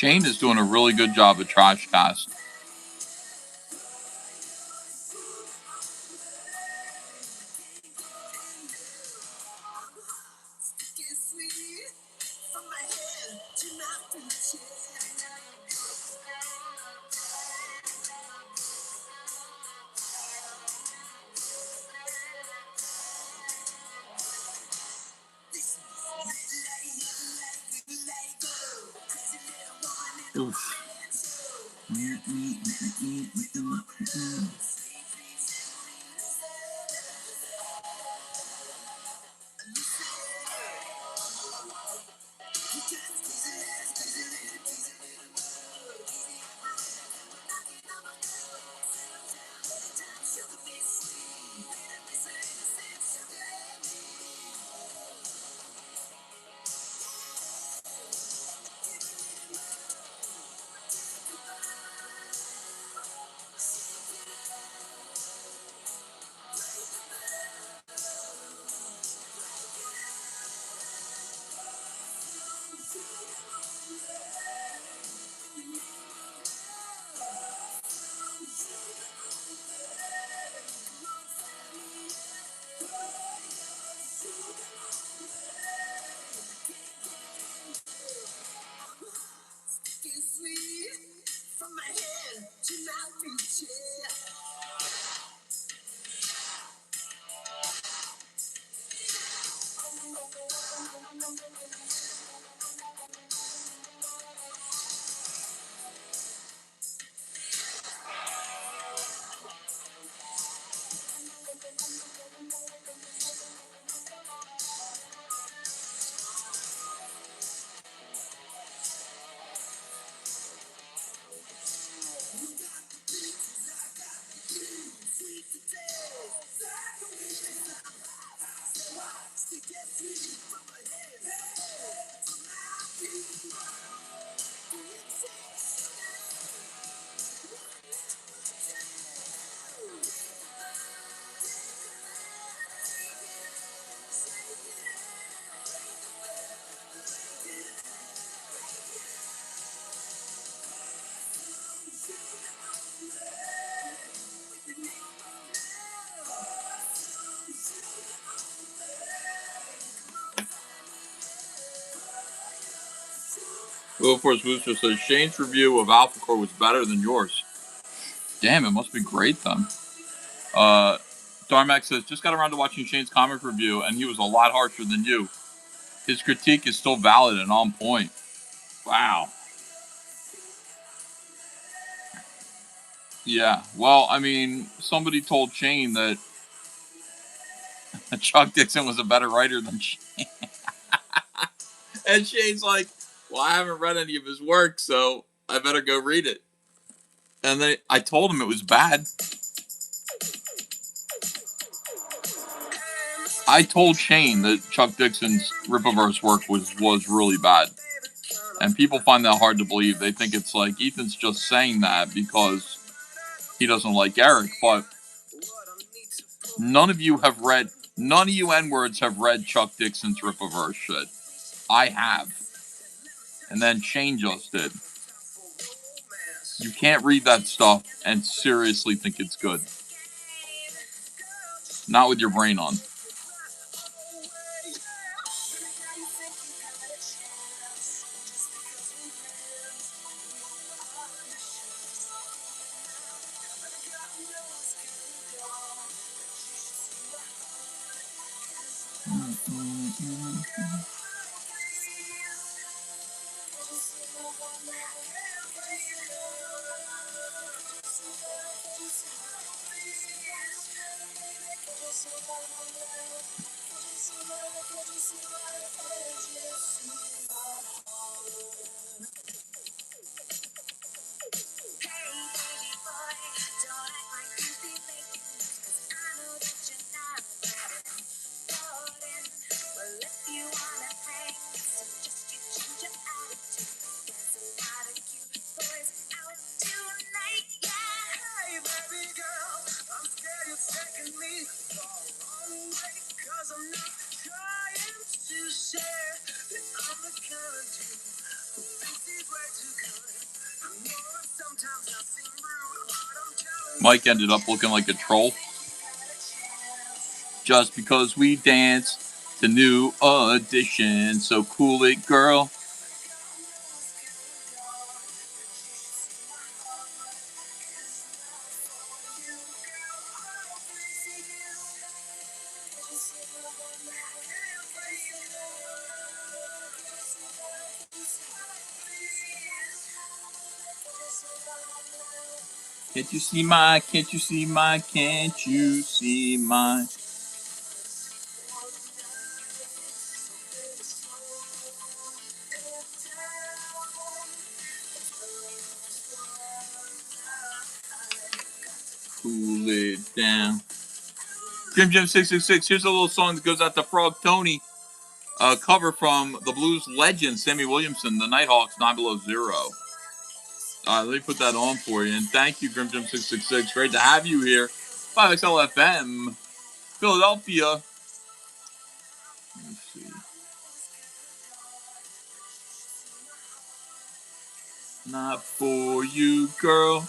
Shane is doing a really good job at Trash Cast. Oof. Force Booster says Shane's review of AlphaCore was better than yours. Damn, it must be great then. Darmax says just got around to watching Shane's comic review, and he was a lot harsher than you. His critique is still valid and on point. Wow. Yeah. Well, I mean, somebody told Shane that Chuck Dixon was a better writer than Shane. And Shane's like, well, I haven't read any of his work, so I better go read it. And then I told him it was bad. I told Shane that Chuck Dixon's Rippaverse work was really bad. And people find that hard to believe. They think it's like Ethan's just saying that because he doesn't like Eric. But none of you N-words have read Chuck Dixon's Rippaverse shit. I have. And then Shane just did. You can't read that stuff and seriously think it's good. Not with your brain on. Mike ended up looking like a troll. Just because we dance to New Edition. So cool it, girl. Can't you see my, can't you see my, can't you see my? Cool it down. Jim 666, here's a little song that goes out to Frog Tony. Cover from the blues legend Sammy Williamson, the Nighthawks, 9 Below Zero. Let me put that on for you. And thank you, Grim Jim 666. Great to have you here. 5XL FM, Philadelphia. Let's see. Not for you, girl.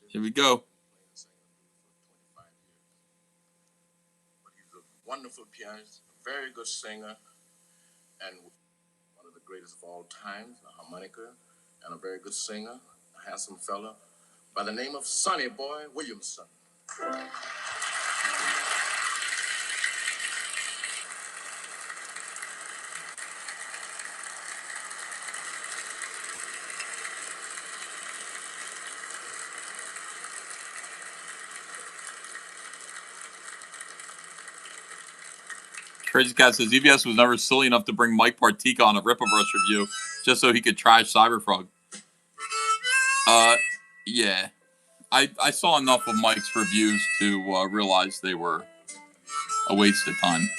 Here we go. He's a wonderful pianist, a very good singer, and one of the greatest of all time, a harmonica, and a very good singer, a handsome fella, by the name of Sonny Boy Williamson. Crazy Cat says EBS was never silly enough to bring Mike Partika on a Rip-A-Brush review just so he could trash Cyberfrog. Yeah. I saw enough of Mike's reviews to realize they were a waste of time.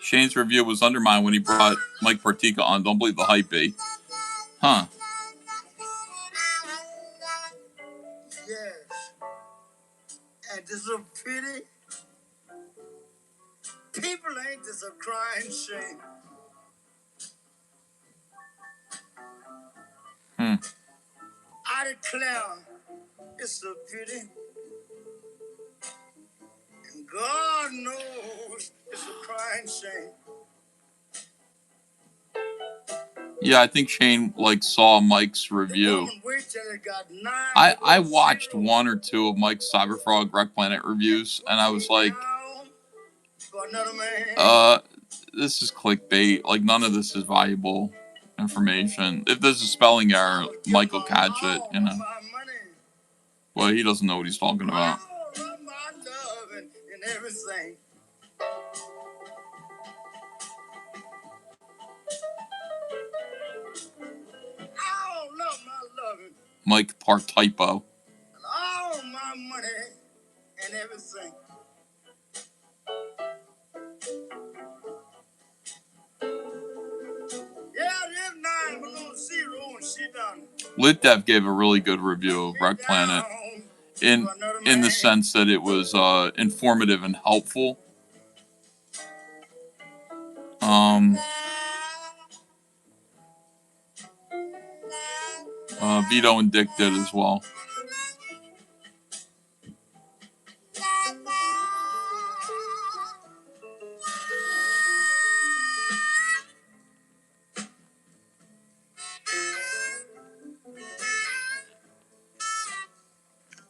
Shane's review was undermined when he brought Mike Partika on. Don't believe the hype, B. Huh. Yes. And this is a pity. People ain't this a crying shame. I declare it's a pity. And God knows it's a crying shame. Yeah, I think Shane saw Mike's review. I watched one or two of Mike's Cyberfrog Wreck Planet reviews, and I was like, this is clickbait. Like, none of this is valuable information. If there's a spelling error, Mike will catch it, you know. Well, he doesn't know what he's talking about. Mike Part Typo. And all my money and everything. Yeah, there's 9 below 0 and she done. Lit Dev gave a really good review of Wreck Planet in the sense that it was informative and helpful. Vito and Dick did as well.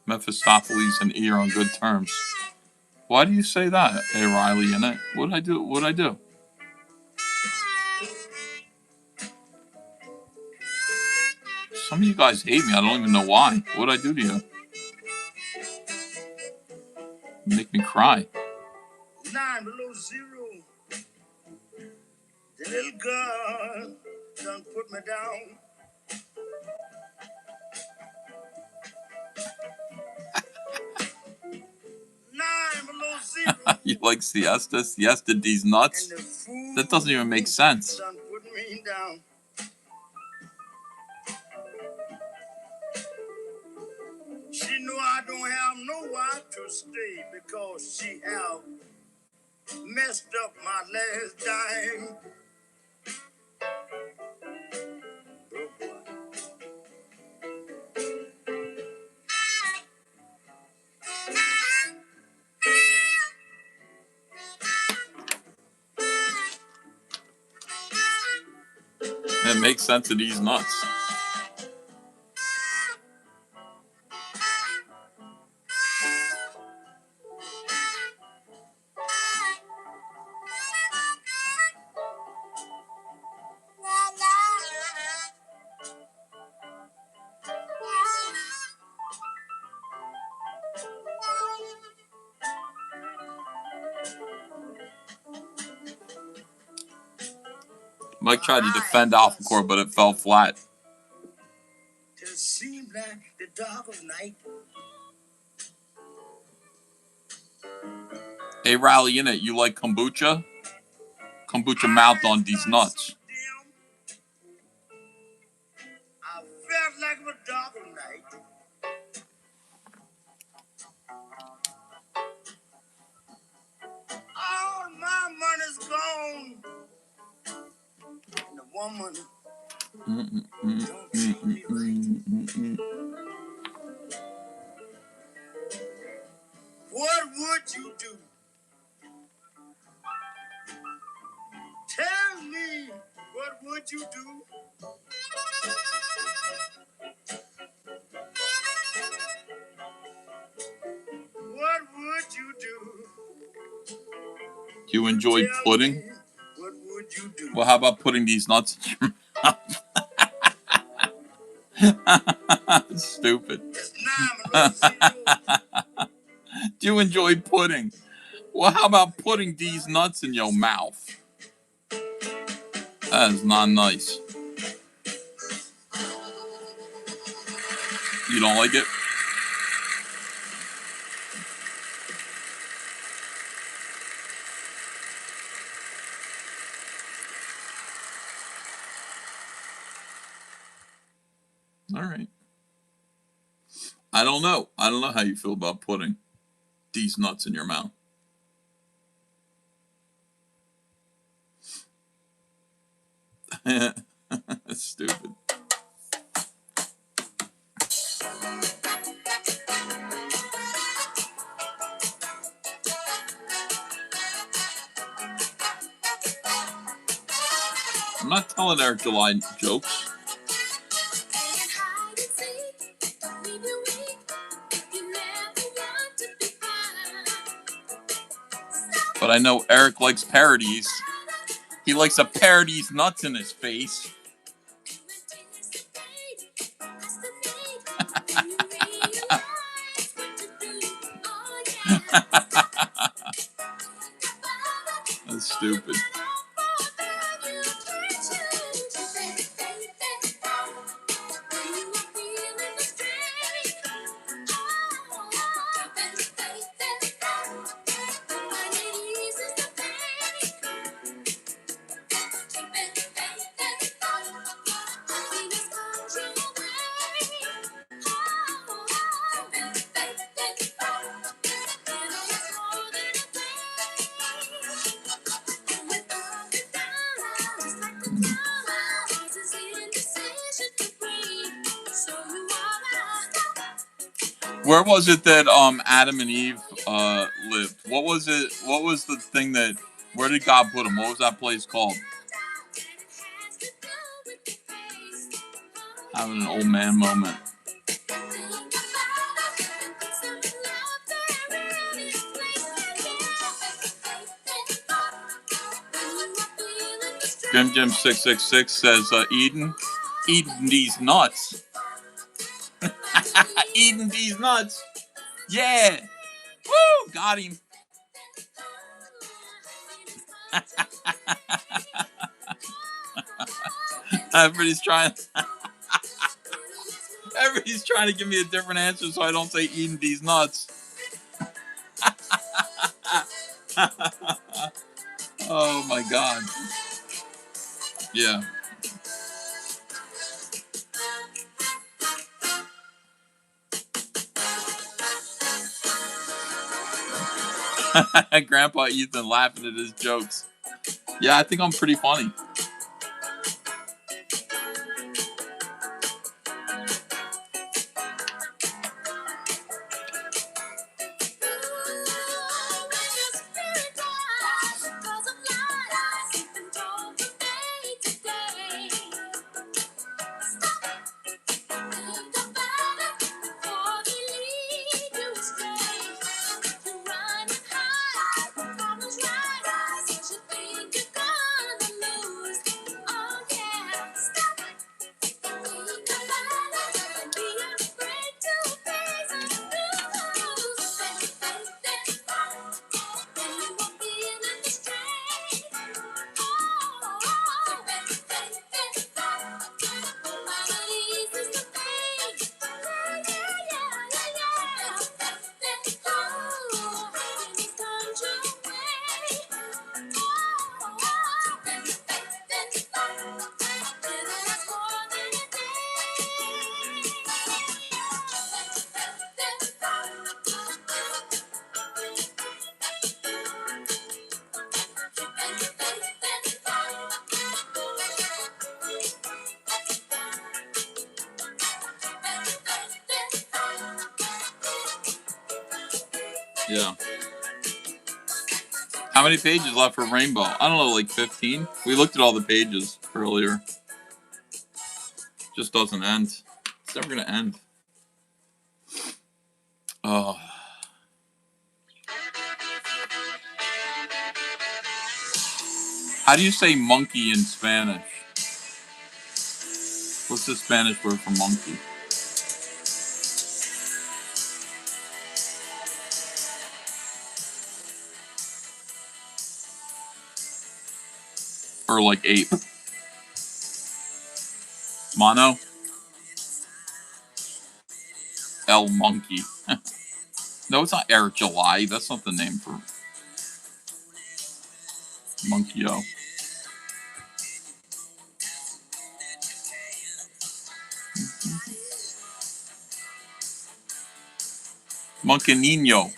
Mephistopheles and E are on good terms. Why do you say that, A. Riley, in it? What'd I do? What'd I do? Some of you guys hate me. I don't even know why. What'd I do to you? You make me cry. 9 below zero. The little girl done put me down. 9 below zero. You like siesta? Siesta these nuts? That doesn't even make sense. Done put me down. She knew I don't have nowhere to stay because she have messed up my last dime. It makes sense to these nuts. Mike tried to defend Alphacore, but it fell flat. Just seemed like the dark of night. Hey, Rally in it, you like kombucha? Kombucha mouth on these nuts. I felt like it was dark of night. All my money's gone. And the woman don't treat me right. What would you do? Tell me, what would you do? What would you do? Do you enjoy Tell pudding? me, what would you do? Well, how about putting these nuts in your mouth? Stupid. It's 9 below Do you enjoy pudding? Well, how about putting these nuts in your mouth? That is not nice. You don't like it? All right. I don't know. I don't know how you feel about putting these nuts in your mouth. That's stupid. I'm not telling Eric July jokes. But I know Eric likes parodies. He likes to parody nuts in his face. That's stupid. Where was it that Adam and Eve lived? What was it? What was the thing that? Where did God put them? What was that place called? Having an old man moment. Jim 666 says eating these nuts. Eating these nuts. Yeah. Woo! Got him. Everybody's trying. Everybody's trying to give me a different answer so I don't say eating these nuts. Oh my god. Yeah. Grandpa Ethan laughing at his jokes. Yeah, I think I'm pretty funny. Yeah. How many pages left for Rainbow? I don't know, like 15? We looked at all the pages earlier. Just doesn't end. It's never gonna end. Oh. How do you say monkey in Spanish? What's the Spanish word for monkey? Or like ape? Mono? El monkey. No, it's not Eric July. That's not the name for Monkey-O. Moncanino.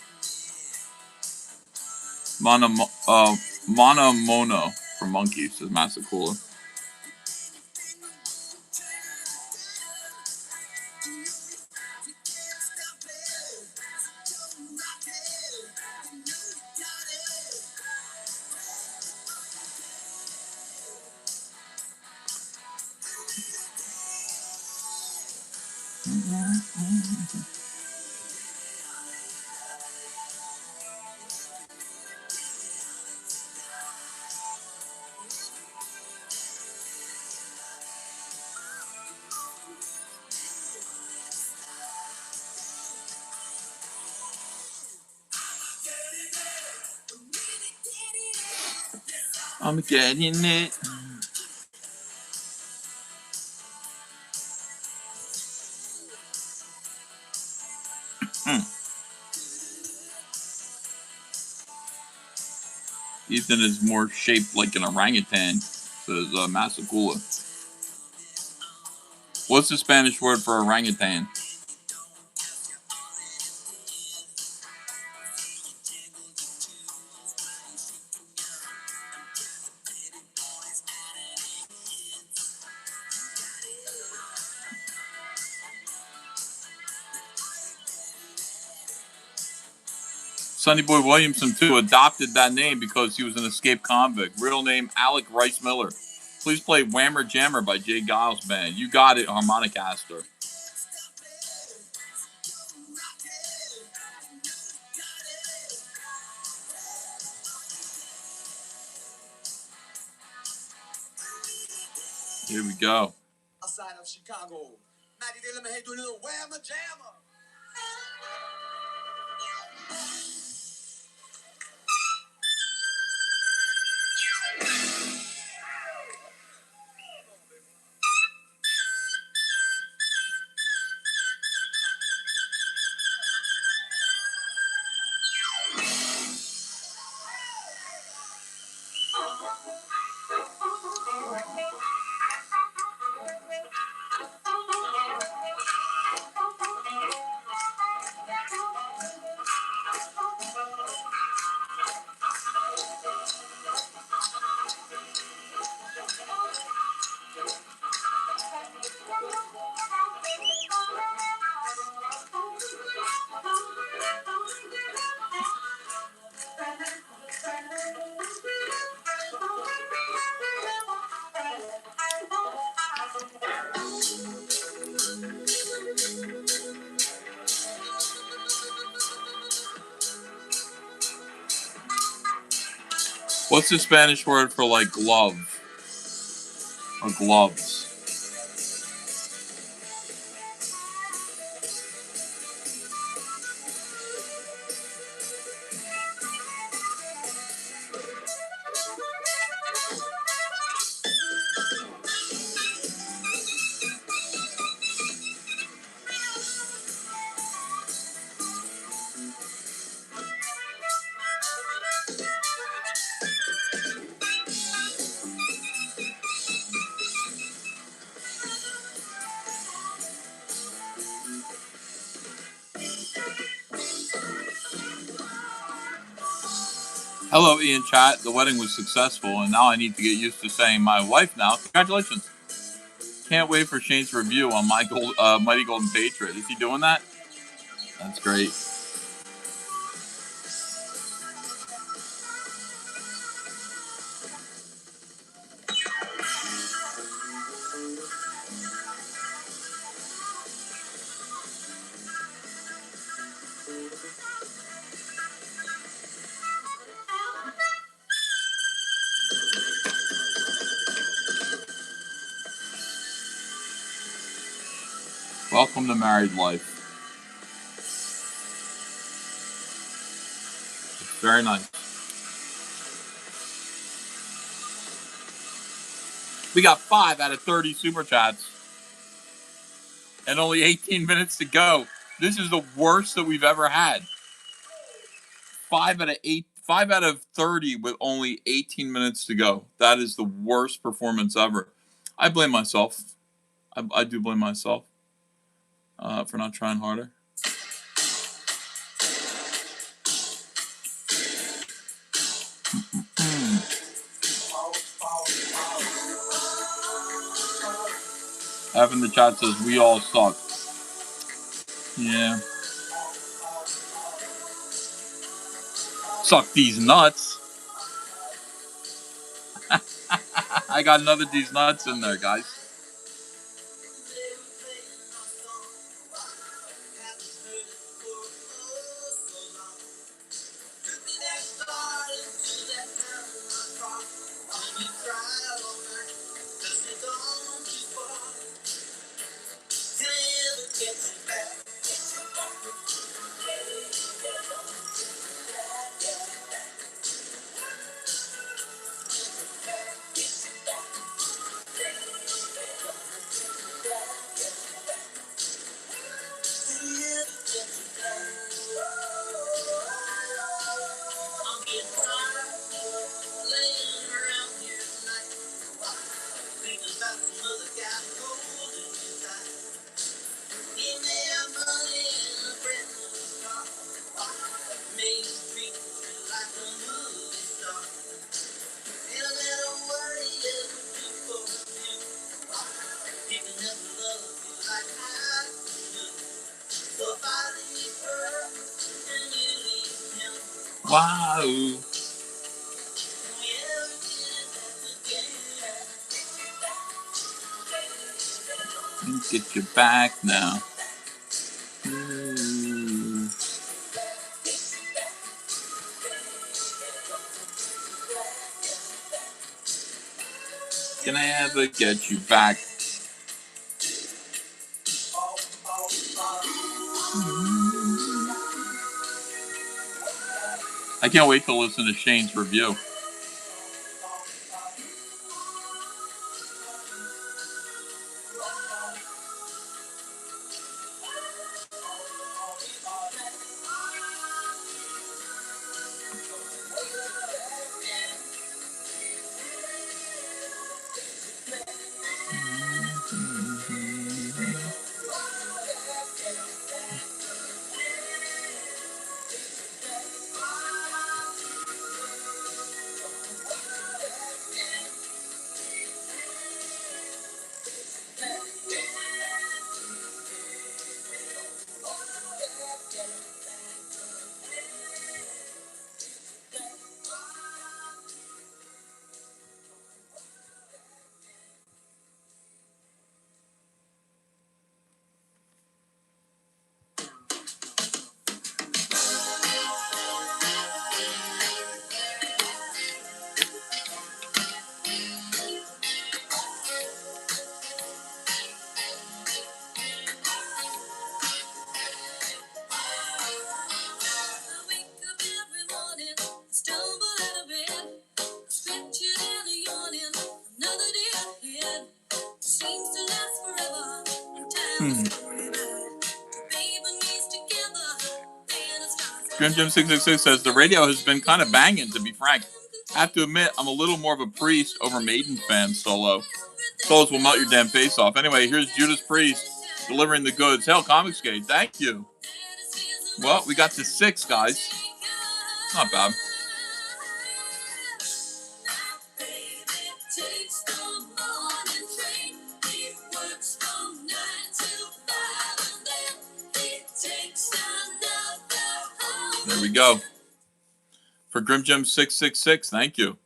Mana Mono for monkey, says Massacola. I'm getting it. Ethan is more shaped like an orangutan, says Massacola. What's the Spanish word for orangutan? Sonny Boy Williamson, too, adopted that name because he was an escaped convict. Real name, Alec Rice Miller. Please play Whammer Jammer by Jay Giles Band. You got it, Harmonicaster. Here we go. Outside of Chicago. Maddie, let me do a little Whammer Jammer. What's the Spanish word for like glove or gloves? Hello, Ian Chat. The wedding was successful, and now I need to get used to saying my wife now. Congratulations. Can't wait for Shane's review on my Mighty Golden Patriot. Is he doing that? That's great. Welcome to married life. It's very nice. We got 5 out of 30 super chats and only 18 minutes to go. This is the worst that we've ever had. 5 out of 30 with only 18 minutes to go. That is the worst performance ever. I blame myself. I do blame myself for not trying harder. Evan in the chat says, we all suck. Yeah. Suck these nuts. I got another these nuts in there, guys. Wow. Get your back now. Can I ever get you back? I can't wait to listen to Shane's review. Grim Jim 666 says the radio has been kind of banging, to be frank. I have to admit, I'm a little more of a Priest over Maiden fan solo. Solos will melt your damn face off. Anyway, here's Judas Priest delivering the goods. Hell, Comicsgate, thank you. Well, we got to 6, guys. Not bad. There we go. For Grim Jim 666, thank you.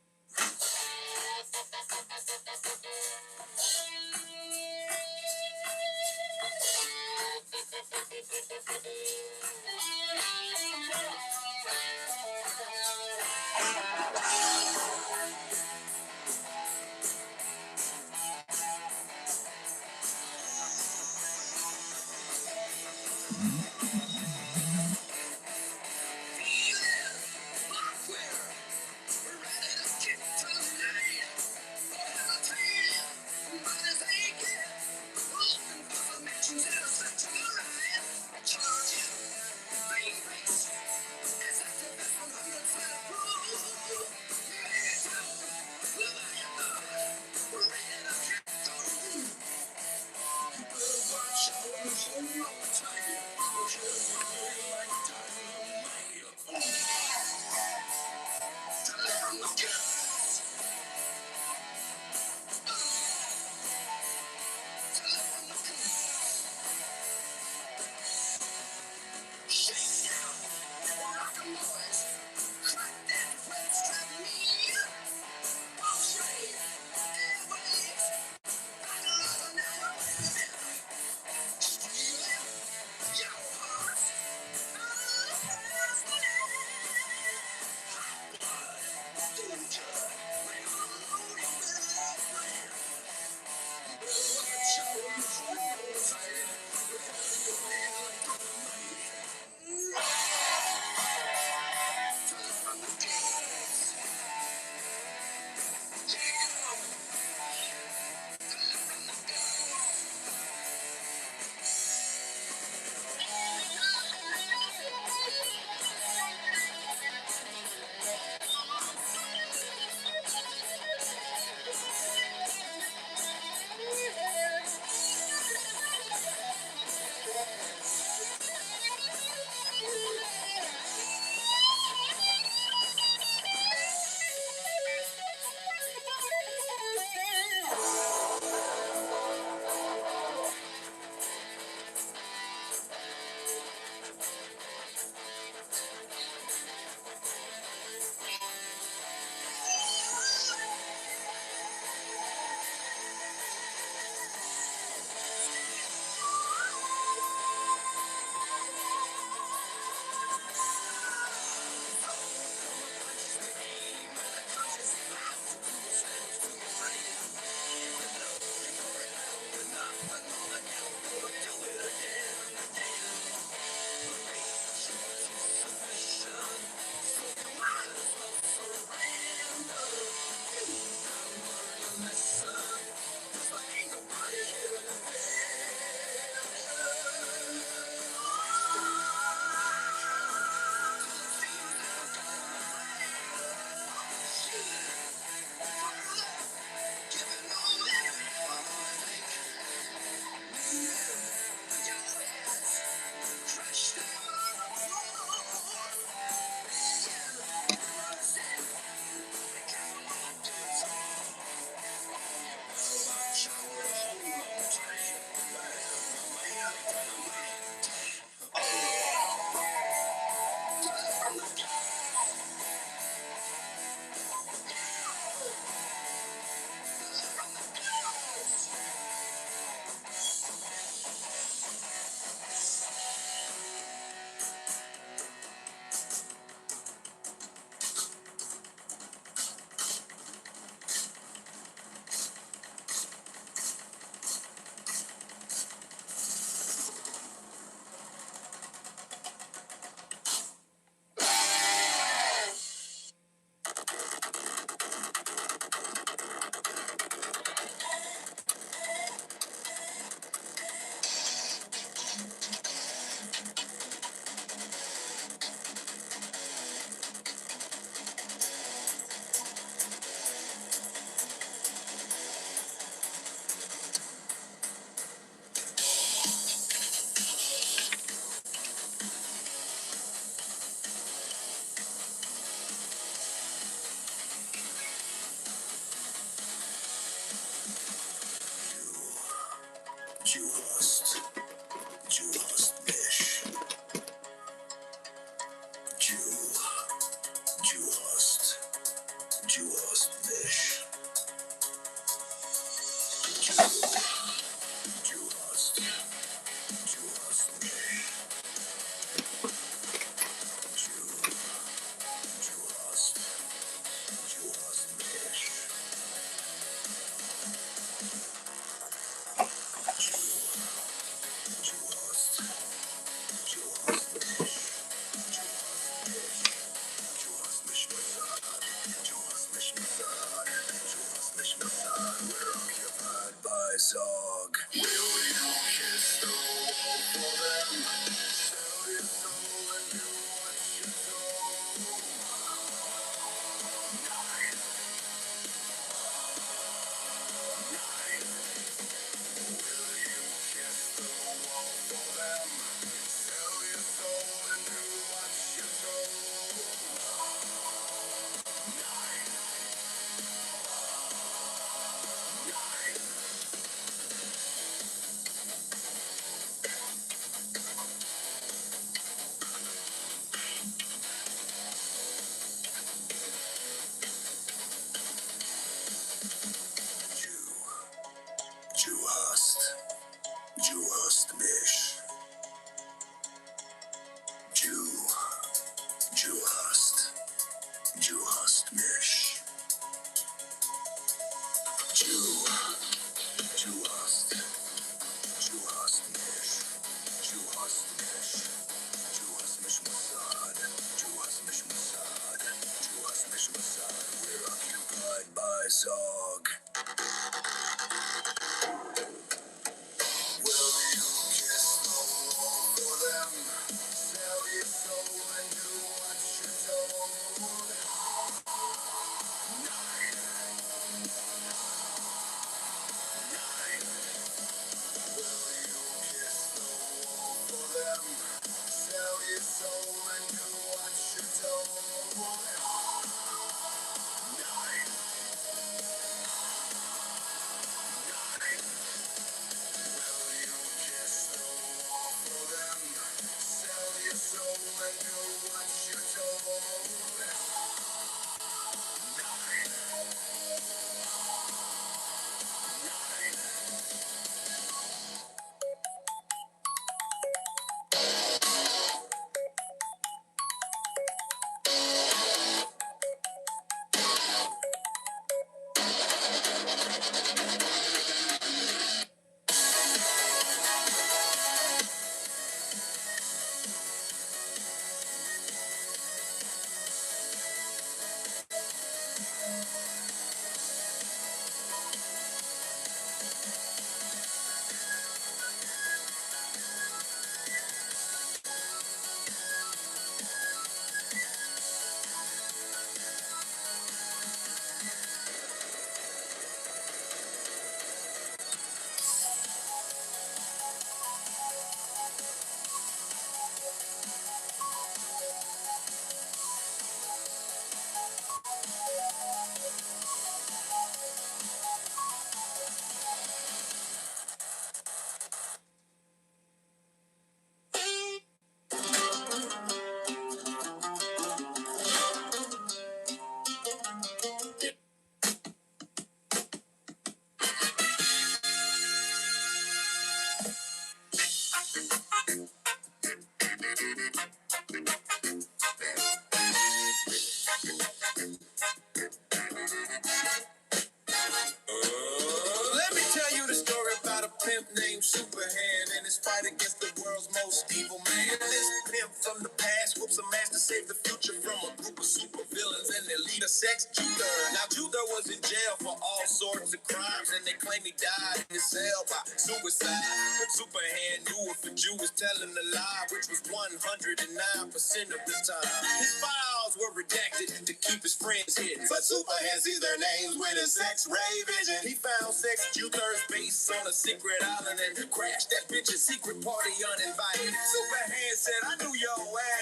Let me tell you the story about a pimp named Superhand and his fight against the world. world's most evil man. This pimp from the past whoops a mask to save the future from a group of super villains and their leader, Sex Juther. Now Juther was in jail for all sorts of crimes, and they claim he died in his cell by suicide. But Superhand knew if a Jew was telling a lie, which was 109% of the time. His files were redacted to keep his friends hidden, but Superhand sees their names with his X-ray vision. He found Sex Juther's base on a secret island and crashed that bitch's secret party uninvited. Superhand said, I knew your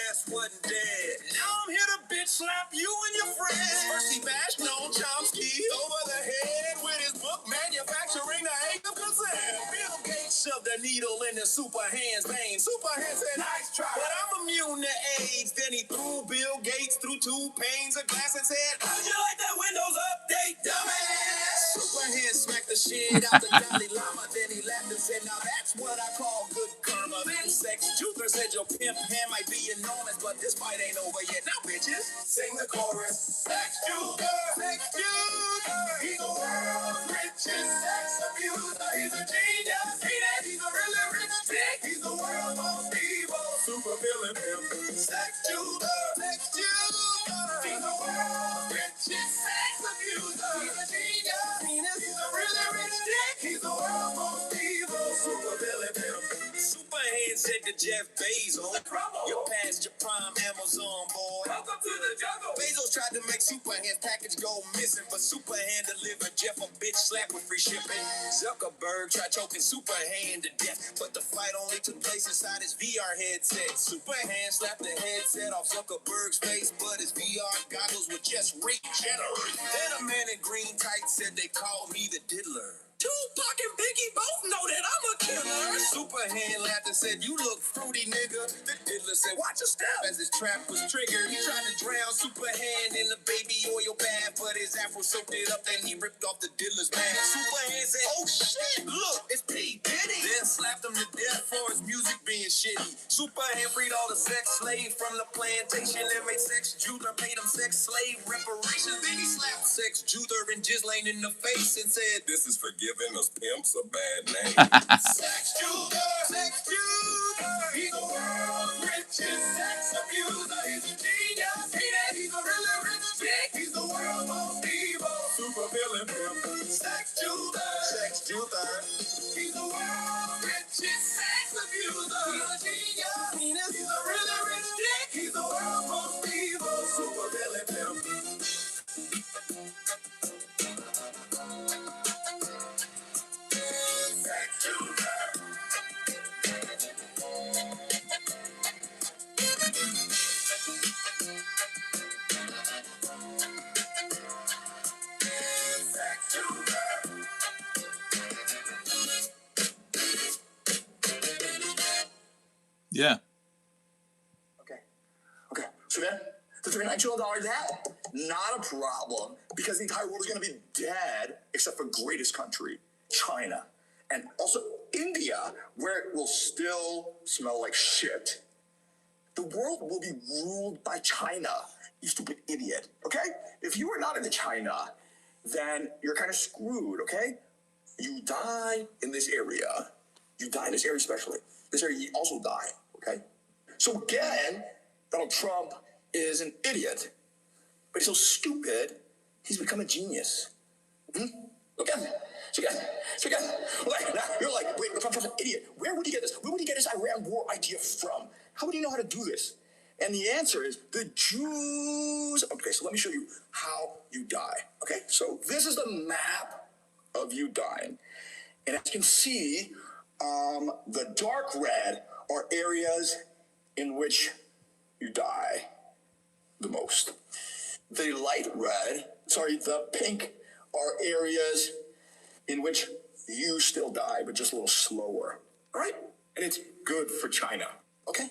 ass wasn't dead. Now I'm here to bitch slap you and your friends. First he bashed Noam Chomsky over the head with his book Manufacturing the Ache of Consent. Bill Gates shoved a needle in the Superhand's vein. Superhand said, nice try, but I'm immune to AIDS. Then he threw Bill Gates through 2 panes of glass and said, how'd you like that Windows update, dumbass? Superhand smacked the shit out the Dalai Lama. Then he laughed and said, now that's what I call good karma. Then Sex Juther said, your pimp hand might be enormous, but this fight ain't over yet. Now bitches, sing the chorus. Sex Juther, Sex Juther, he's the world's richest sex abuser. He's a genius, he's a really rich dick. He's the world's most evil super villain pimp. Sex Juther, Sex Juther, he's the world's richest sex abuser. He's a genius, he's a really rich dick. He's the world's most evil super villain pimp. Superhand said to Jeff Bezos, you're past your prime Amazon boy. Welcome to the jungle. Bezos tried to make Superhand's package go missing, but Superhand delivered Jeff a bitch slap with free shipping. Zuckerberg tried choking Superhand to death, but the fight only took place inside his VR headset. Superhand slapped the headset off Zuckerberg's face, but his VR goggles were just regenerate. Then a man in green tights said they called me the diddler. Tupac and Biggie both know that I'm a killer. Superhand laughed and said, you look fruity, nigga. The diddler said, watch your step. As his trap was triggered, he tried to drown Superhand in the baby oil bath, but his afro soaked it up, then he ripped off the diddler's mask. Superhand said, oh shit, look, it's P. Diddy. Then slapped him to death for his music being shitty. Superhand freed all the sex slaves from the plantation and made Sex Juther paid him sex slave reparations. Then he slapped Sex Juther and Ghislaine in the face and said, this is for giving us pimps a bad name. Sex Juther, Sex Juther, he's the world's richest sex abuser. He's a genius, he's a really rich dick. He's the world's most evil super villain pimp. Sex Juther, Sex Juther, he's the world's richest sex abuser. He's a genius, he's a really rich dick. He's the world's most evil super villain pimp. Yeah. Okay. So then, the $39 trillion debt, not a problem, because the entire world is going to be dead, except for greatest country, China. And also India, where it will still smell like shit. The world will be ruled by China, you stupid idiot, okay? If you are not into China, then you're kind of screwed, okay? You die in this area. You die in this area especially. This area, you also die, okay? So again, Donald Trump is an idiot, but he's so stupid, he's become a genius. Look at him. So again, you're like, wait, Trump's an idiot. Where would he get this? Where would he get his Iran war idea from? How would he know how to do this? And the answer is the Jews. Okay, so let me show you how you die. Okay, so this is the map of you dying. And as you can see, the dark red are areas in which you die the most. The pink are areas in which you still die, but just a little slower. All right? And it's good for China. Okay?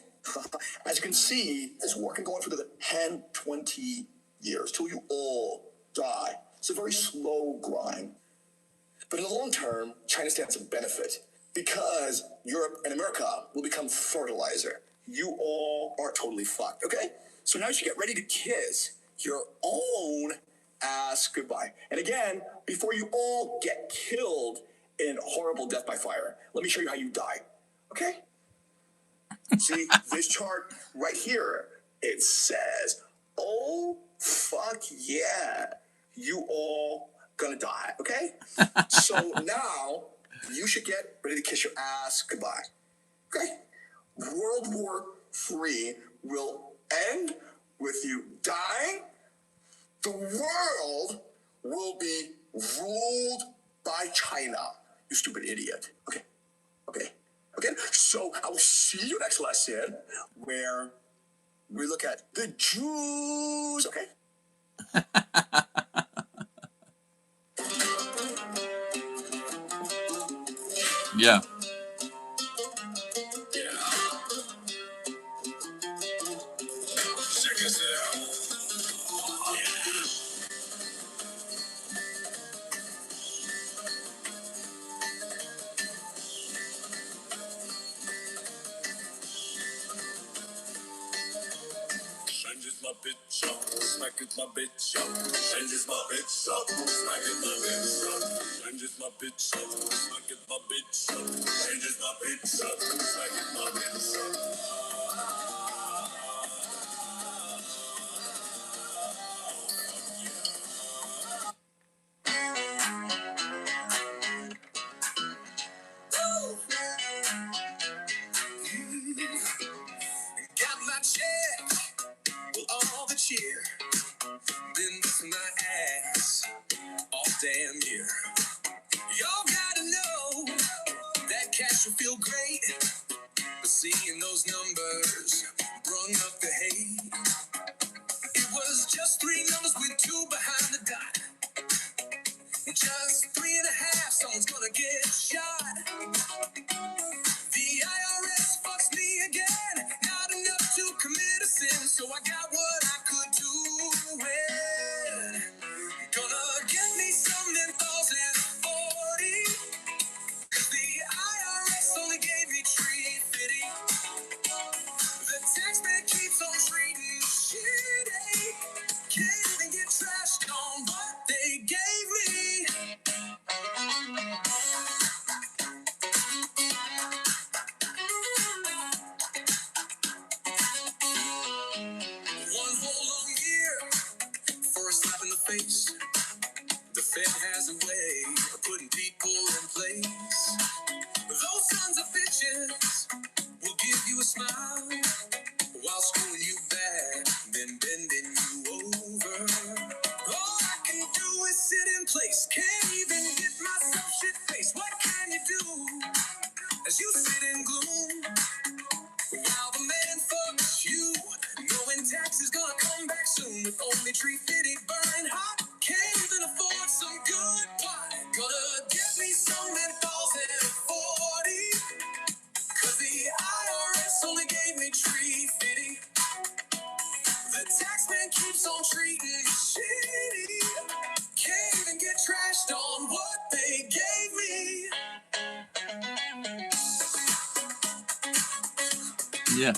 As you can see, this war can go on for the 10, 20 years till you all die. It's a very slow grind. But in the long term, China stands to benefit because Europe and America will become fertilizer. You all are totally fucked, okay? So now you should get ready to kiss your own ass goodbye. And again, before you all get killed in horrible death by fire, let me show you how you die, okay? See, this chart right here, it says, oh, fuck yeah, you all gonna die, okay? So now, you should get ready to kiss your ass goodbye, okay? World War III will end with you dying. The world will be ruled by China, you stupid idiot. Okay, okay, okay. So I will see you next lesson where we look at the Jews, okay? Yeah. Check this out. Changes my bitch up, smack it my bitch up. Changes my bitch up, smack it my bitch up. Changes my bitch up, smack it my bitch up. Changes my bitch up, smack it my bitch up. Got my check, well, all the cheer. Been busting my ass all damn year. Y'all gotta know that cash will feel great, but seeing those numbers brung up the hate. It was just three numbers with two behind the dot. Just 3.5, someone's gonna get shot. The IRS fucks me again, not enough to commit a sin, so I got what I could do with. Gonna get me some menthols and 40. The IRS only gave me tree fitty. The tax man keeps on treating me shitty. Can't even get trashed on what they gave me. One whole long year for a slap in the face. The Fed has a way of putting people in place. Those sons of bitches will give you a smile while screwing you back, then bending you over. All I can do is sit in place. Can't even get myself shit faced. What can you do as you sit in gloom while the man fucks you, knowing tax is gonna come back soon with only tree fitty burning hot? Can't even afford some good pie. Gonna get me some menthols and 40, 'cause the IRS only gave me tree fitty. The tax man keeps on treating me shitty. Can't even get trashed on what they gave me. Yeah.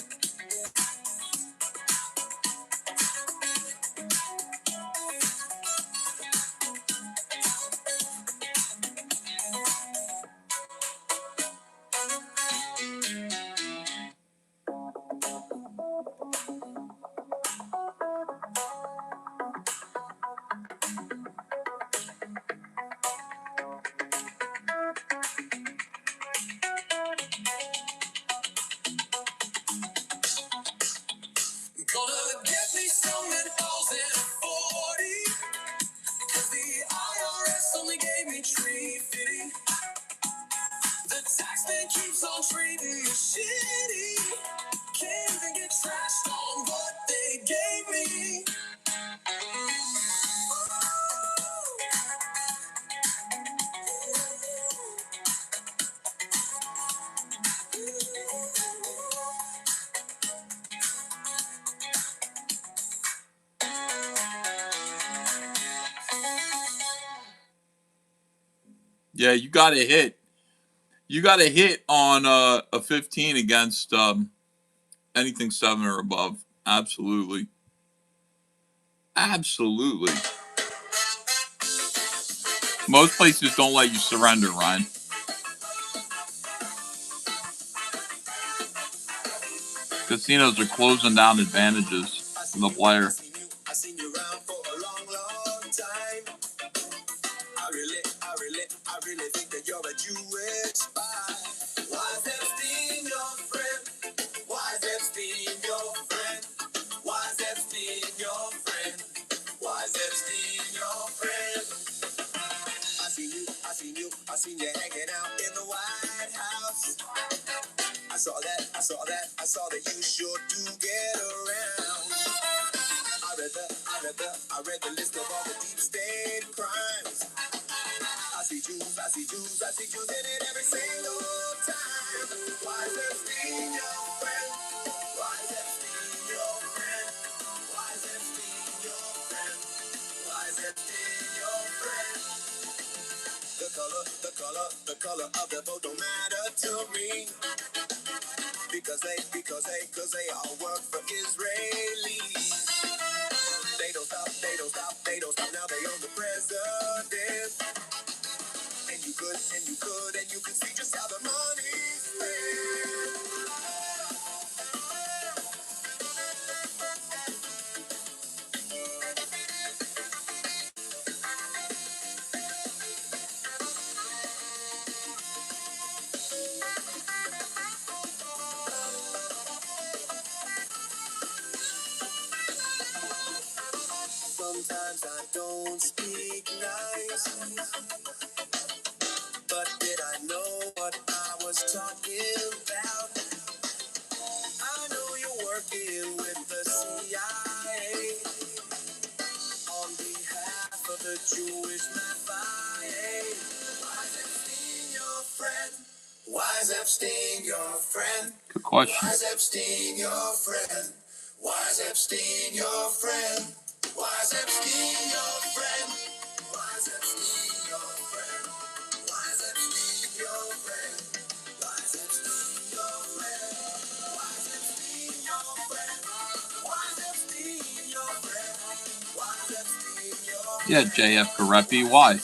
Gonna get me some menthols and 40, 'cause the IRS only gave me tree fitty. The tax man keeps on treating me shitty. Can't even get trashed on what they gave me. Yeah, you got to hit. You got to hit on a 15 against anything 7 or above. Absolutely. Absolutely. Most places don't let you surrender, Ryan. Casinos are closing down advantages for the player. I seen you around for a long, long time. I really think that you're a Jewish spy. Why is Epstein your friend? Why is Epstein your friend? Why is Epstein your friend? Why is Epstein your friend? I seen you hanging out in the White House. I saw that you sure do get around. I read the list of all the deep state crimes. I see Jews in it every single time. Why is Epstein your friend? Why is Epstein your friend? Why is Epstein your friend? Why is Epstein your friend? The color of the vote don't matter to me. Because they all work for Israelis. They don't stop. Now they own the president. And you could see just how the money's spent. Sometimes I don't speak nice, but did I know what I was talking about? I know you're working with the CIA on behalf of the Jewish mafia. Why is Epstein your friend? Why is Epstein your friend? Good question. Why is Epstein your friend? Why is Epstein your friend? Why is Epstein your friend? Why is Epstein your friend? Why is Epstein your friend? Why is Epstein your friend? Why is Epstein your friend? Why is Epstein your friend? Why is Epstein your friend? Yeah, JF Garepi, why?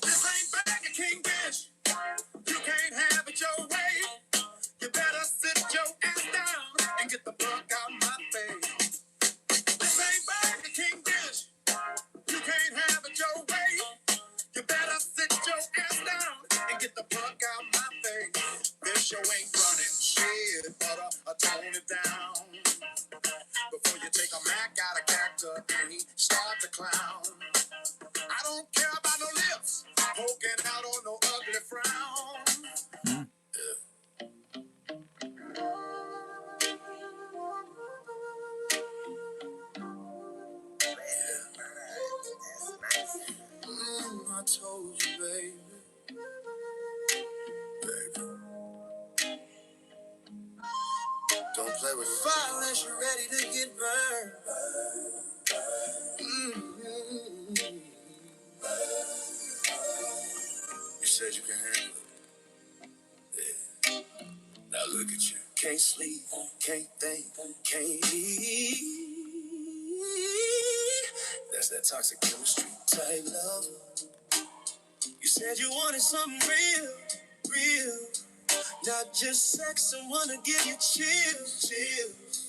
This ain't Burger King dish. You can't have it your way. You better sit your ass down and get the fuck out my face. This ain't Burger King dish. You can't have it your way. You better sit your ass down and get the fuck out my face. This show ain't running shit, but I tone it down. Before you take a Mac out of character and he start to clown. I don't care about no lips poking out on no ugly frown. I told you, baby. Don't play with fire unless you're ready to get burned. You said you can handle it. Yeah. Now look at you. Can't sleep, can't think, can't eat. That's that toxic chemistry type love. You said you wanted something real, real. Not just sex, I wanna give you chills, chills.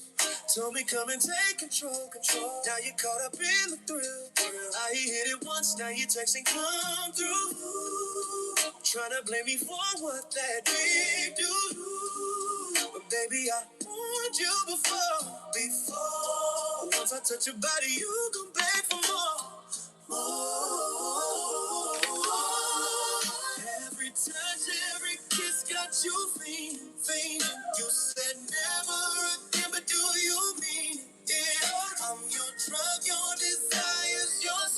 Told me come and take control, control. Now you're caught up in the thrill. I hit it once, now you're texting come through. Tryna blame me for what that big do. But baby, I warned you before. Once I touch your body, you come back for more. Every touch, every kiss got you fiend. You said never again, but do you mean it? I'm your drug, your desires, your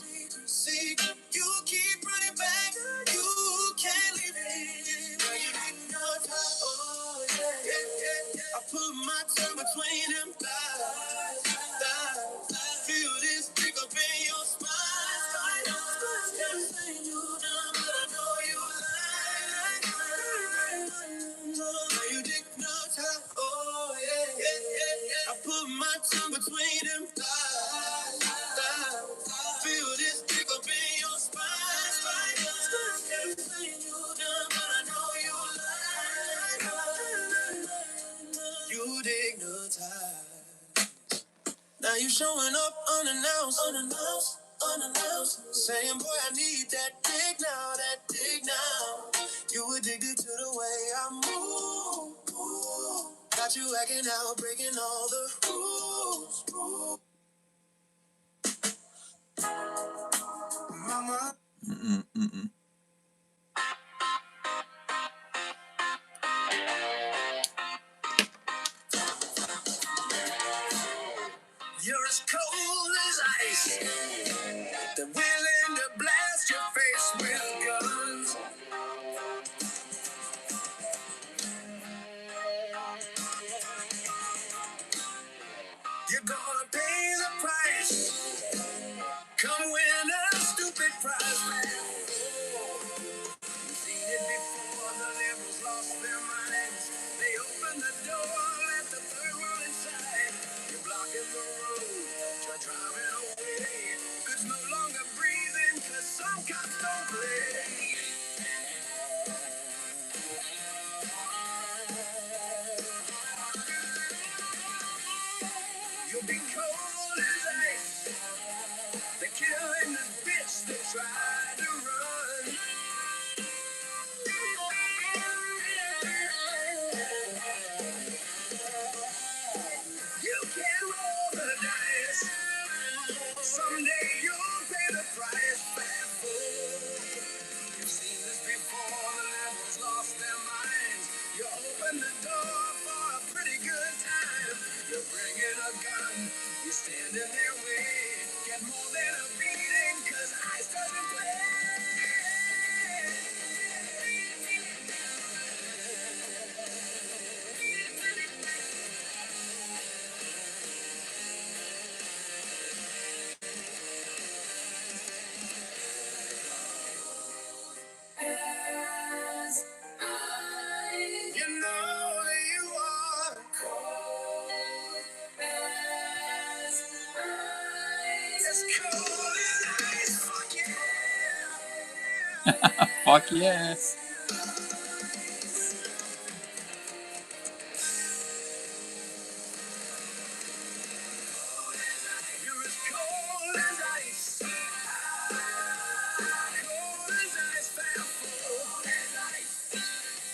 secret. You keep running back, you can't leave it. Now you hypnotized. Oh yeah, yeah, yeah, yeah. I put my tongue between them thighs. Feel this pick up in your spine. Everything you done, but I know you lie. Now you hypnotized. Oh yeah, yeah, yeah, yeah. I put my tongue between them thighs. Feel this pick up in your spine. Everything you done, but I know you lie. You hypnotized. Now you showing up unannounced, saying, boy, I need that dig now. You addicted to the way I move. Got you acting out, breaking all the rules. Mama. You're as cold as ice. They're willing to blast your face with guns. You're gonna pay the price. Come win a stupid prize, man. Seen it before, the liberals lost their minds. They opened the door, let the third world inside. You're blocking the road, you're driving away. Goods no longer breathing, cause some cops don't play. You'll be cold as ice. They're killing this bitch that tried to run. You can roll the dice. Someday you'll pay the price. Fast food. You've seen this before. The liberals lost their minds. You open the door for a pretty good time. You're bringing a gun. You stand in their way. Get more than a beating, cause ice doesn't play. You know that you are cold as ice. As cold as ice. Fuck yeah. Fuck yes. You're as cold as ice. Cold as ice. Cold as ice.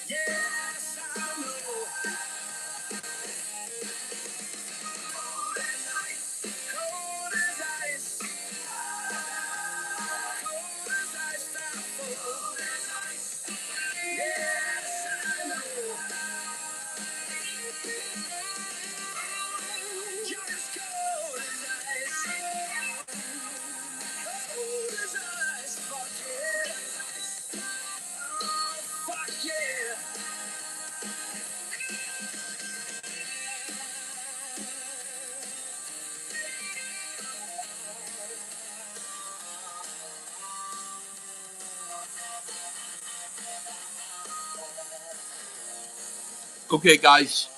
Yes, I know. Cold as ice. Cold as ice. Cold as ice. Cold as ice. Yes, I know. You're as cold as ice. Cold as ice. Fuck yeah. Oh, fuck yeah. Okay, guys.